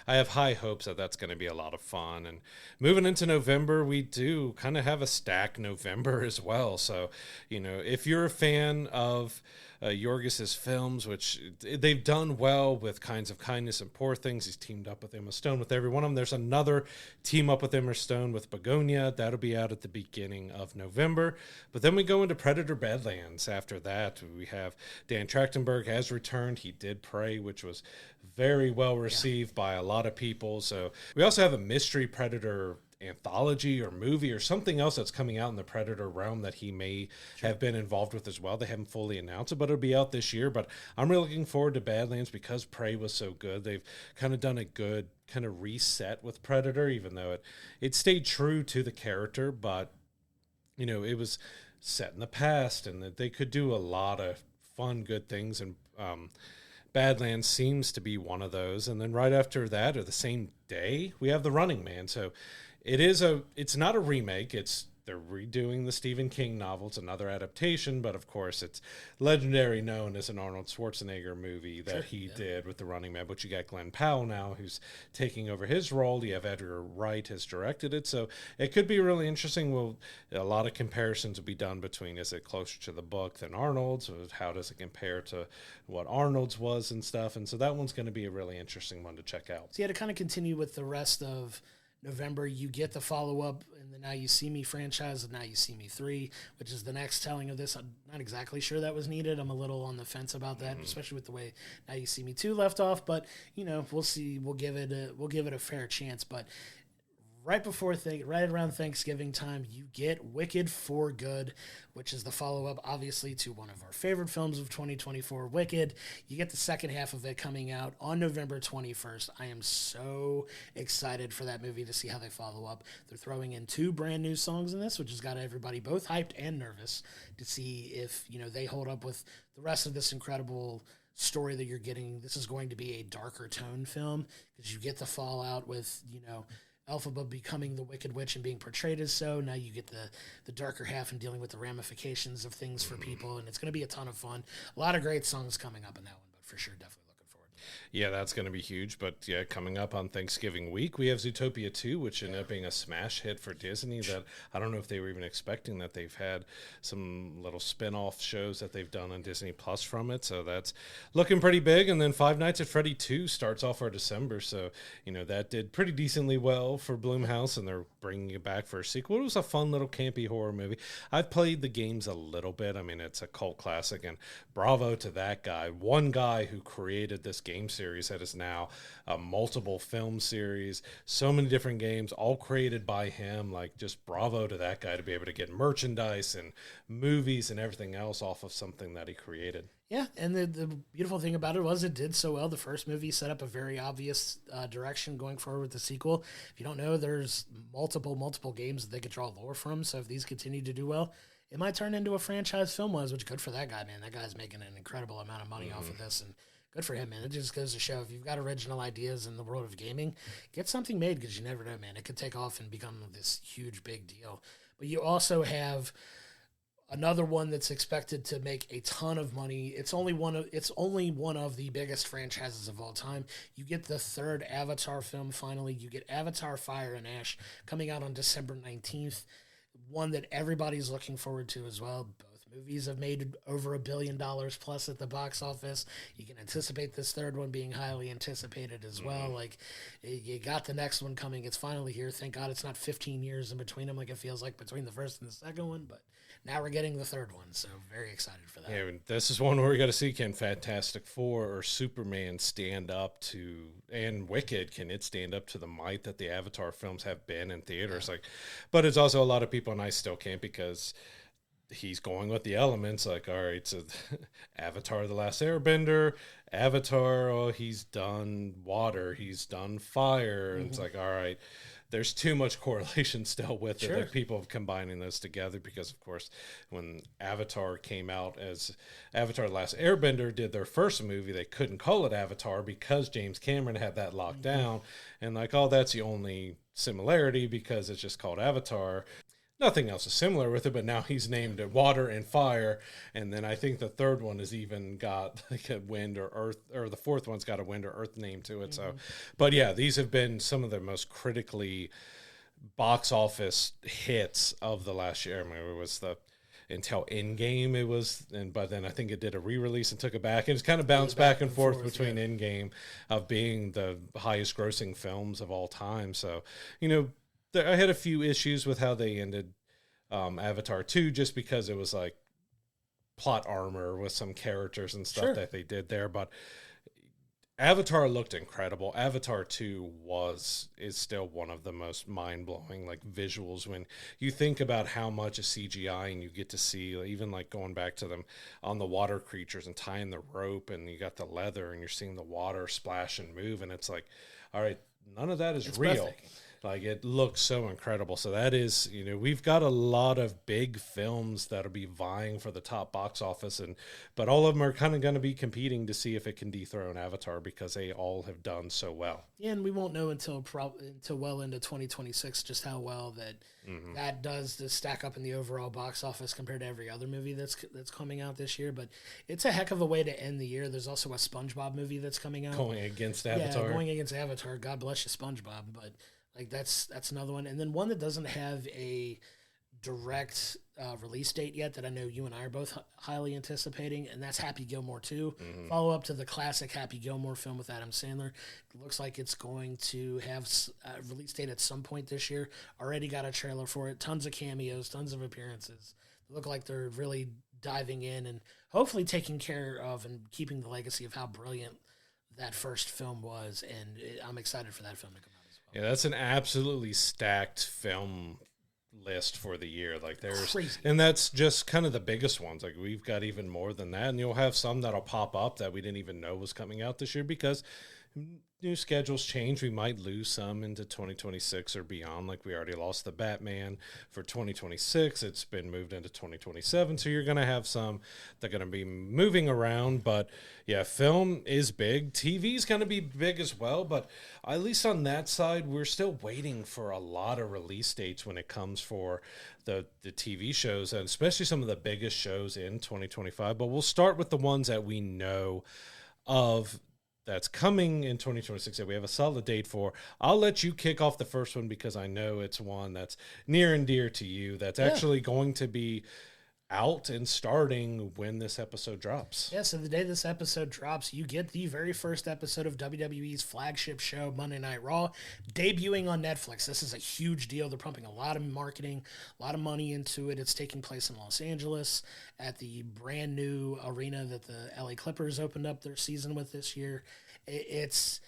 I have high hopes that that's going to be a lot of fun. And moving into November, we do kind of have a stacked November as well. So, if you're a fan of Yorgos's films, which they've done well with Kinds of Kindness and Poor Things. He's teamed up with Emma Stone with every one of them. There's another team up with Emma Stone with Begonia. That'll be out at the beginning of November. But then we go into Predator Badlands. After that, we have Dan Trachtenberg has returned. He did Prey, which was very well received by a lot of people. So we also have a mystery Predator anthology or movie or something else that's coming out in the Predator realm that he may have been involved with as well. They haven't fully announced it, but it'll be out this year. But I'm really looking forward to Badlands because Prey was so good. They've kind of done a good kind of reset with Predator, even though it stayed true to the character, but it was set in the past and that they could do a lot of fun, good things. And Badlands seems to be one of those. And then right after that, or the same day, we have The Running Man. So it's not a remake. They're redoing the Stephen King novel. It's another adaptation, but of course it's legendary known as an Arnold Schwarzenegger movie that he did with The Running Man. But you got Glenn Powell now who's taking over his role. You have Edgar Wright has directed it. So it could be really interesting. A lot of comparisons will be done between, is it closer to the book than Arnold's? Or how does it compare to what Arnold's was and stuff? And so that one's going to be a really interesting one to check out. So to kind of continue with the rest of November, you get the follow-up in the Now You See Me franchise of Now You See Me 3, which is the next telling of this. I'm not exactly sure that was needed. I'm a little on the fence about that, especially with the way Now You See Me 2 left off. But, we'll see. We'll give it a fair chance. But right around Thanksgiving time, you get Wicked for Good, which is the follow-up, obviously, to one of our favorite films of 2024, Wicked. You get the second half of it coming out on November 21st. I am so excited for that movie to see how they follow up. They're throwing in 2 brand new songs in this, which has got everybody both hyped and nervous to see if, they hold up with the rest of this incredible story that you're getting. This is going to be a darker tone film because you get the fallout with, Elphaba becoming the Wicked Witch and being portrayed as so. Now you get the darker half and dealing with the ramifications of things for people, and it's going to be a ton of fun. A lot of great songs coming up in that one, but for sure, definitely looking forward to it. Yeah, that's going to be huge. But yeah, coming up on Thanksgiving week, we have Zootopia 2, which ended up being a smash hit for Disney that I don't know if they were even expecting that. They've had some little spin-off shows that they've done on Disney Plus from it. So that's looking pretty big. And then Five Nights at Freddy 2 starts off our December. So, that did pretty decently well for Blumhouse, and they're bringing it back for a sequel. It was a fun little campy horror movie. I've played the games a little bit. I mean, it's a cult classic, and bravo to that guy. One guy who created this game series that is now a multiple film series, so many different games, all created by him. Like, just bravo to that guy to be able to get merchandise and movies and everything else off of something that he created. Yeah, and the beautiful thing about it was it did so well. The first movie set up a very obvious direction going forward with the sequel. If you don't know, there's multiple games that they could draw lore from, so if these continue to do well, it might turn into a franchise film-wise, which good for that guy, man. That guy's making an incredible amount of money off of this, and good for him, man. It just goes to show if you've got original ideas in the world of gaming, get something made because you never know, man. It could take off and become this huge, big deal. But you also have another one that's expected to make a ton of money. It's only one of the biggest franchises of all time. You get the third Avatar film finally. You get Avatar Fire and Ash coming out on December 19th. One that everybody's looking forward to as well. Both movies have made over $1 billion plus at the box office. You can anticipate this third one being highly anticipated as well. Like, you got the next one coming. It's finally here. Thank God it's not 15 years in between them like it feels like between the first and the second one, but now we're getting the third one, so very excited for that. Yeah, this is one where we got to see, can Fantastic Four or Superman stand up to, and Wicked, can it stand up to the might that the Avatar films have been in theaters? Yeah. But it's also a lot of people, and I still can't because he's going with the elements. Like, all right, so Avatar: The Last Airbender, Avatar, he's done water, he's done fire, and it's like, all right, there's too much correlation still with it. Sure. That people have combining those together because, of course, when Avatar came out as Avatar: The Last Airbender did their first movie, they couldn't call it Avatar because James Cameron had that locked down. And like, oh, that's the only similarity because it's just called Avatar. Nothing else is similar with it, but now he's named it Water and Fire. And then I think the third one has even got like a wind or earth, or the fourth one's got a wind or earth name to it. So, but yeah, these have been some of the most critically box office hits of the last year. I mean, it was until Endgame it was, but then I think it did a re-release and took it back, and it's kind of bounced back and forth between Endgame of being the highest grossing films of all time. So, I had a few issues with how they ended Avatar 2 just because it was like plot armor with some characters and stuff that they did there. But Avatar looked incredible. Avatar 2 is still one of the most mind-blowing like visuals when you think about how much is CGI and you get to see even like going back to them on the water creatures and tying the rope and you got the leather and you're seeing the water splash and move and it's like, all right, none of that is real. Breathtaking. Like, it looks so incredible. So that is, we've got a lot of big films that'll be vying for the top box office, but all of them are kind of going to be competing to see if it can dethrone Avatar because they all have done so well. Yeah, and we won't know until well into 2026 just how well that does to stack up in the overall box office compared to every other movie that's coming out this year. But it's a heck of a way to end the year. There's also a SpongeBob movie that's coming out. Going against Avatar. Yeah, going against Avatar. God bless you, SpongeBob. But like that's another one, and then one that doesn't have a direct release date yet that I know you and I are both highly anticipating, and that's Happy Gilmore 2. Follow up to the classic Happy Gilmore film with Adam Sandler. It looks like it's going to have a release date at some point this year. Already got a trailer for it. Tons of cameos, tons of appearances. They look like they're really diving in and hopefully taking care of and keeping the legacy of how brilliant that first film was, and I'm excited for that film to come out. Yeah, that's an absolutely stacked film list for the year. Like Crazy. And that's just kind of the biggest ones. Like we've got even more than that, and you'll have some that'll pop up that we didn't even know was coming out this year because new schedules change. We might lose some into 2026 or beyond. Like we already lost the Batman for 2026. It's been moved into 2027. So you're going to have some that are going to be moving around. But yeah, film is big. TV is going to be big as well. But at least on that side, we're still waiting for a lot of release dates when it comes for the TV shows, and especially some of the biggest shows in 2025. But we'll start with the ones that we know of that's coming in 2026 that we have a solid date for. I'll let you kick off the first one because I know it's one that's near and dear to you that's actually going to be out and starting when this episode drops. Yeah, so the day this episode drops, you get the very first episode of WWE's flagship show, Monday Night Raw, debuting on Netflix. This is a huge deal. They're pumping a lot of marketing, a lot of money into it. It's taking place in Los Angeles at the brand new arena that the LA Clippers opened up their season with this year. It's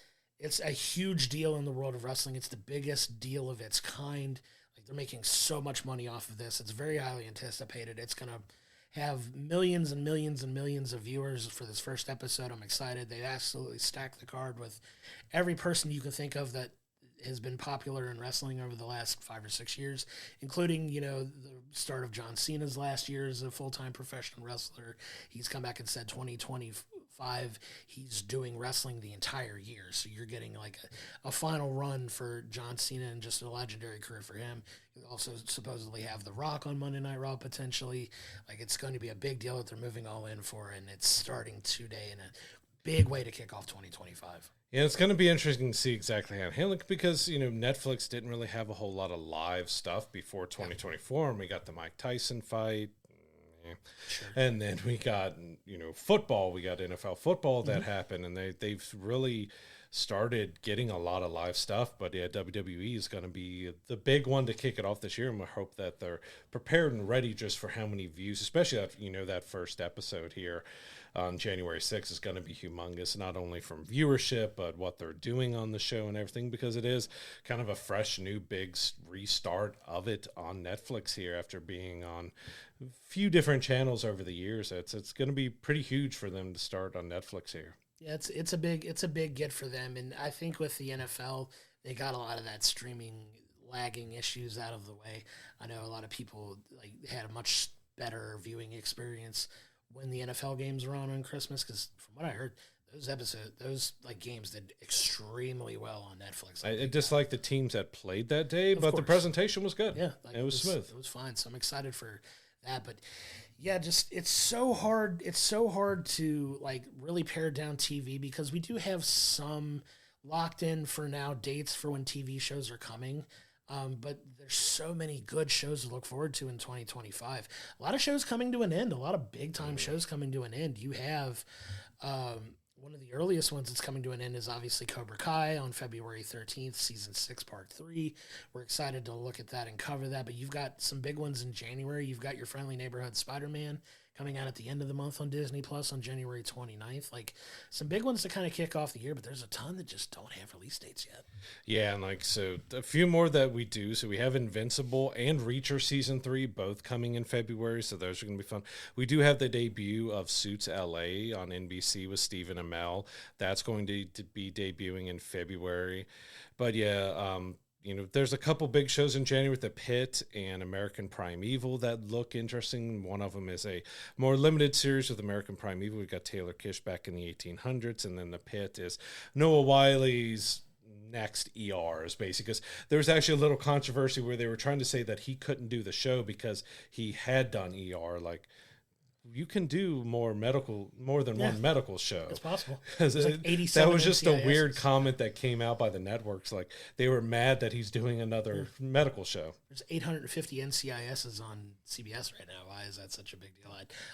a huge deal in the world of wrestling. It's the biggest deal of its kind. They're making so much money off of this. It's very highly anticipated. It's going to have millions and millions and millions of viewers for this first episode. I'm excited. They absolutely stacked the card with every person you can think of that has been popular in wrestling over the last 5 or 6 years, including, the start of John Cena's last year as a full-time professional wrestler. He's come back and said 2025 he's doing wrestling the entire year. So you're getting like a final run for John Cena and just a legendary career for him. You also supposedly have The Rock on Monday Night Raw potentially. Like, it's going to be a big deal that they're moving all in for, and it's starting today in a big way to kick off 2025. Yeah, it's going to be interesting to see exactly how it handled because, Netflix didn't really have a whole lot of live stuff before 2024, and we got the Mike Tyson fight. Sure. And then we got, football. We got NFL football that happened, and they've really started getting a lot of live stuff. But yeah, WWE is going to be the big one to kick it off this year, and we hope that they're prepared and ready just for how many views, especially that, that first episode here on January 6th is going to be humongous, not only from viewership, but what they're doing on the show and everything, because it is kind of a fresh, new, big restart of it on Netflix here after being on a few different channels over the years. It's going to be pretty huge for them to start on Netflix here. Yeah, it's a big get for them, and I think with the NFL, they got a lot of that streaming lagging issues out of the way. I know a lot of people like had a much better viewing experience when the NFL games were on Christmas, because from what I heard, those like games did extremely well on Netflix. I dislike the teams that played that day, but the course. presentation was good. Yeah, like, it was smooth. It was fine. So I'm excited for that. But yeah, just it's so hard. It's so hard to like really pare down TV, because we do have some locked in for now dates for when TV shows are coming. But there's so many good shows to look forward to in 2025. A lot of shows coming to an end. A lot of big time shows coming to an end. You have one of the earliest ones that's coming to an end is obviously Cobra Kai on February 13th, season 6, part 3. We're excited to look at that and cover that. But you've got some big ones in January. You've got your Friendly Neighborhood Spider-Man coming out at the end of the month on Disney Plus on January 29th. Like some big ones to kind of kick off the year, but there's a ton that just don't have release dates yet. Yeah, and like so a few more that we do. So we have Invincible and Reacher season 3 both coming in February, so those are going to be fun. We do have the debut of Suits LA on NBC with Stephen Amell. That's going to be debuting in February. But yeah, there's a couple big shows in January with The Pit and American Primeval that look interesting. One of them is a more limited series with American Primeval. We've got Taylor Kish back in the 1800s, and then The Pit is Noah Wiley's next ERs, basically, because there was actually a little controversy where they were trying to say that he couldn't do the show because he had done ER. Like, you can do more than one medical show. It's possible. Like that was just a weird comment that came out by the networks. Like, they were mad that he's doing another medical show. There's 850 NCISs on CBS right now. Why is that such a big deal?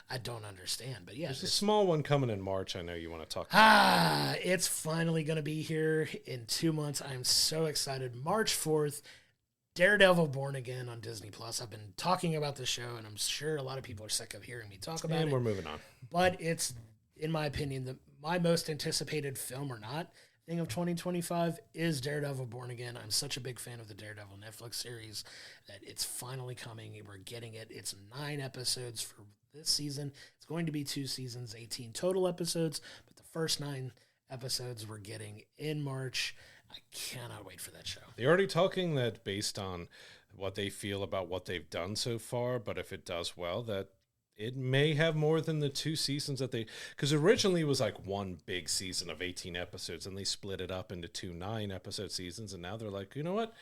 I don't understand. But yeah, there's a small one coming in March. I know you want to talk about. It's finally going to be here in 2 months. I'm so excited. March 4th. Daredevil Born Again on Disney Plus. I've been talking about the show, and I'm sure a lot of people are sick of hearing me talk about it. And we're moving on. But it's, in my opinion, my most anticipated film or not thing of 2025 is Daredevil Born Again. I'm such a big fan of the Daredevil Netflix series that it's finally coming. We're getting it. It's 9 episodes for this season. It's going to be 2 seasons, 18 total episodes, but the first 9 episodes we're getting in March. I cannot wait for that show. They're already talking that based on what they feel about what they've done so far, but if it does well, that it may have more than the 2 seasons that they... Because originally it was like one big season of 18 episodes, and they split it up into 2 9-episode seasons, and now they're like, you know what?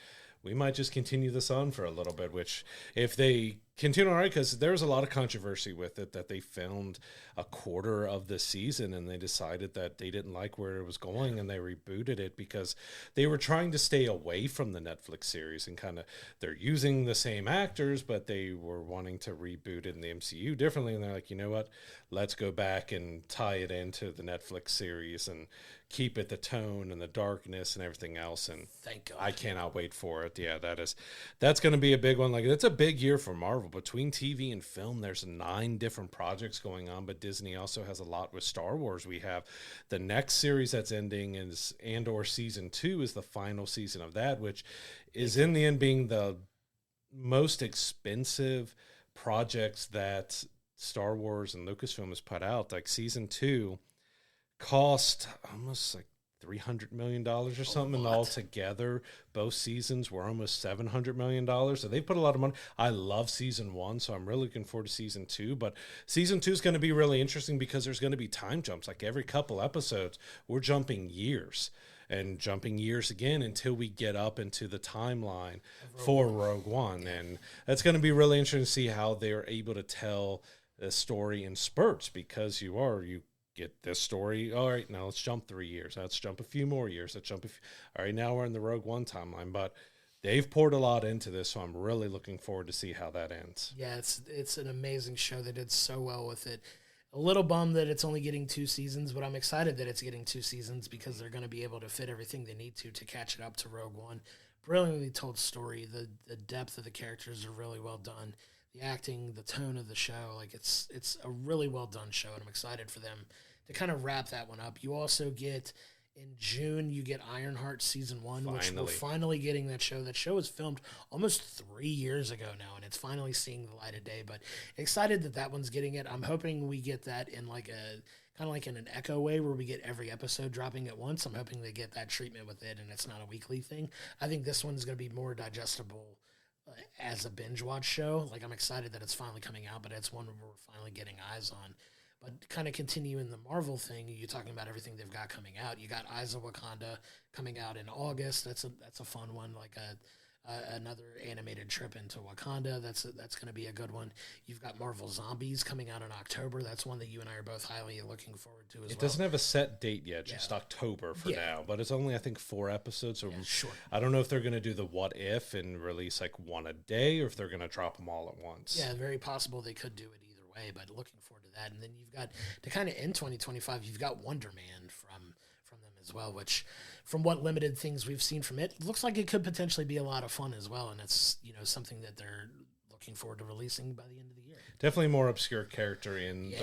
We might just continue this on for a little bit, which if they continue, all right, because there was a lot of controversy with it, that they filmed a quarter of the season and they decided that they didn't like where it was going and they rebooted it because they were trying to stay away from the Netflix series and kind of, they're using the same actors, but they were wanting to reboot it in the MCU differently. And they're like, you know what, let's go back and tie it into the Netflix series and keep it the tone and the darkness and everything else. And thank God. I cannot wait for it. Yeah, that's going to be a big one. Like, it's a big year for Marvel. Between TV and film, there's 9 different projects going on, but Disney also has a lot with Star Wars. We have the next series that's ending is Andor season 2 is the final season of that, which is in the end being the most expensive projects that Star Wars and Lucasfilm has put out. Like, season 2 cost almost like $300 million or something, and all together both seasons were almost $700 million. So they put a lot of money. I love season 1, so I'm really looking forward to season 2. But season 2 is going to be really interesting because there's going to be time jumps. Like, every couple episodes, we're jumping years and jumping years again until we get up into the timeline for Rogue One. And that's going to be really interesting to see how they're able to tell the story in spurts, because you get this story. All right, now let's jump 3 years. Let's jump a few more years. All right, now we're in the Rogue One timeline. But they've poured a lot into this, so I'm really looking forward to see how that ends. Yeah, it's an amazing show. They did so well with it. A little bummed that it's only getting 2 seasons, but I'm excited that it's getting 2 seasons because they're going to be able to fit everything they need to catch it up to Rogue One. Brilliantly told story. The depth of the characters are really well done. The acting, the tone of the show, like it's a really well done show, and I'm excited for them to kind of wrap that one up. You also get, in June, you get Ironheart Season 1, which we're finally getting that show. That show was filmed almost 3 years ago now, and it's finally seeing the light of day. But excited that one's getting it. I'm hoping we get that in like a kind of like in an Echo way where we get every episode dropping at once. I'm hoping they get that treatment with it and it's not a weekly thing. I think this one's going to be more digestible as a binge watch show. Like, I'm excited that it's finally coming out, but it's one we're finally getting eyes on. But kind of continuing the Marvel thing, you're talking about everything they've got coming out. You got Eyes of Wakanda coming out in August. That's a fun one, like another animated trip into Wakanda. That's going to be a good one. You've got Marvel Zombies coming out in October. That's one that you and I are both highly looking forward to as well. It doesn't have a set date yet, just October for now. But it's only, I think, 4 episodes. So sure. I don't know if they're going to do the what if and release like one a day, or if they're going to drop them all at once. Yeah, very possible they could do it either way, but looking forward to that. And then you've got, to kind of end 2025, you've got Wonder Man from them as well, which from what limited things we've seen from it, looks like it could potentially be a lot of fun as well. And it's, something that they're looking forward to releasing by the end of the year. Definitely more obscure character in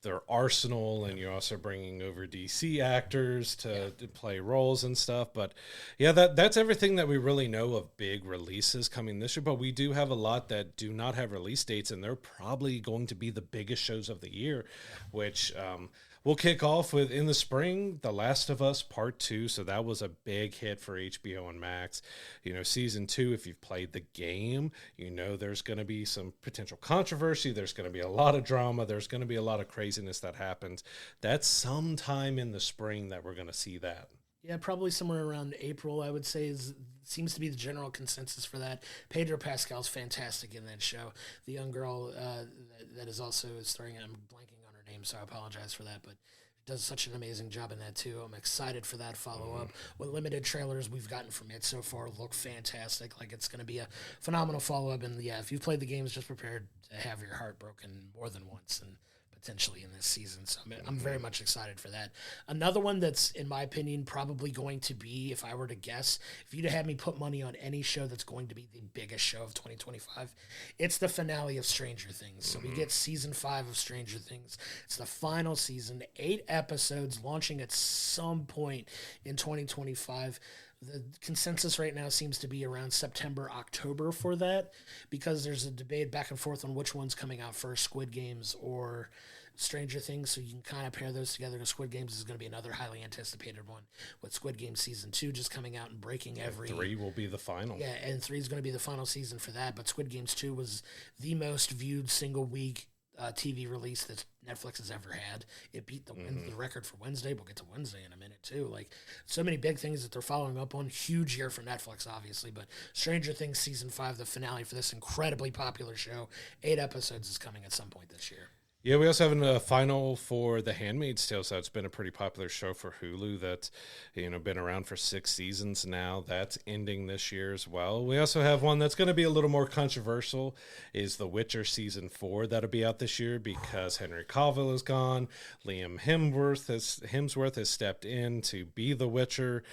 their arsenal, and you're also bringing over DC actors to play roles and stuff. But yeah, that's everything that we really know of big releases coming this year. But we do have a lot that do not have release dates, and they're probably going to be the biggest shows of the year, which we'll kick off with in the spring, The Last of Us Part 2. So that was a big hit for HBO and Max. Season 2, if you've played the game, there's going to be some potential controversy. There's going to be a lot of drama. There's going to be a lot of craziness that happens. That's sometime in the spring that we're going to see that. Yeah, probably somewhere around April, I would say, seems to be the general consensus for that. Pedro Pascal's fantastic in that show. The young girl that is also starring, I'm blanking on her name, so I apologize for that, but does such an amazing job in that too. I'm excited for that follow-up. What limited trailers we've gotten from it so far look fantastic. Like, it's going to be a phenomenal follow-up. And yeah, if you've played the games, just prepared to have your heart broken more than once and potentially in this season. So I'm very much excited for that. Another one that's, in my opinion, probably going to be, if I were to guess, if you'd have had me put money on any show that's going to be the biggest show of 2025, it's the finale of Stranger Things. So we get season 5 of Stranger Things. It's the final season, 8 episodes launching at some point in 2025. The consensus right now seems to be around September, October for that, because there's a debate back and forth on which one's coming out first, Squid Games or Stranger Things. So you can kind of pair those together, because Squid Games is going to be another highly anticipated one, with Squid Game Season 2 just coming out and breaking every... 3 will be the final. Yeah, and 3 is going to be the final season for that, but Squid Games 2 was the most viewed single week TV release that Netflix has ever had. It beat the record for Wednesday. We'll get to Wednesday in a minute too. Like, so many big things that they're following up on. Huge year for Netflix, obviously, but Stranger Things season 5, the finale for this incredibly popular show, 8 episodes, is coming at some point this year. Yeah, we also have a final for The Handmaid's Tale, so it's been a pretty popular show for Hulu that's, been around for 6 seasons now. That's ending this year as well. We also have one that's going to be a little more controversial, is The Witcher Season 4. That'll be out this year because Henry Cavill is gone. Liam Hemsworth has stepped in to be The Witcher.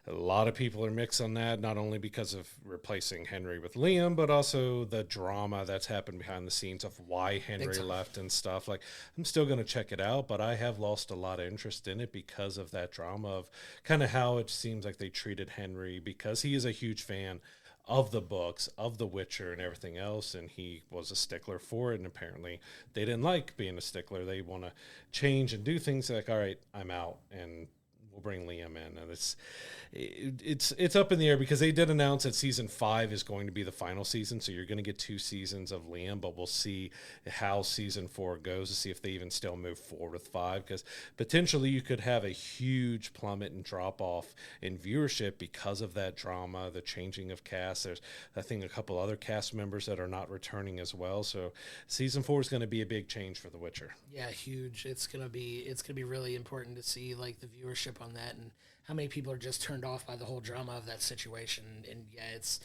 A lot of people are mixed on that, not only because of replacing Henry with Liam, but also the drama that's happened behind the scenes of why Henry left and stuff. Like, I'm still going to check it out, but I have lost a lot of interest in it because of that drama of kind of how it seems like they treated Henry, because he is a huge fan of the books, of The Witcher and everything else, and he was a stickler for it, and apparently they didn't like being a stickler. They want to change and do things like, all right, I'm out, and we'll bring Liam in. And it's up in the air, because they did announce that season 5 is going to be the final season, so you're going to get 2 seasons of Liam, but we'll see how season 4 goes to see if they even still move forward with 5, because potentially you could have a huge plummet and drop off in viewership because of that drama, the changing of cast. There's, I think, a couple other cast members that are not returning as well, so season 4 is going to be a big change for The Witcher. Yeah, huge. It's gonna be really important to see, like, the viewership on that, and how many people are just turned off by the whole drama of that situation. And yeah, it's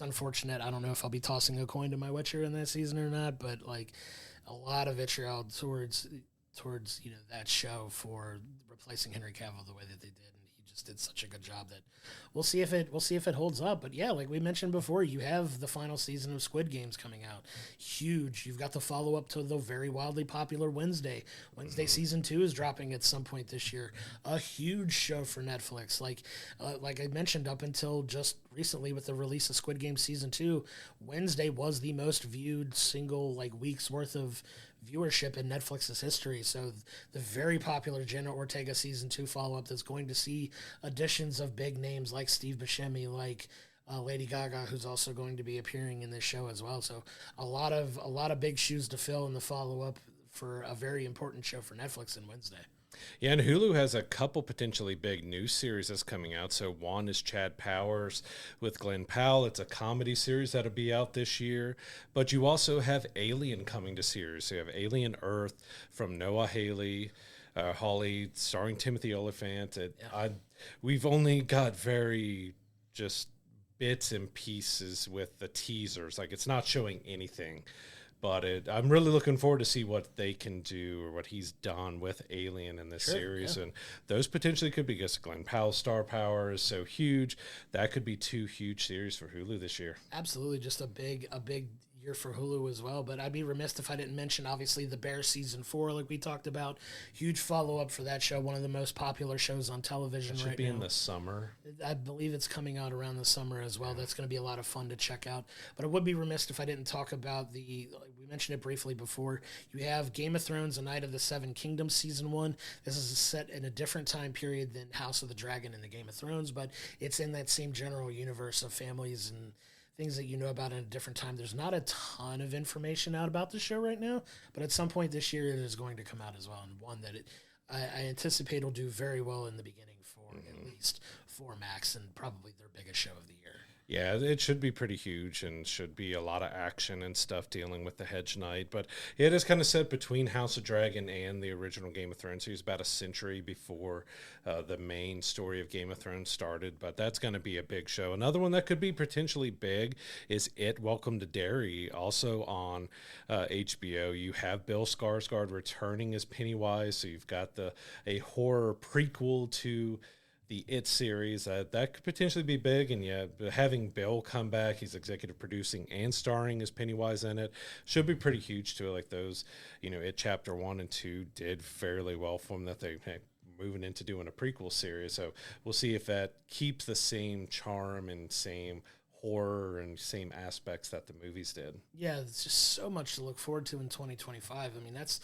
unfortunate. I don't know if I'll be tossing a coin to my Witcher in that season or not, but like, a lot of vitriol towards that show for replacing Henry Cavill the way that they did. Just did such a good job that we'll see if it holds up. But yeah, like we mentioned before, you have the final season of Squid Games coming out. Huge. You've got the follow-up to the very wildly popular Wednesday. Season 2 is dropping at some point this year. A huge show for Netflix. Like I mentioned, up until just recently with the release of Squid Game Season 2, Wednesday was the most viewed single week's worth of viewership in Netflix's history. So the very popular Jenna Ortega season 2 follow-up that's going to see additions of big names like Steve Buscemi, like Lady Gaga, who's also going to be appearing in this show as well. So a lot of big shoes to fill in the follow-up for a very important show for Netflix on Wednesday. Yeah, and Hulu has a couple potentially big new series that's coming out. So one is Chad Powers with Glenn Powell. It's a comedy series that'll be out this year. But you also have Alien coming to series. So you have Alien Earth from Noah Hawley, starring Timothy Olyphant. We've only got very just bits and pieces with the teasers. Like, it's not showing anything. But I'm really looking forward to see what they can do or what he's done with Alien in this series. Yeah. And those potentially could be, because Glenn Powell's star power is so huge. That could be 2 huge series for Hulu this year. Absolutely. Just a big year for Hulu as well. But I'd be remiss if I didn't mention, obviously, The Bear season 4, like we talked about. Huge follow-up for that show. One of the most popular shows on television right now. It should be in the summer. I believe it's coming out around the summer as well. That's going to be a lot of fun to check out. But I would be remiss if I didn't talk about we mentioned it briefly before. You have Game of Thrones, A Night of the Seven Kingdoms season 1. This is set in a different time period than House of the Dragon and the Game of Thrones, but it's in that same general universe of families and things that you know about in a different time. There's not a ton of information out about the show right now, but at some point this year it is going to come out as well, and one that I anticipate will do very well in the beginning for at least for Max, and probably their biggest show of the year. Yeah, it should be pretty huge and should be a lot of action and stuff dealing with the Hedge Knight. But it is kind of set between House of Dragon and the original Game of Thrones. So he's about a century before the main story of Game of Thrones started. But that's going to be a big show. Another one that could be potentially big is It, Welcome to Derry, also on HBO. You have Bill Skarsgård returning as Pennywise. So you've got a horror prequel to the It series. That could potentially be big, and having Bill come back, he's executive producing and starring as Pennywise in it, should be pretty huge too. Like those, It Chapter 1 and 2 did fairly well for them, that they moving into doing a prequel series. So we'll see if that keeps the same charm and same horror and same aspects that the movies did. Yeah, it's just so much to look forward to in 2025. I mean, that's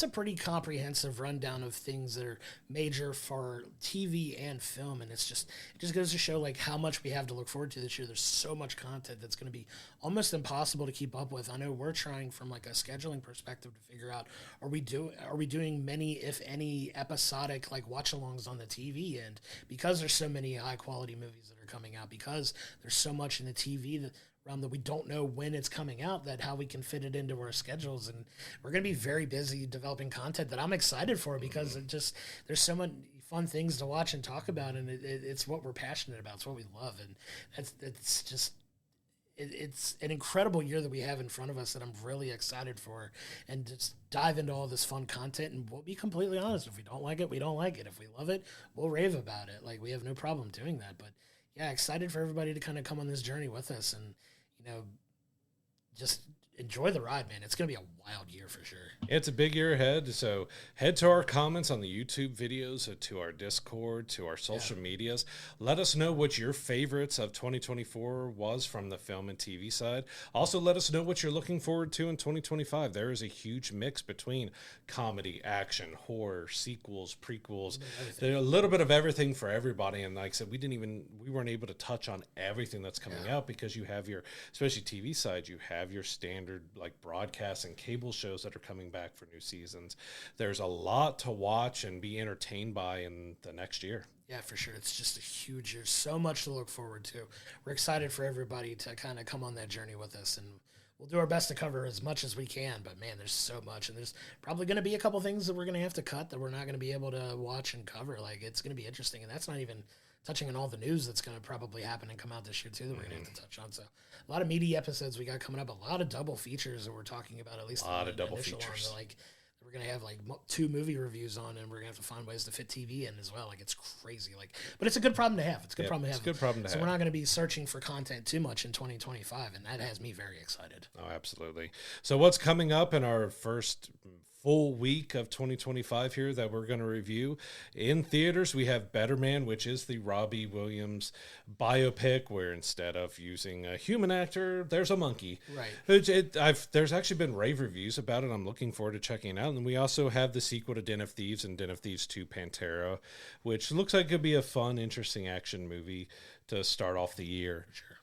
a pretty comprehensive rundown of things that are major for TV and film, and it just goes to show like how much we have to look forward to this year. There's so much content that's going to be almost impossible to keep up with. I know we're trying from like a scheduling perspective to figure out, are we doing many, if any, episodic like watch-alongs on the TV end, because there's so many high quality movies that are coming out, because there's so much in the TV realm that we don't know when it's coming out, that how we can fit it into our schedules. And we're going to be very busy developing content that I'm excited for, because there's so many fun things to watch and talk about, and it's what we're passionate about. It's what we love, and it's an incredible year that we have in front of us that I'm really excited for, and just dive into all this fun content. And we'll be completely honest, if we don't like it, we don't like it. If we love it, we'll rave about it. Like, we have no problem doing that. But yeah, excited for everybody to kind of come on this journey with us, and just enjoy the ride, man. It's going to be a wild year for sure. It's a big year ahead. So head to our comments on the YouTube videos, to our Discord, to our social medias. Let us know what your favorites of 2024 was from the film and TV side. Also, let us know what you're looking forward to in 2025. There is a huge mix between comedy, action, horror, sequels, prequels. There's a little bit of everything for everybody. And like I said, we weren't able to touch on everything that's coming out, because you have especially TV side, you have your standard like broadcast and cable shows that are coming back for new seasons. There's a lot to watch and be entertained by in the next year. Yeah, for sure. It's just a huge year. So much to look forward to. We're excited for everybody to kind of come on that journey with us, and we'll do our best to cover as much as we can. But man, there's so much, and there's probably going to be a couple things that we're going to have to cut that we're not going to be able to watch and cover. Like, it's going to be interesting, and that's not even touching on all the news that's going to probably happen and come out this year too, that we're going to have to touch on. So a lot of meaty episodes we got coming up, a lot of double features that we're talking about, at least a lot of double features. Like, we're going to have like 2 movie reviews on, and we're going to have to find ways to fit TV in as well. Like, it's crazy. Like, but it's a good problem to have. It's a good problem to have. It's a good problem to have. So we're not going to be searching for content too much in 2025, and that has me very excited. Oh, absolutely. So what's coming up in our first full week of 2025 here that we're going to review. In theaters, we have Better Man, which is the Robbie Williams biopic, where instead of using a human actor, there's a monkey. Right. There's actually been rave reviews about it. I'm looking forward to checking it out. And we also have the sequel to Den of Thieves and Den of Thieves 2 Pantera, which looks like it could be a fun, interesting action movie to start off the year. Sure.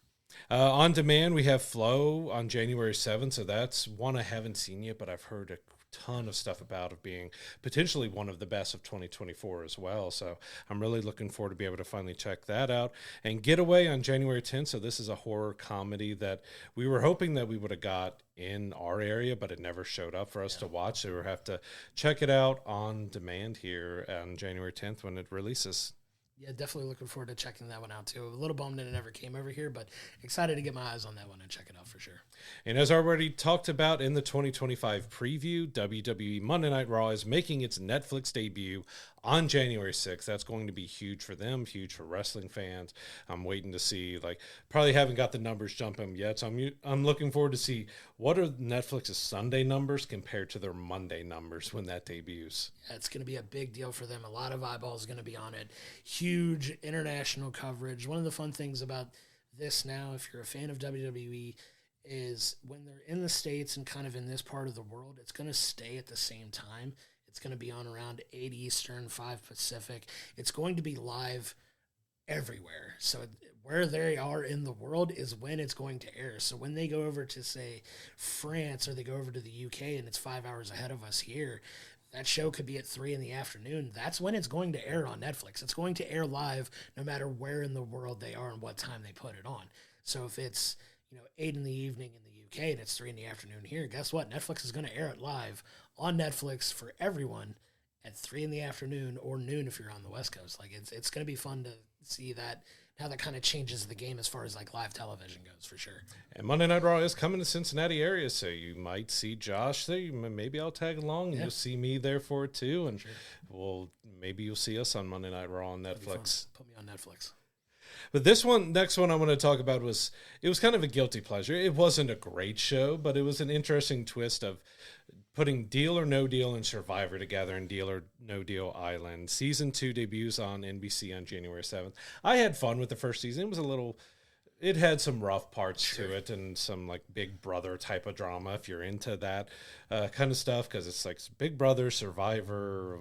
On demand, we have Flow on January 7th. So that's one I haven't seen yet, but I've heard a ton of stuff about it being potentially one of the best of 2024 as well. So I'm really looking forward to be able to finally check that out. And Getaway on January 10th. So this is a horror comedy that we were hoping that we would have got in our area, but it never showed up for us to watch. So we'll have to check it out on demand here on January 10th when it releases. Yeah, definitely looking forward to checking that one out too. A little bummed that it never came over here, but excited to get my eyes on that one and check it out for sure. And as already talked about in the 2025 preview, WWE Monday Night Raw is making its Netflix debut on January 6th. That's going to be huge for them, huge for wrestling fans. I'm waiting to see, probably haven't got the numbers jumping yet, so I'm looking forward to see what are Netflix's Sunday numbers compared to their Monday numbers when that debuts. Yeah, it's going to be a big deal for them. A lot of eyeballs going to be on it. Huge international coverage. One of the fun things about this now, if you're a fan of WWE, is when they're in the States and kind of in this part of the world, it's going to stay at the same time. It's going to be on around 8 Eastern, 5 Pacific. It's going to be live everywhere. So where they are in the world is when it's going to air. So when they go over to, say, France, or they go over to the UK and it's 5 hours ahead of us here, that show could be at 3 in the afternoon. That's when it's going to air on Netflix. It's going to air live no matter where in the world they are and what time they put it on. So if it's 8 in the evening in the UK and it's 3 in the afternoon here, guess what? Netflix is going to air it live on Netflix for everyone at 3 in the afternoon or noon if you're on the West Coast. It's going to be fun to see that, how that kind of changes the game as far as live television goes, for sure. And Monday Night Raw is coming to Cincinnati area, so you might see Josh there. Maybe I'll tag along and you'll see me there for it too. And maybe you'll see us on Monday Night Raw on Netflix. Put me on Netflix. But next one I want to talk about was kind of a guilty pleasure. It wasn't a great show, but it was an interesting twist of putting Deal or No Deal and Survivor together in Deal or No Deal Island. Season 2 debuts on NBC on January 7th. I had fun with the first season. It had some rough parts to it and some Big Brother type of drama if you're into that kind of stuff, because it's Big Brother, Survivor,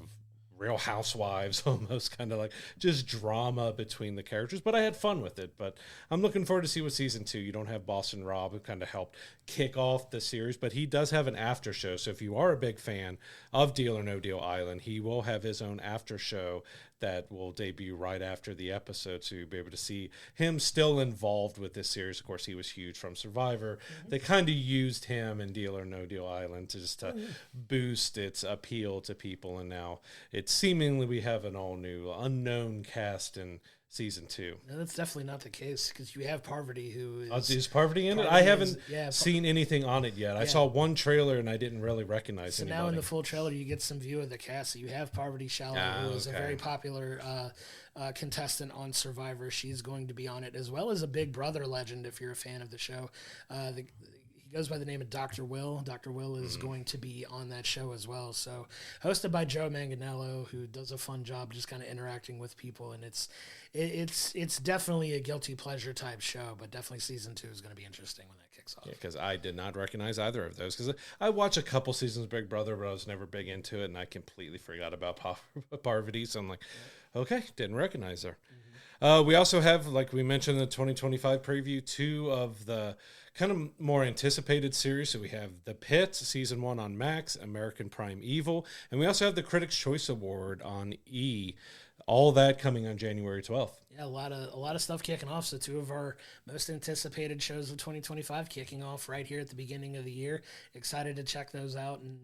Real Housewives, almost kind of just drama between the characters. But I had fun with it. But I'm looking forward to see what season 2. You don't have Boston Rob, who kind of helped kick off the series, but he does have an after show. So if you are a big fan of Deal or No Deal Island, he will have his own after show that will debut right after the episode, so you'll be able to see him still involved with this series. Of course, he was huge from Survivor. They kind of used him in Deal or No Deal Island to boost its appeal to people, and now it's seemingly we have an all-new unknown cast in season 2. No, that's definitely not the case, because you have Parvati, who is... Is Parvati in it? I haven't seen anything on it yet. I saw one trailer and I didn't really recognize anybody. So now in the full trailer, you get some view of the cast. So you have Parvati Shallow, who is a very popular contestant on Survivor. She's going to be on it, as well as a Big Brother legend, if you're a fan of the show. He goes by the name of Dr. Will. Dr. Will is going to be on that show as well. So hosted by Joe Manganiello, who does a fun job just kind of interacting with people. And it's definitely a guilty pleasure type show, but definitely season 2 is going to be interesting when that kicks off. Yeah, because I did not recognize either of those. Because I watched a couple seasons of Big Brother, but I was never big into it, and I completely forgot about Parvati. So I'm like, okay, didn't recognize her. We also have, like we mentioned in the 2025 preview, 2 of the kind of more anticipated series. So we have The Pit, season 1 on Max, American Prime Evil, and we also have the Critics' Choice Award on E. All that coming on January 12th. Yeah, a lot of stuff kicking off. So 2 of our most anticipated shows of 2025 kicking off right here at the beginning of the year. Excited to check those out and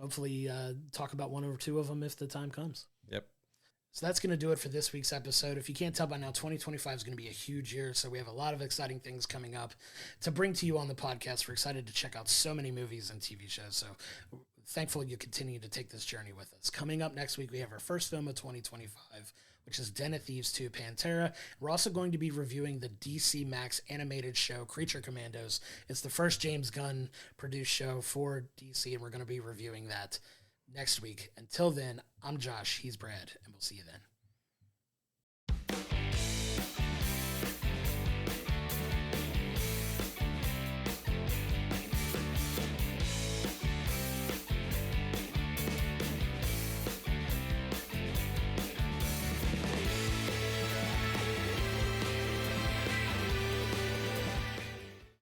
hopefully talk about 1 or 2 of them if the time comes. Yep. So that's going to do it for this week's episode. If you can't tell by now, 2025 is going to be a huge year, so we have a lot of exciting things coming up to bring to you on the podcast. We're excited to check out so many movies and TV shows, so thankful you continue to take this journey with us. Coming up next week, we have our first film of 2025, which is Den of Thieves 2 Pantera. We're also going to be reviewing the DC Max animated show Creature Commandos. It's the first James Gunn produced show for DC, and we're going to be reviewing that next week. Until then, I'm Josh, he's Brad, and we'll see you then.